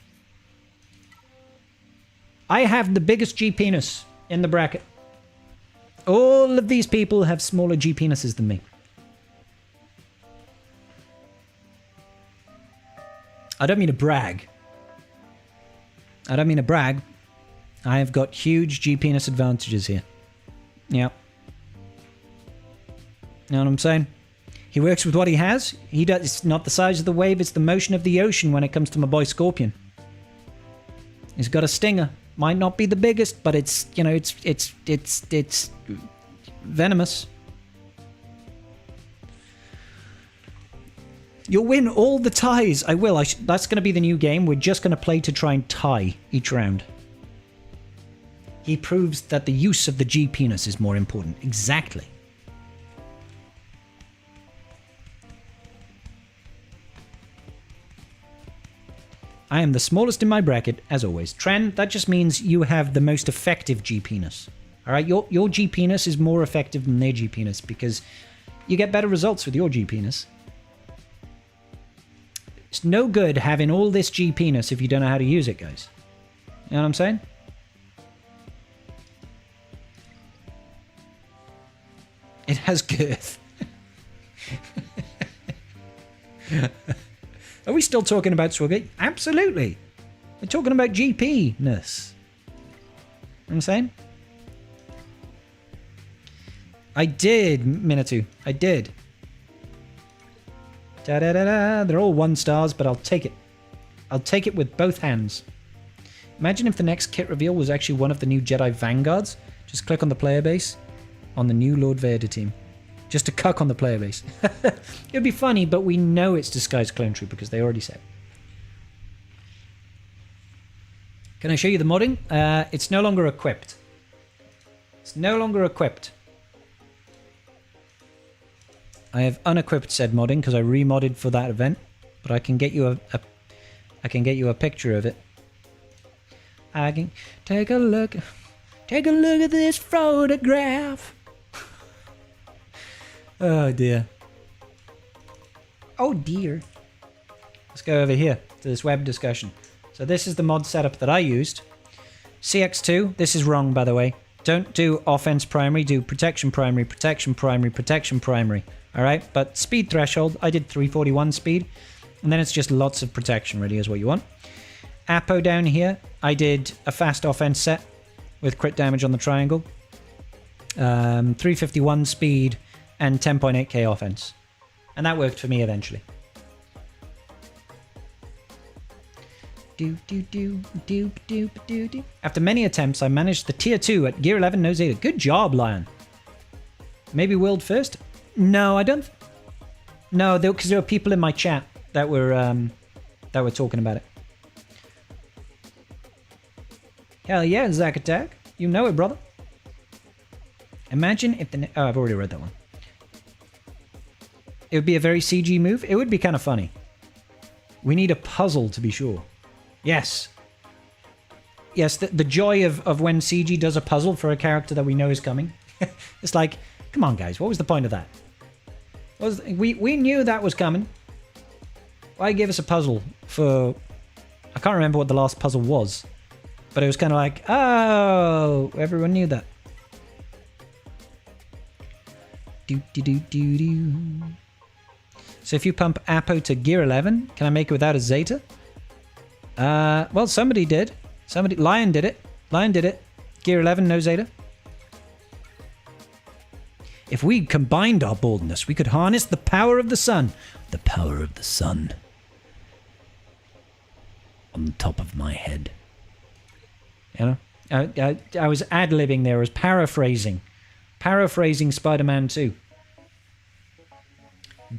I have the biggest G penis in the bracket. All of these people have smaller G penises than me. I don't mean to brag. I don't mean to brag. I have got huge G penis advantages here. Yeah. You know what I'm saying? He works with what he has. He does. It's not the size of the wave, it's the motion of the ocean when it comes to my boy Scorpion. He's got a stinger. Might not be the biggest, but it's, you know, it's venomous. You'll win all the ties. I will. That's going to be the new game. We're just going to play to try and tie each round. He proves that the use of the G penis is more important. Exactly. I am the smallest in my bracket, as always. Tren, that just means you have the most effective G penis. Alright, your G penis is more effective than their G penis because you get better results with your G penis. It's no good having all this G penis if you don't know how to use it, guys. You know what I'm saying? It has girth. Are we still talking about Swiggy? Absolutely. We're talking about GP-ness. what I'm saying? I did, Minato. I did. Da-da-da-da. They're all 1 stars, but I'll take it. I'll take it with both hands. Imagine if the next kit reveal was actually one of the new Jedi Vanguards. Just click on the player base on the new Lord Vader team. Just to cuck on the player base. It'd be funny, but we know it's disguised clone trooper because they already said. Can I show you the modding? It's no longer equipped. It's no longer equipped. I have unequipped said modding because I remodded for that event, but I can get you a picture of it. I can take a look at this photograph. Oh dear. Oh dear. Let's go over here to this web discussion. So this is the mod setup that I used. CX-2, this is wrong by the way. Don't do offense primary, do protection primary, protection primary, protection primary. Alright, but speed threshold, I did 341 speed. And then it's just lots of protection really is what you want. Appo down here, I did a fast offense set with crit damage on the triangle. 351 speed and 10.8k offense. And that worked for me eventually. After many attempts, I managed the tier 2 at gear 11 no Zeta. Good job, Lion. Maybe world first? No, I don't. No, because there were people in my chat that were talking about it. Hell yeah, Zack Attack. You know it, brother. Imagine if the... Oh, I've already read that one. It would be a very CG move. It would be kind of funny. We need a puzzle to be sure. Yes. Yes, the joy of when CG does a puzzle for a character that we know is coming. It's like, come on, guys. What was the point of that? We knew that was coming. Why give us a puzzle for... I can't remember what the last puzzle was. But it was kind of like, oh, everyone knew that. So if you pump Appo to gear 11, can I make it without a Zeta? Well, somebody did. Lion did it. Lion did it. Gear 11, no Zeta. If we combined our boldness, we could harness the power of the sun. The power of the sun. On the top of my head. You know? I was ad-libbing there. I was paraphrasing. Paraphrasing Spider-Man 2.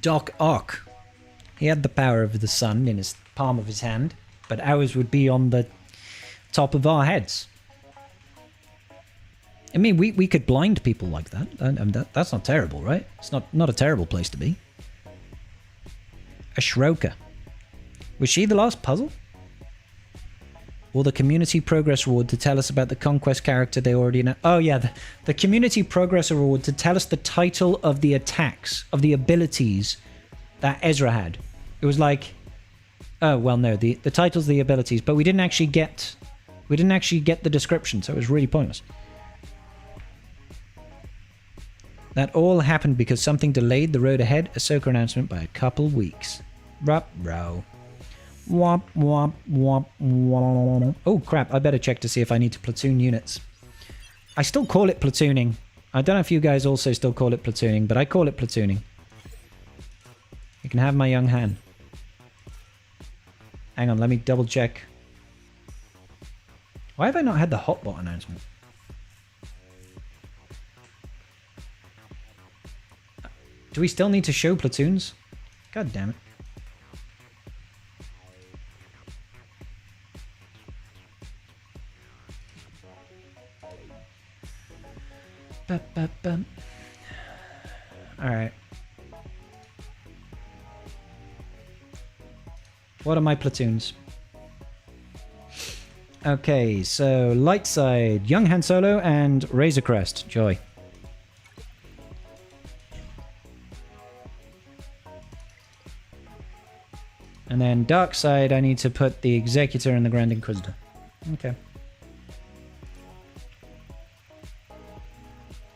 Doc Ock. He had the power of the sun in his palm of his hand, but ours would be on the top of our heads. I mean, we could blind people like that. That's not terrible, right? It's not a terrible place to be. Ashroka. Was she the last puzzle? Or the community progress reward to tell us about the conquest character they already know. Oh yeah, the community progress reward to tell us the title of the attacks, of the abilities that Ezra had. It was like, oh well, no, the titles of the abilities, but we didn't actually get the description, so it was really pointless. That all happened because something delayed the road ahead Ahsoka announcement by a couple weeks. Ruh-roh. Womp, womp, womp, womp. Oh crap, I better check to see if I need to platoon units. I still call it platooning. I don't know if you guys also still call it platooning, but I call it platooning. You can have my young Han. Hang on, let me double check. Why have I not had the hotbot announcement? Do we still need to show platoons? God damn it. Alright. What are my platoons? Okay, so light side, young Han Solo and Razor Crest, Joy. And then dark side, I need to put the Executor and the Grand Inquisitor. Okay.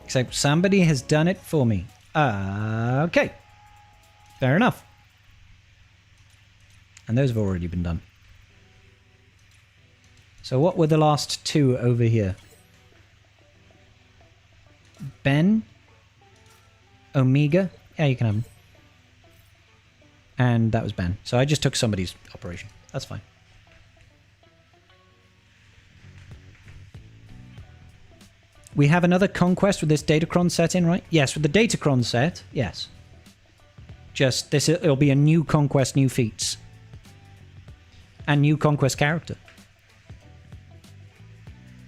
Except somebody has done it for me. Okay. Fair enough. And those have already been done. So what were the last two over here? Ben, Omega. Yeah, you can have them. And that was Ben. So I just took somebody's operation. That's fine. We have another conquest with this Datacron set in, right? Yes, with the Datacron set, yes. Just this, it'll be a new conquest, new feats. And new conquest character.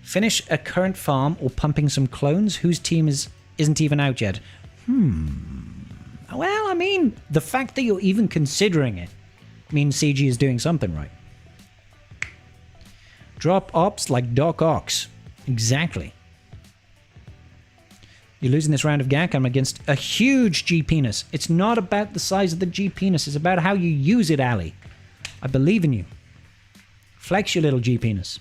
Finish a current farm or pumping some clones whose team isn't even out yet. Well, I mean, the fact that you're even considering it means CG is doing something right. Drop ops like Doc Ox. Exactly. You're losing this round of GAC. I'm against a huge G penis. It's not about the size of the G penis. It's about how you use it, Ali. I believe in you. Flex your little G penis.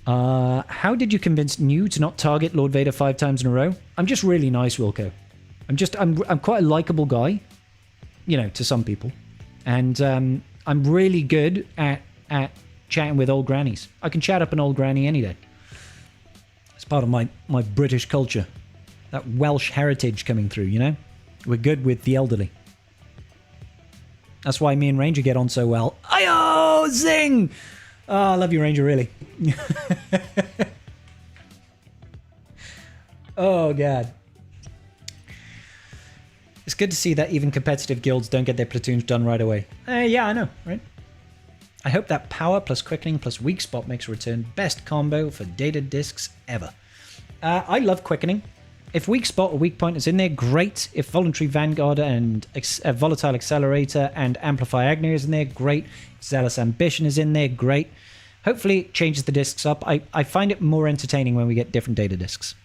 How did you convince New to not target Lord Vader 5 times in a row? I'm just really nice, Wilco. I'm quite a likable guy, you know, to some people, and I'm really good at chatting with old grannies. I can chat up an old granny any day. It's part of my British culture, that Welsh heritage coming through. You know, we're good with the elderly. That's why me and Ranger get on so well. Ayo, zing! Oh, I love you, Ranger, really. Oh, God. It's good to see that even competitive guilds don't get their platoons done right away. Yeah, I know, right? I hope that power plus quickening plus weak spot makes a return best combo for data discs ever. I love quickening. If weak spot or weak point is in there, great. If voluntary vanguard and volatile accelerator and amplify Agni is in there, great. If zealous ambition is in there, great. Hopefully it changes the discs up. I find it more entertaining when we get different data discs.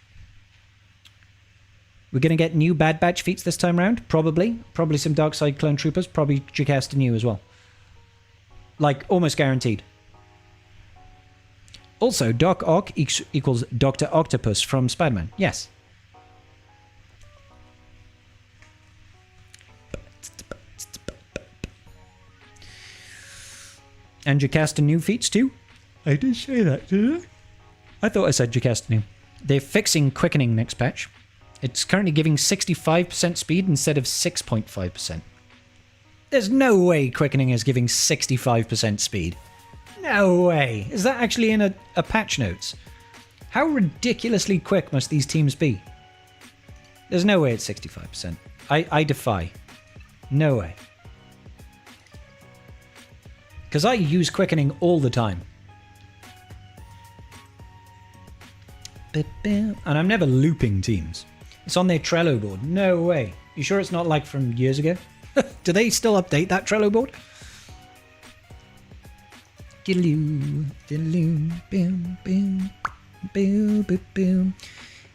We're going to get new Bad Batch feats this time around, probably. Probably some Dark Side Clone Troopers, probably Jocasta new as well. Like, almost guaranteed. Also, Doc Ock equals Dr. Octopus from Spider-Man. Yes. And Jocasta new feats too? I did say that, did I? I thought I said Jocasta new. They're fixing quickening next patch. It's currently giving 65% speed instead of 6.5%. There's no way quickening is giving 65% speed. No way. Is that actually in a patch notes? How ridiculously quick must these teams be? There's no way it's 65%. I defy. No way. Because I use quickening all the time. And I'm never looping teams. It's on their Trello board. No way. You sure it's not like from years ago? Do they still update that Trello board?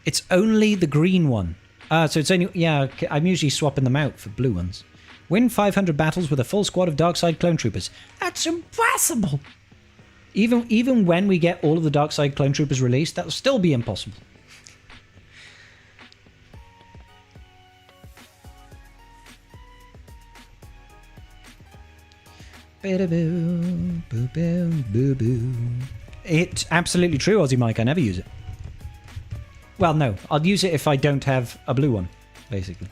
It's only the green one. So it's only... Yeah, I'm usually swapping them out for blue ones. Win 500 battles with a full squad of Darkside Clone Troopers. That's impossible! Even when we get all of the Darkside Clone Troopers released, that'll still be impossible. It's absolutely true, Aussie Mike. I never use it. Well, no. I'll use it if I don't have a blue one, basically.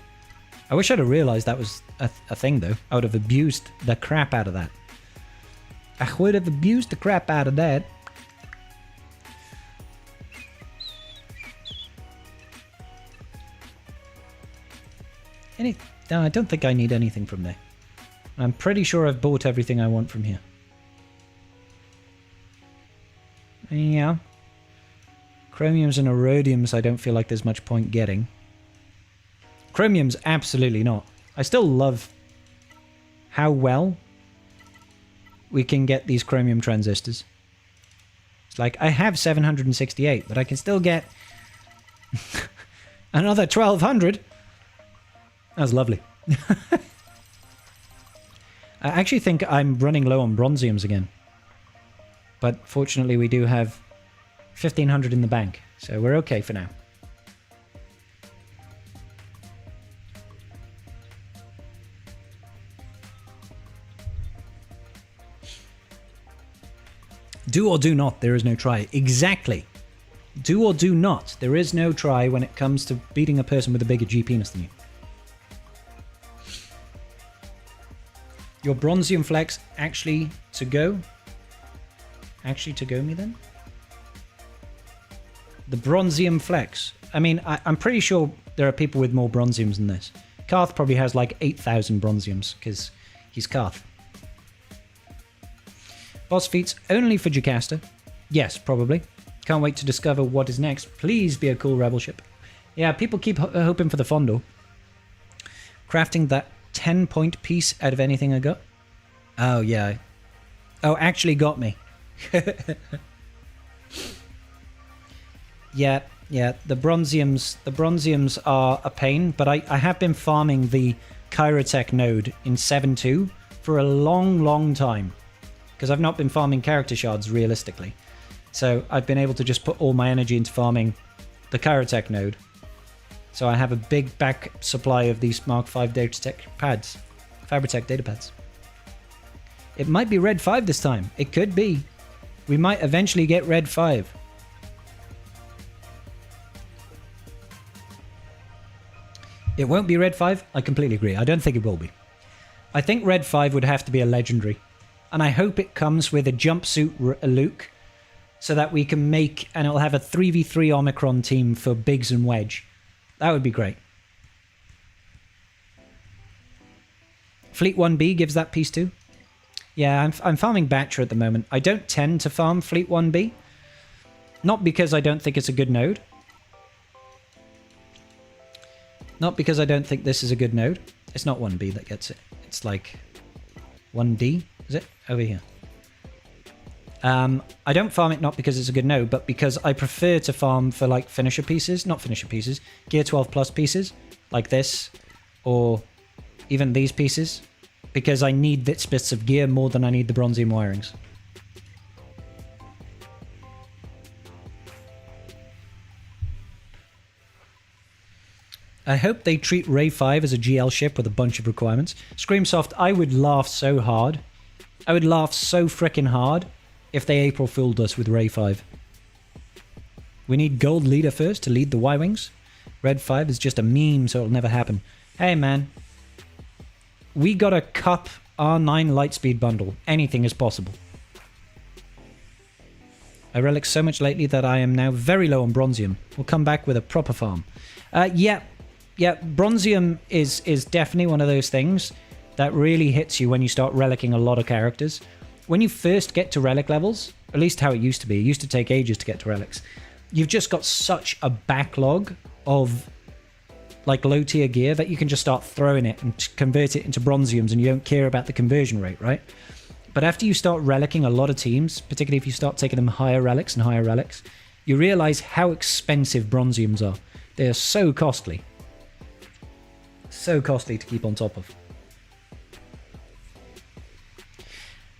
I wish I'd have realised that was a thing, though. I would have abused the crap out of that. I would have abused the crap out of that. No, I don't think I need anything from there. I'm pretty sure I've bought everything I want from here. Yeah. Chromiums and Erodiums I don't feel like there's much point getting. Chromiums, absolutely not. I still love how well we can get these chromium transistors. It's like, I have 768, but I can still get another 1200. That was lovely. I actually think I'm running low on bronziums again. But fortunately we do have 1500 in the bank, so we're okay for now. Do or do not, there is no try. Exactly. Do or do not. There is no try when it comes to beating a person with a bigger G penis than you. Your Bronzium Flex actually to go? Actually to go me then? The Bronzium Flex. I mean, I'm pretty sure there are people with more Bronziums than this. Karth probably has like 8,000 Bronziums, because he's Karth. Boss feats only for Jocasta. Yes, probably. Can't wait to discover what is next. Please be a cool rebel ship. Yeah, people keep hoping for the Fondor. Crafting that 10-point piece out of anything I got. Oh, yeah. Oh, actually got me. Yeah, the Bronziums are a pain, but I have been farming the Kyrotech node in 7.2 for a long time, because I've not been farming character shards realistically. So I've been able to just put all my energy into farming the Kyrotech node. So I have a big back supply of these Mark V Datatech pads, Fabritech data pads. It might be Red 5 this time. It could be. We might eventually get Red 5. It won't be Red 5. I completely agree. I don't think it will be. I think Red 5 would have to be a legendary. And I hope it comes with a jumpsuit Luke, so that we can make, and it'll have a 3v3 Omicron team for Biggs and Wedge. That would be great. Fleet 1B gives that piece too. Yeah, I'm farming Batcher at the moment. I don't tend to farm Fleet 1B. Not because I don't think it's a good node. Not because I don't think this is a good node. It's not 1B that gets it. It's like 1D, is it? Over here. I don't farm it not because it's a good node, but because I prefer to farm for like finisher pieces. Not finisher pieces. Gear 12 plus pieces. Like this. Or even these pieces. Because I need bits of gear more than I need the Bronzium wirings. I hope they treat Ray 5 as a GL ship with a bunch of requirements. Screamsoft, I would laugh so hard. I would laugh so frickin' hard if they April Fooled us with Ray 5. We need Gold Leader first to lead the Y-Wings. Red 5 is just a meme, so it'll never happen. Hey, man. We got a Cup R9 Lightspeed bundle. Anything is possible. I relic so much lately that I am now very low on Bronzium. We'll come back with a proper farm. Yeah, Bronzium is definitely one of those things that really hits you when you start relicking a lot of characters. When you first get to relic levels, at least how it used to be, it used to take ages to get to relics, you've just got such a backlog of like low tier gear that you can just start throwing it and convert it into Bronziums and you don't care about the conversion rate, right? But after you start relicking a lot of teams, particularly if you start taking them higher relics, you realize how expensive Bronziums are. They're so costly. So costly to keep on top of.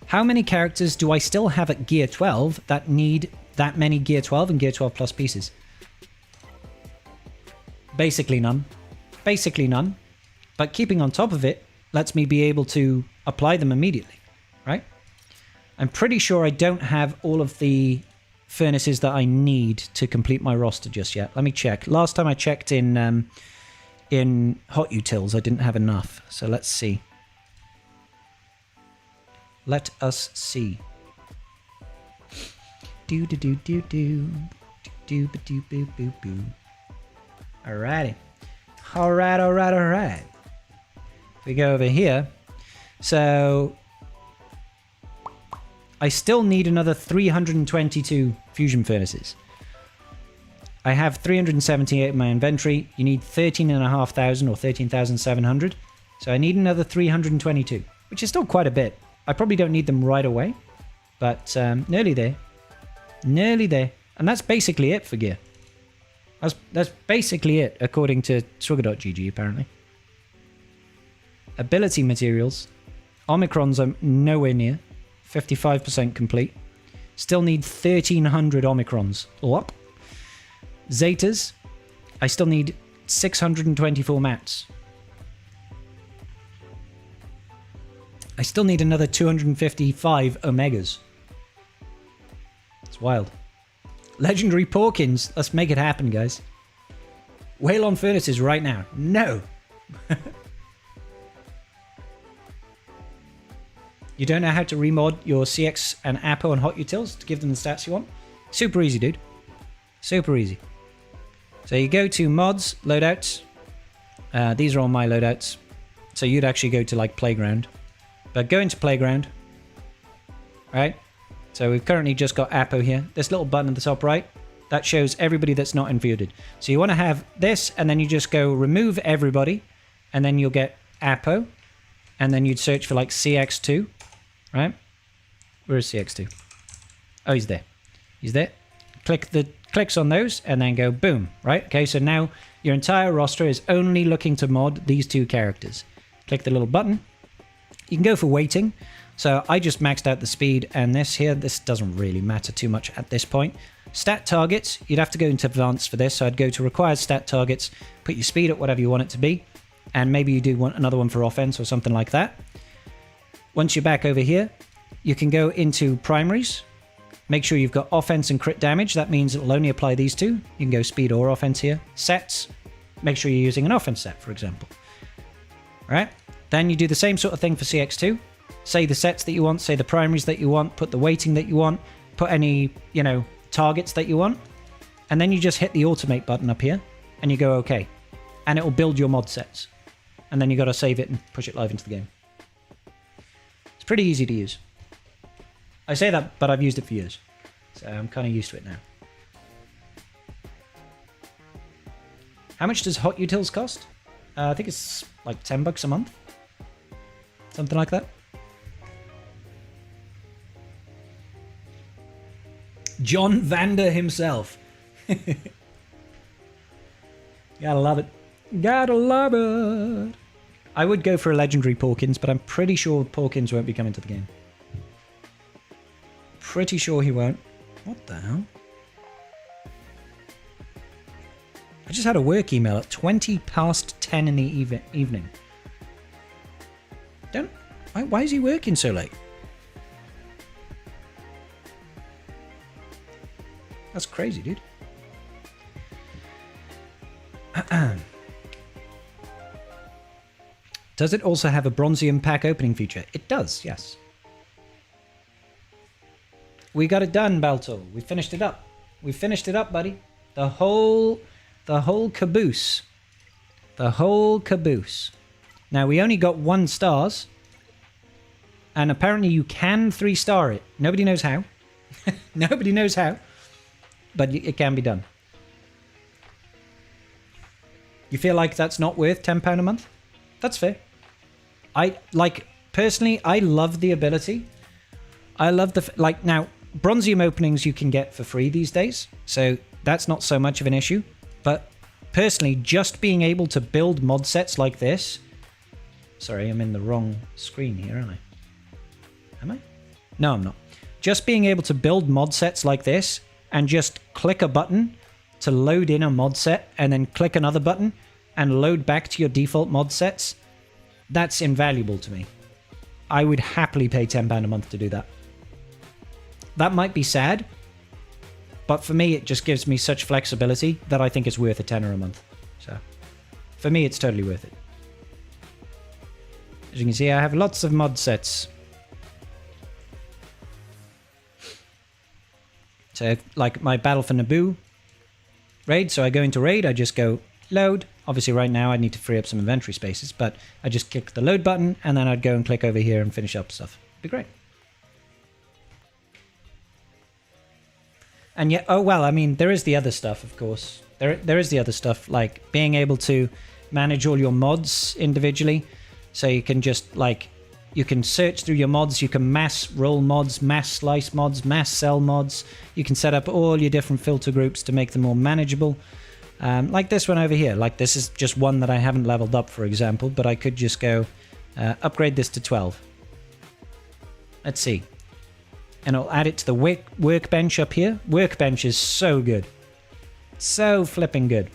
How many characters do I still have at Gear 12 that need that many Gear 12 and Gear 12 plus pieces? Basically none. Basically none. But keeping on top of it lets me be able to apply them immediately, right? I'm pretty sure I don't have all of the furnaces that I need to complete my roster just yet. Let me check. Last time I checked in Hot Utils, I didn't have enough. So let's see. Let us see. Do do do do do do do do boo boo boo. Alrighty. Alright. We go over here. So I still need another 322 fusion furnaces. I have 378 in my inventory. You need 13,500 or 13,700. So I need another 322, which is still quite a bit. I probably don't need them right away, but nearly there. Nearly there. And that's basically it for gear. That's basically it, according to Swigger.gg, apparently. Ability materials. Omicrons I'm nowhere near. 55% complete. Still need 1,300 Omicrons. Up. Zetas. I still need 624 mats. I still need another 255 Omegas. It's wild. Legendary Porkins. Let's make it happen, guys. Whale on furnaces right now. No. You don't know how to remod your CX and Appo and Hot Utils to give them the stats you want? Super easy, dude. Super easy. So you go to mods, loadouts. These are all my loadouts. So you'd actually go to like playground. But go into playground. Right? So we've currently just got Appo here. This little button at the top right, that shows everybody that's not invited. So you want to have this, and then you just go remove everybody, and then you'll get Appo, and then you'd search for like CX-2, right? Where is CX-2? Oh, he's there. He's there. Clicks on those, and then go boom, right? Okay, so now your entire roster is only looking to mod these two characters. Click the little button. You can go for weighting. So I just maxed out the speed and this here. This doesn't really matter too much at this point. Stat targets, you'd have to go into advanced for this. So I'd go to required stat targets, put your speed at whatever you want it to be. And maybe you do want another one for offense or something like that. Once you're back over here, you can go into primaries. Make sure you've got offense and crit damage. That means it will only apply these two. You can go speed or offense here. Sets, make sure you're using an offense set, for example. All right. Then you do the same sort of thing for CX-2. Say the sets that you want, say the primaries that you want, put the weighting that you want, put any, targets that you want. And then you just hit the automate button up here and you go okay. And it will build your mod sets. And then you got to save it and push it live into the game. It's pretty easy to use. I say that, but I've used it for years. So I'm kind of used to it now. How much does Hot Utils cost? I think it's like $10 a month. Something like that. John Vander himself. Gotta love it. Gotta love it. I would go for a legendary Porkins, but I'm pretty sure Porkins won't be coming to the game. Pretty sure he won't. What the hell? I just had a work email at 20 past 10 in the evening. Why is he working so late? That's crazy, dude. Does it also have a Bronzium pack opening feature? It does, yes. We got it done, Balto. We finished it up. We finished it up, buddy. The whole caboose. The whole caboose. Now, we only got 1 stars. And apparently you can 3-star it. Nobody knows how. Nobody knows how. But it can be done. You feel like that's not worth £10 a month? That's fair. Personally, I love the ability. I love now, Bronzium openings you can get for free these days. So that's not so much of an issue. But personally, just being able to build mod sets like this. Sorry, I'm in the wrong screen here, aren't I? Am I? No, I'm not. Just being able to build mod sets like this and just click a button to load in a mod set and then click another button and load back to your default mod sets, that's invaluable to me. I would happily pay £10 a month to do that. That might be sad, but for me it just gives me such flexibility that I think it's worth a tenner a month. So for me it's totally worth it. As you can see, I have lots of mod sets. So, like my Battle for Naboo raid, so I go into raid, I just go load. Obviously right now I need to free up some inventory spaces, but I just click the load button and then I'd go and click over here and finish up stuff. It'd be great. And yet, oh well, I mean, there is the other stuff, of course. There is the other stuff, like being able to manage all your mods individually. So you can just, you can search through your mods, you can mass roll mods, mass slice mods, mass sell mods. You can set up all your different filter groups to make them more manageable. Like this one over here. Like this is just one that I haven't leveled up, for example, but I could just go upgrade this to 12. Let's see. And I'll add it to the workbench up here. Workbench is so good. So flipping good.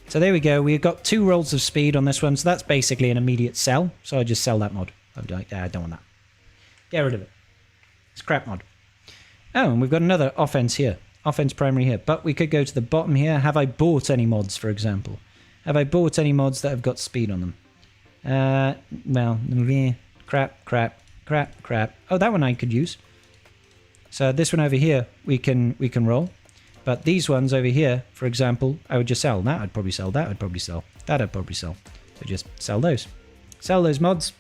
So there we go. We've got 2 rolls of speed on this one. So that's basically an immediate sell. So I just sell that mod. I'm like, I don't want that. Get rid of it. It's crap mod. Oh, and we've got another offense here. Offense primary here. But we could go to the bottom here. Have I bought any mods, for example? Have I bought any mods that have got speed on them? Well, crap. Oh, that one I could use. So this one over here, we can roll. But these ones over here, for example, I would just sell. That I'd probably sell. That I'd probably sell. That I'd probably sell. So just sell those. Sell those mods.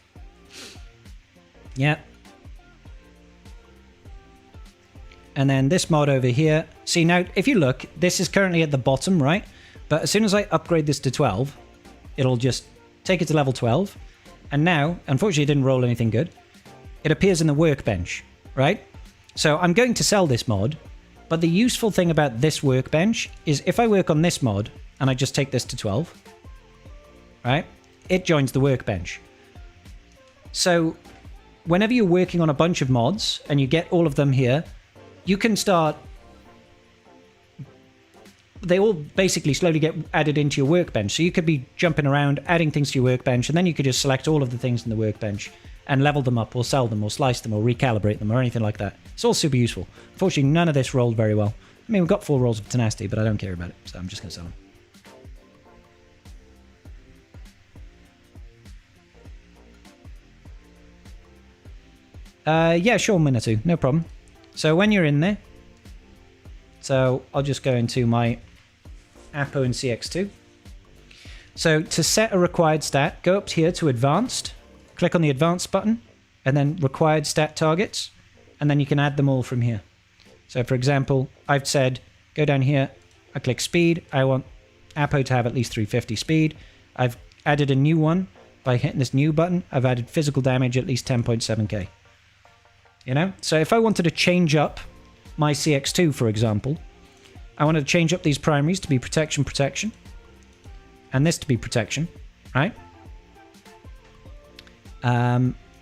Yeah. And then this mod over here. See, now, if you look, this is currently at the bottom, right? But as soon as I upgrade this to 12, it'll just take it to level 12. And now, unfortunately, it didn't roll anything good. It appears in the workbench, right? So I'm going to sell this mod. But the useful thing about this workbench is if I work on this mod and I just take this to 12, right? It joins the workbench. So whenever you're working on a bunch of mods and you get all of them here, you can start... They all basically slowly get added into your workbench. So you could be jumping around, adding things to your workbench, and then you could just select all of the things in the workbench and level them up or sell them or slice them or recalibrate them or anything like that. It's all super useful. Unfortunately, none of this rolled very well. I mean, we've got 4 rolls of tenacity, but I don't care about it, so I'm just going to sell them. Yeah, sure, Minotaur, no problem. So when you're in there, so I'll just go into my Appo and CX-2. So to set a required stat, go up here to Advanced, click on the Advanced button, and then Required Stat Targets, and then you can add them all from here. So for example, I've said, go down here, I click Speed, I want Appo to have at least 350 speed. I've added a new one by hitting this New button. I've added physical damage at least 10.7k. You know? So if I wanted to change up my CX-2, for example, I wanted to change up these primaries to be protection, and this to be protection, right?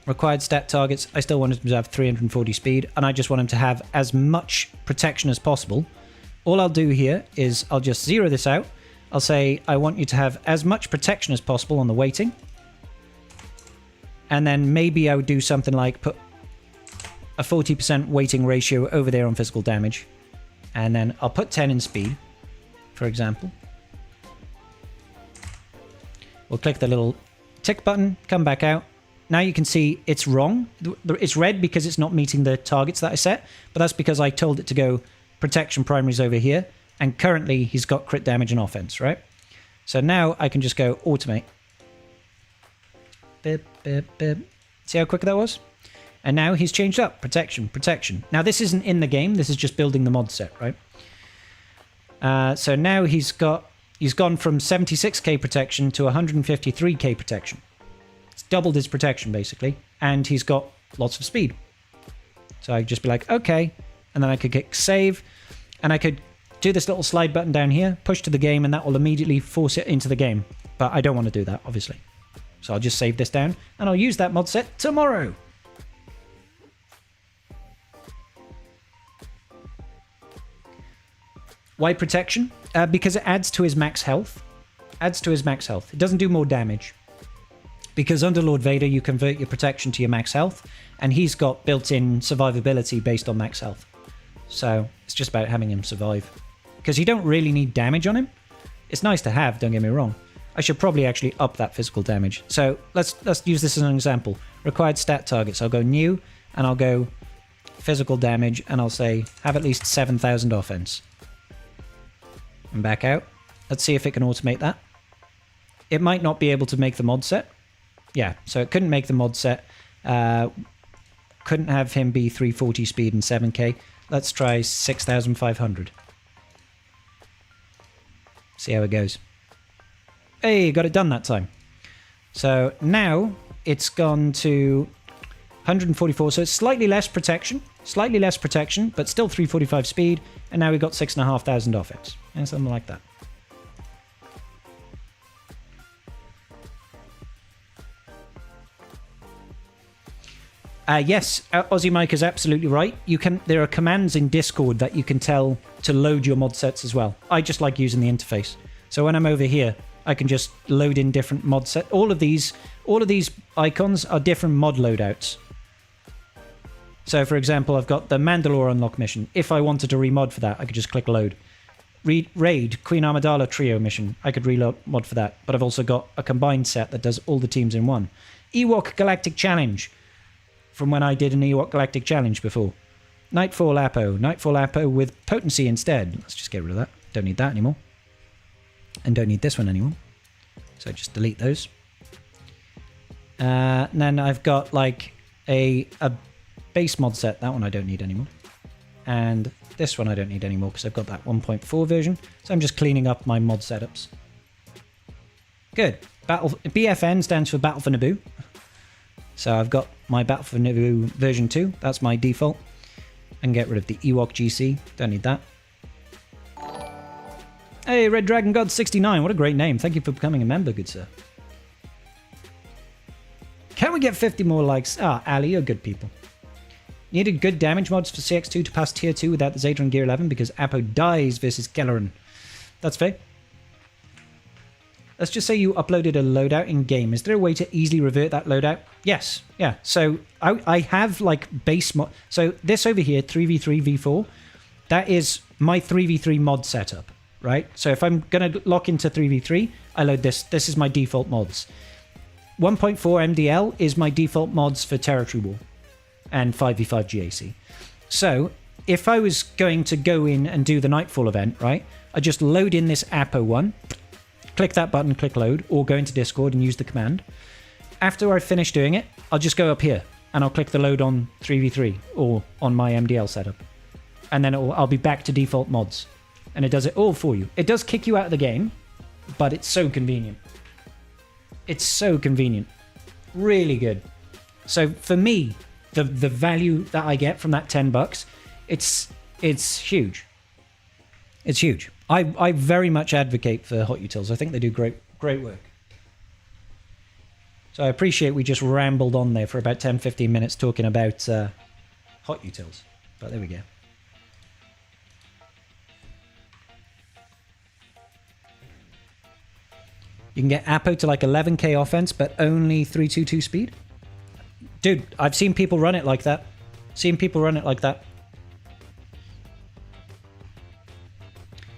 Required stat targets, I still wanted them to have 340 speed, and I just want them to have as much protection as possible. All I'll do here is I'll just zero this out. I'll say I want you to have as much protection as possible on the weighting. And then maybe I would do something like put a 40% weighting ratio over there on physical damage. And then I'll put 10 in speed, for example. We'll click the little tick button, come back out. Now you can see it's wrong. It's red because it's not meeting the targets that I set, but that's because I told it to go protection primaries over here, and currently he's got crit damage and offense, right? So now I can just go automate. Bip, bip, bip. See how quick that was? And now he's changed up. Protection. Now this isn't in the game, this is just building the mod set, right? So now he's gone from 76k protection to 153k protection. It's doubled his protection, basically. And he's got lots of speed. So I could just be like, okay. And then I could click save. And I could do this little slide button down here, push to the game, and that will immediately force it into the game. But I don't want to do that, obviously. So I'll just save this down, and I'll use that mod set tomorrow. Why protection? Because it adds to his max health. It doesn't do more damage. Because under Lord Vader, you convert your protection to your max health, and he's got built-in survivability based on max health. So it's just about having him survive. Because you don't really need damage on him. It's nice to have, don't get me wrong. I should probably actually up that physical damage. So let's use this as an example. Required stat targets. I'll go new, and I'll go physical damage, and I'll say have at least 7,000 offense. And back out. Let's see if it can automate that. It might not be able to make the mod set. Yeah, so it couldn't make the mod set. Couldn't have him be 340 speed and 7k. Let's try 6,500. See how it goes. Hey, got it done that time. So now it's gone to 144, so it's slightly less protection, but still 345 speed, and now we've got 6,500 offense, and something like that. Yes, Aussie Mike is absolutely right. There are commands in Discord that you can tell to load your mod sets as well. I just like using the interface. So when I'm over here, I can just load in different mod sets. All of these icons are different mod loadouts. So, for example, I've got the Mandalore unlock mission. If I wanted to remod for that, I could just click load. Raid Queen Amidala trio mission. I could remod for that. But I've also got a combined set that does all the teams in one. Ewok Galactic Challenge. From when I did an Ewok Galactic Challenge before. Knightfall Appo. Knightfall Appo with potency instead. Let's just get rid of that. Don't need that anymore. And don't need this one anymore. So just delete those. And then I've got like a base mod set. That one I don't need anymore. And this one I don't need anymore because I've got that 1.4 version. So I'm just cleaning up my mod setups. Good. BFN stands for Battle for Naboo. So I've got my Battle for Naboo version 2. That's my default. I can get rid of the Ewok GC. Don't need that. Hey, Red Dragon God 69. What a great name. Thank you for becoming a member, good sir. Can we get 50 more likes? Ah, Ali, you're good people. Needed good damage mods for CX-2 to pass tier 2 without the Zeta and Gear 11 because Appo dies versus Kelleran. That's fair. Let's just say you uploaded a loadout in game. Is there a way to easily revert that loadout? Yes. Yeah. So I have like base mod. So this over here, 3v3 v4, that is my 3v3 mod setup, right? So if I'm going to lock into 3v3, I load this. This is my default mods. 1.4 MDL is my default mods for Territory War and 5v5 GAC. So if I was going to go in and do the Knightfall event, right, I just load in this Appo one, click that button, click load, or go into Discord and use the command. After I finish doing it, I'll just go up here and I'll click the load on 3v3 or on my MDL setup. And then I'll be back to default mods. And it does it all for you. It does kick you out of the game, but it's so convenient. It's so convenient. Really good. So for me, the value that I get from that $10, it's huge. It's huge. I very much advocate for Hot Utils. I think they do great work. So I appreciate we just rambled on there for about 10-15 minutes talking about Hot Utils. But there we go. You can get Appo to like 11k offense, but only 322 speed. Dude, I've seen people run it like that.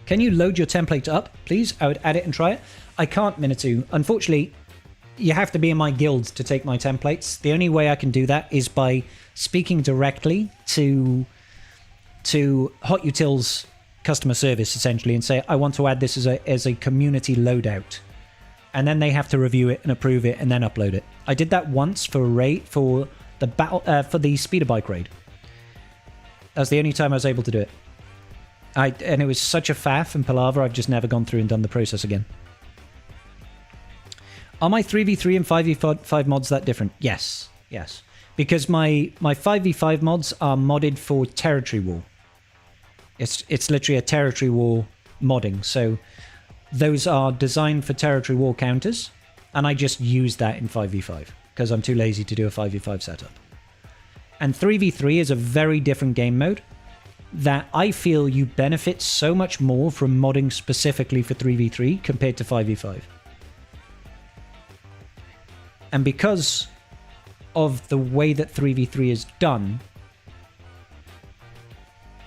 Can you load your template up, please? I would add it and try it. I can't, Minitu. Unfortunately, you have to be in my guild to take my templates. The only way I can do that is by speaking directly to Hot Utils customer service, essentially, and say, I want to add this as a community loadout. And then they have to review it and approve it and then upload it. I did that once for the speeder bike raid. That's the only time I was able to do it. And it was such a faff and palaver, I've just never gone through and done the process again. Are my 3v3 and 5v5 mods that different? Yes. Because my 5v5 mods are modded for Territory War. It's literally a Territory War modding. So those are designed for Territory War counters, and I just use that in 5v5 because I'm too lazy to do a 5v5 setup. And 3v3 is a very different game mode that I feel you benefit so much more from modding specifically for 3v3 compared to 5v5. And because of the way that 3v3 is done,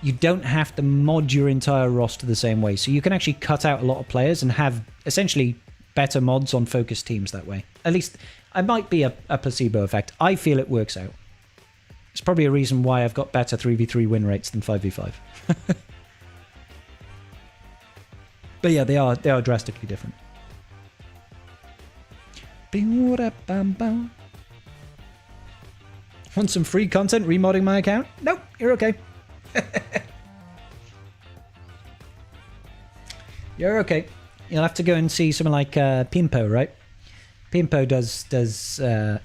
you don't have to mod your entire roster the same way. So you can actually cut out a lot of players and have essentially better mods on focused teams that way. At least, it might be a placebo effect. I feel it works out. It's probably a reason why I've got better 3v3 win rates than 5v5. But yeah, they are drastically different. Want some free content remodding my account? Nope, you're okay. You're okay. You'll have to go and see someone like Pimpo, right? Pimpo does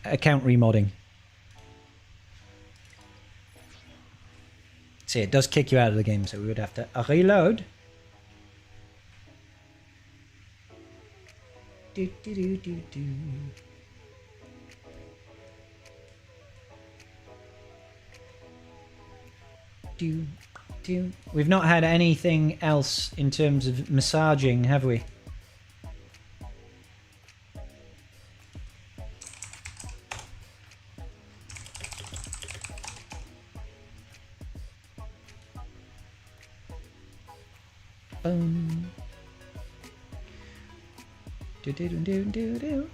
account remodding. See, it does kick you out of the game, so we would have to reload. We've not had anything else in terms of massaging, have we? Bum. Do do do do do do.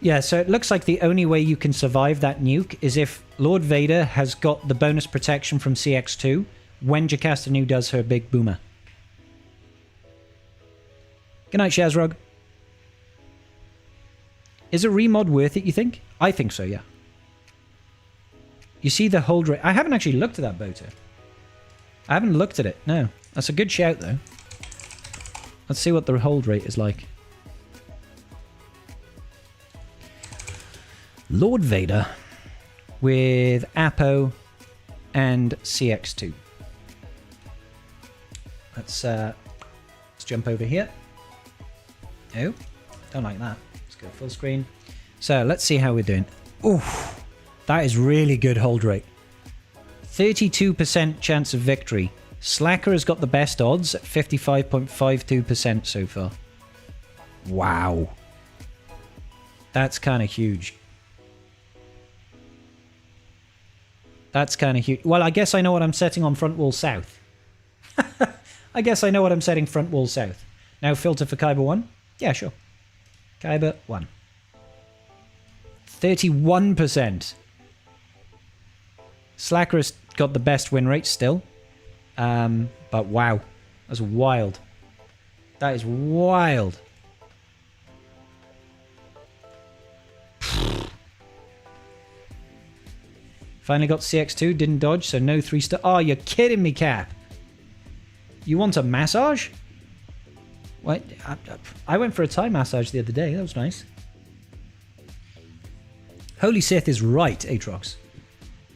Yeah, so it looks like the only way you can survive that nuke is if Lord Vader has got the bonus protection from CX-2 when Jocasta Nu does her big boomer. Good night, Shazrog. Is a remod worth it, you think? I think so, yeah. You see the hold rate. I haven't actually looked at that Boto. I haven't looked at it, no. That's a good shout, though. Let's see what the hold rate is like. Lord Vader with Appo and CX-2. Let's jump over here. Oh, don't like that. Let's go full screen. So let's see how we're doing. Oof, that is really good hold rate. 32% chance of victory. Slacker has got the best odds at 55.52% so far. Wow. That's kind of huge. That's kind of huge. Well, I guess I know what I'm setting on front wall south. I guess I know what I'm setting front wall south. Now filter for Kyber 1? Yeah, sure. Kyber 1. 31%. Slacker has got the best win rate still. But wow. That's wild. That is wild. Finally got CX-2, didn't dodge, so no 3-star. Oh, you're kidding me, Cap. You want a massage? What? I went for a Thai massage the other day. That was nice. Holy Sith is right, Aatrox.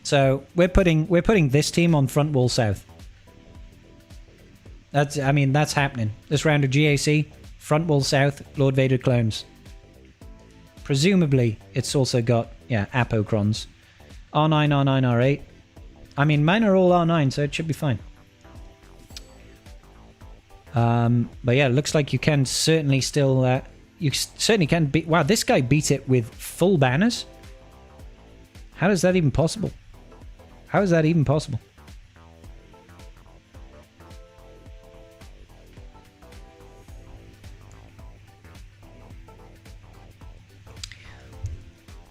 So we're putting this team on front wall south. That's happening. This round of GAC, front wall south, Lord Vader clones. Presumably, it's also got Appo crons. R9, R9, R8. I mean, mine are all R9, so it should be fine. But yeah, it looks like you can certainly still... you certainly can beat... Wow, this guy beat it with full banners? How is that even possible? How is that even possible?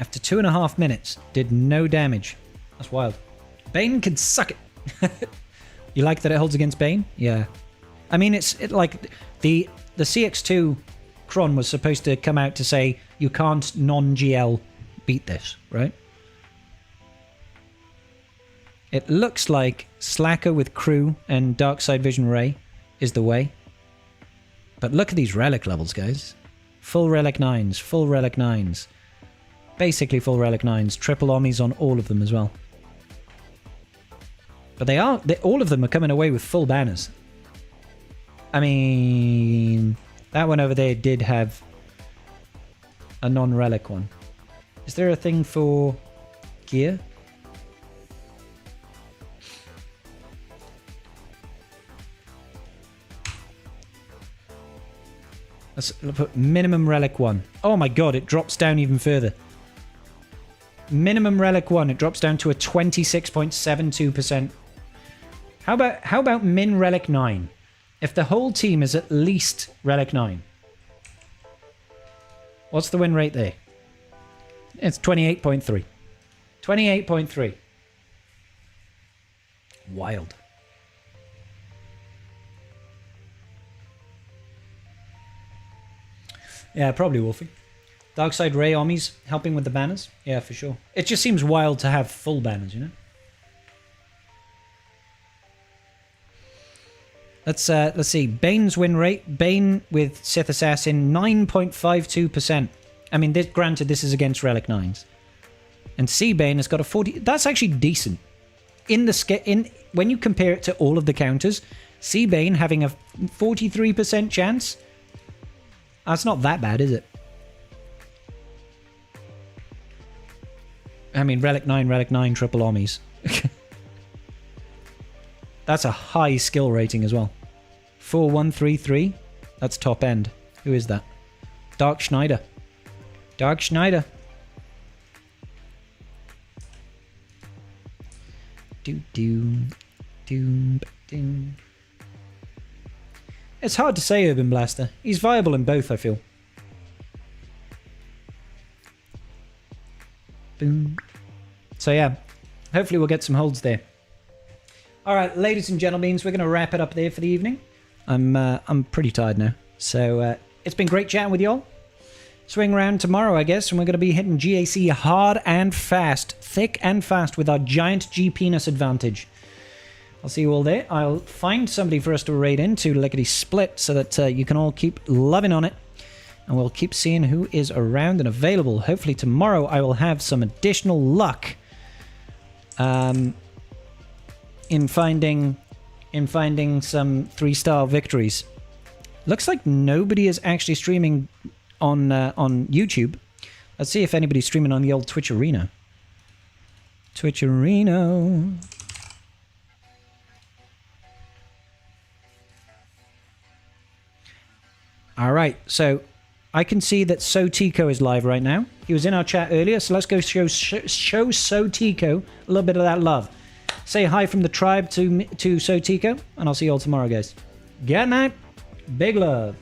After 2.5 minutes, did no damage. That's wild. Bane can suck it. You like that it holds against Bane? Yeah. I mean, it's like the CX-2 Cron was supposed to come out to say you can't non-GL beat this, right? It looks like Slacker with Crew and Darkside Vision Ray is the way. But look at these relic levels, guys. Full relic 9s, full relic 9s. Basically full relic 9s, triple omnis on all of them as well. But all of them are coming away with full banners. I mean, that one over there did have a non-relic one. Is there a thing for gear? Let's put minimum relic 1. Oh my god, it drops down even further. Minimum relic 1, it drops down to a 26.72%. How about min relic 9? If the whole team is at least relic 9. What's the win rate there? It's 28.3. 28.3. Wild. Yeah, probably Wolfie. Darkside Ray Ommies helping with the banners? Yeah, for sure. It just seems wild to have full banners, you know? Let's see. Bane's win rate. Bane with Sith Assassin, 9.52%. I mean, granted, this is against Relic 9s. And C-Bane has got a 40... That's actually decent. When you compare it to all of the counters, C-Bane having a 43% chance, that's not that bad, is it? I mean, Relic 9, triple ommies. That's a high skill rating as well. 4133. That's top end. Who is that? Dark Schneider. Dark Schneider. It's hard to say, Urban Blaster. He's viable in both, I feel. Boom. So yeah, hopefully we'll get some holds there. All right, ladies and gentlemen, we're going to wrap it up there for the evening. I'm pretty tired now. So it's been great chatting with y'all. Swing around tomorrow, I guess, and we're going to be hitting GAC hard and fast, thick and fast with our giant G penis advantage. I'll see you all there. I'll find somebody for us to raid into lickety split so that you can all keep loving on it. And we'll keep seeing who is around and available. Hopefully tomorrow I will have some additional luck in finding some 3-star victories. Looks like nobody is actually streaming on YouTube. Let's see if anybody's streaming on the old Twitch Arena. Twitch Arena. All right, so I can see that Sotico is live right now. He was in our chat earlier, so let's go show Sotico a little bit of that love. Say hi from the tribe to Sotico, and I'll see you all tomorrow, guys. Good night. Big love.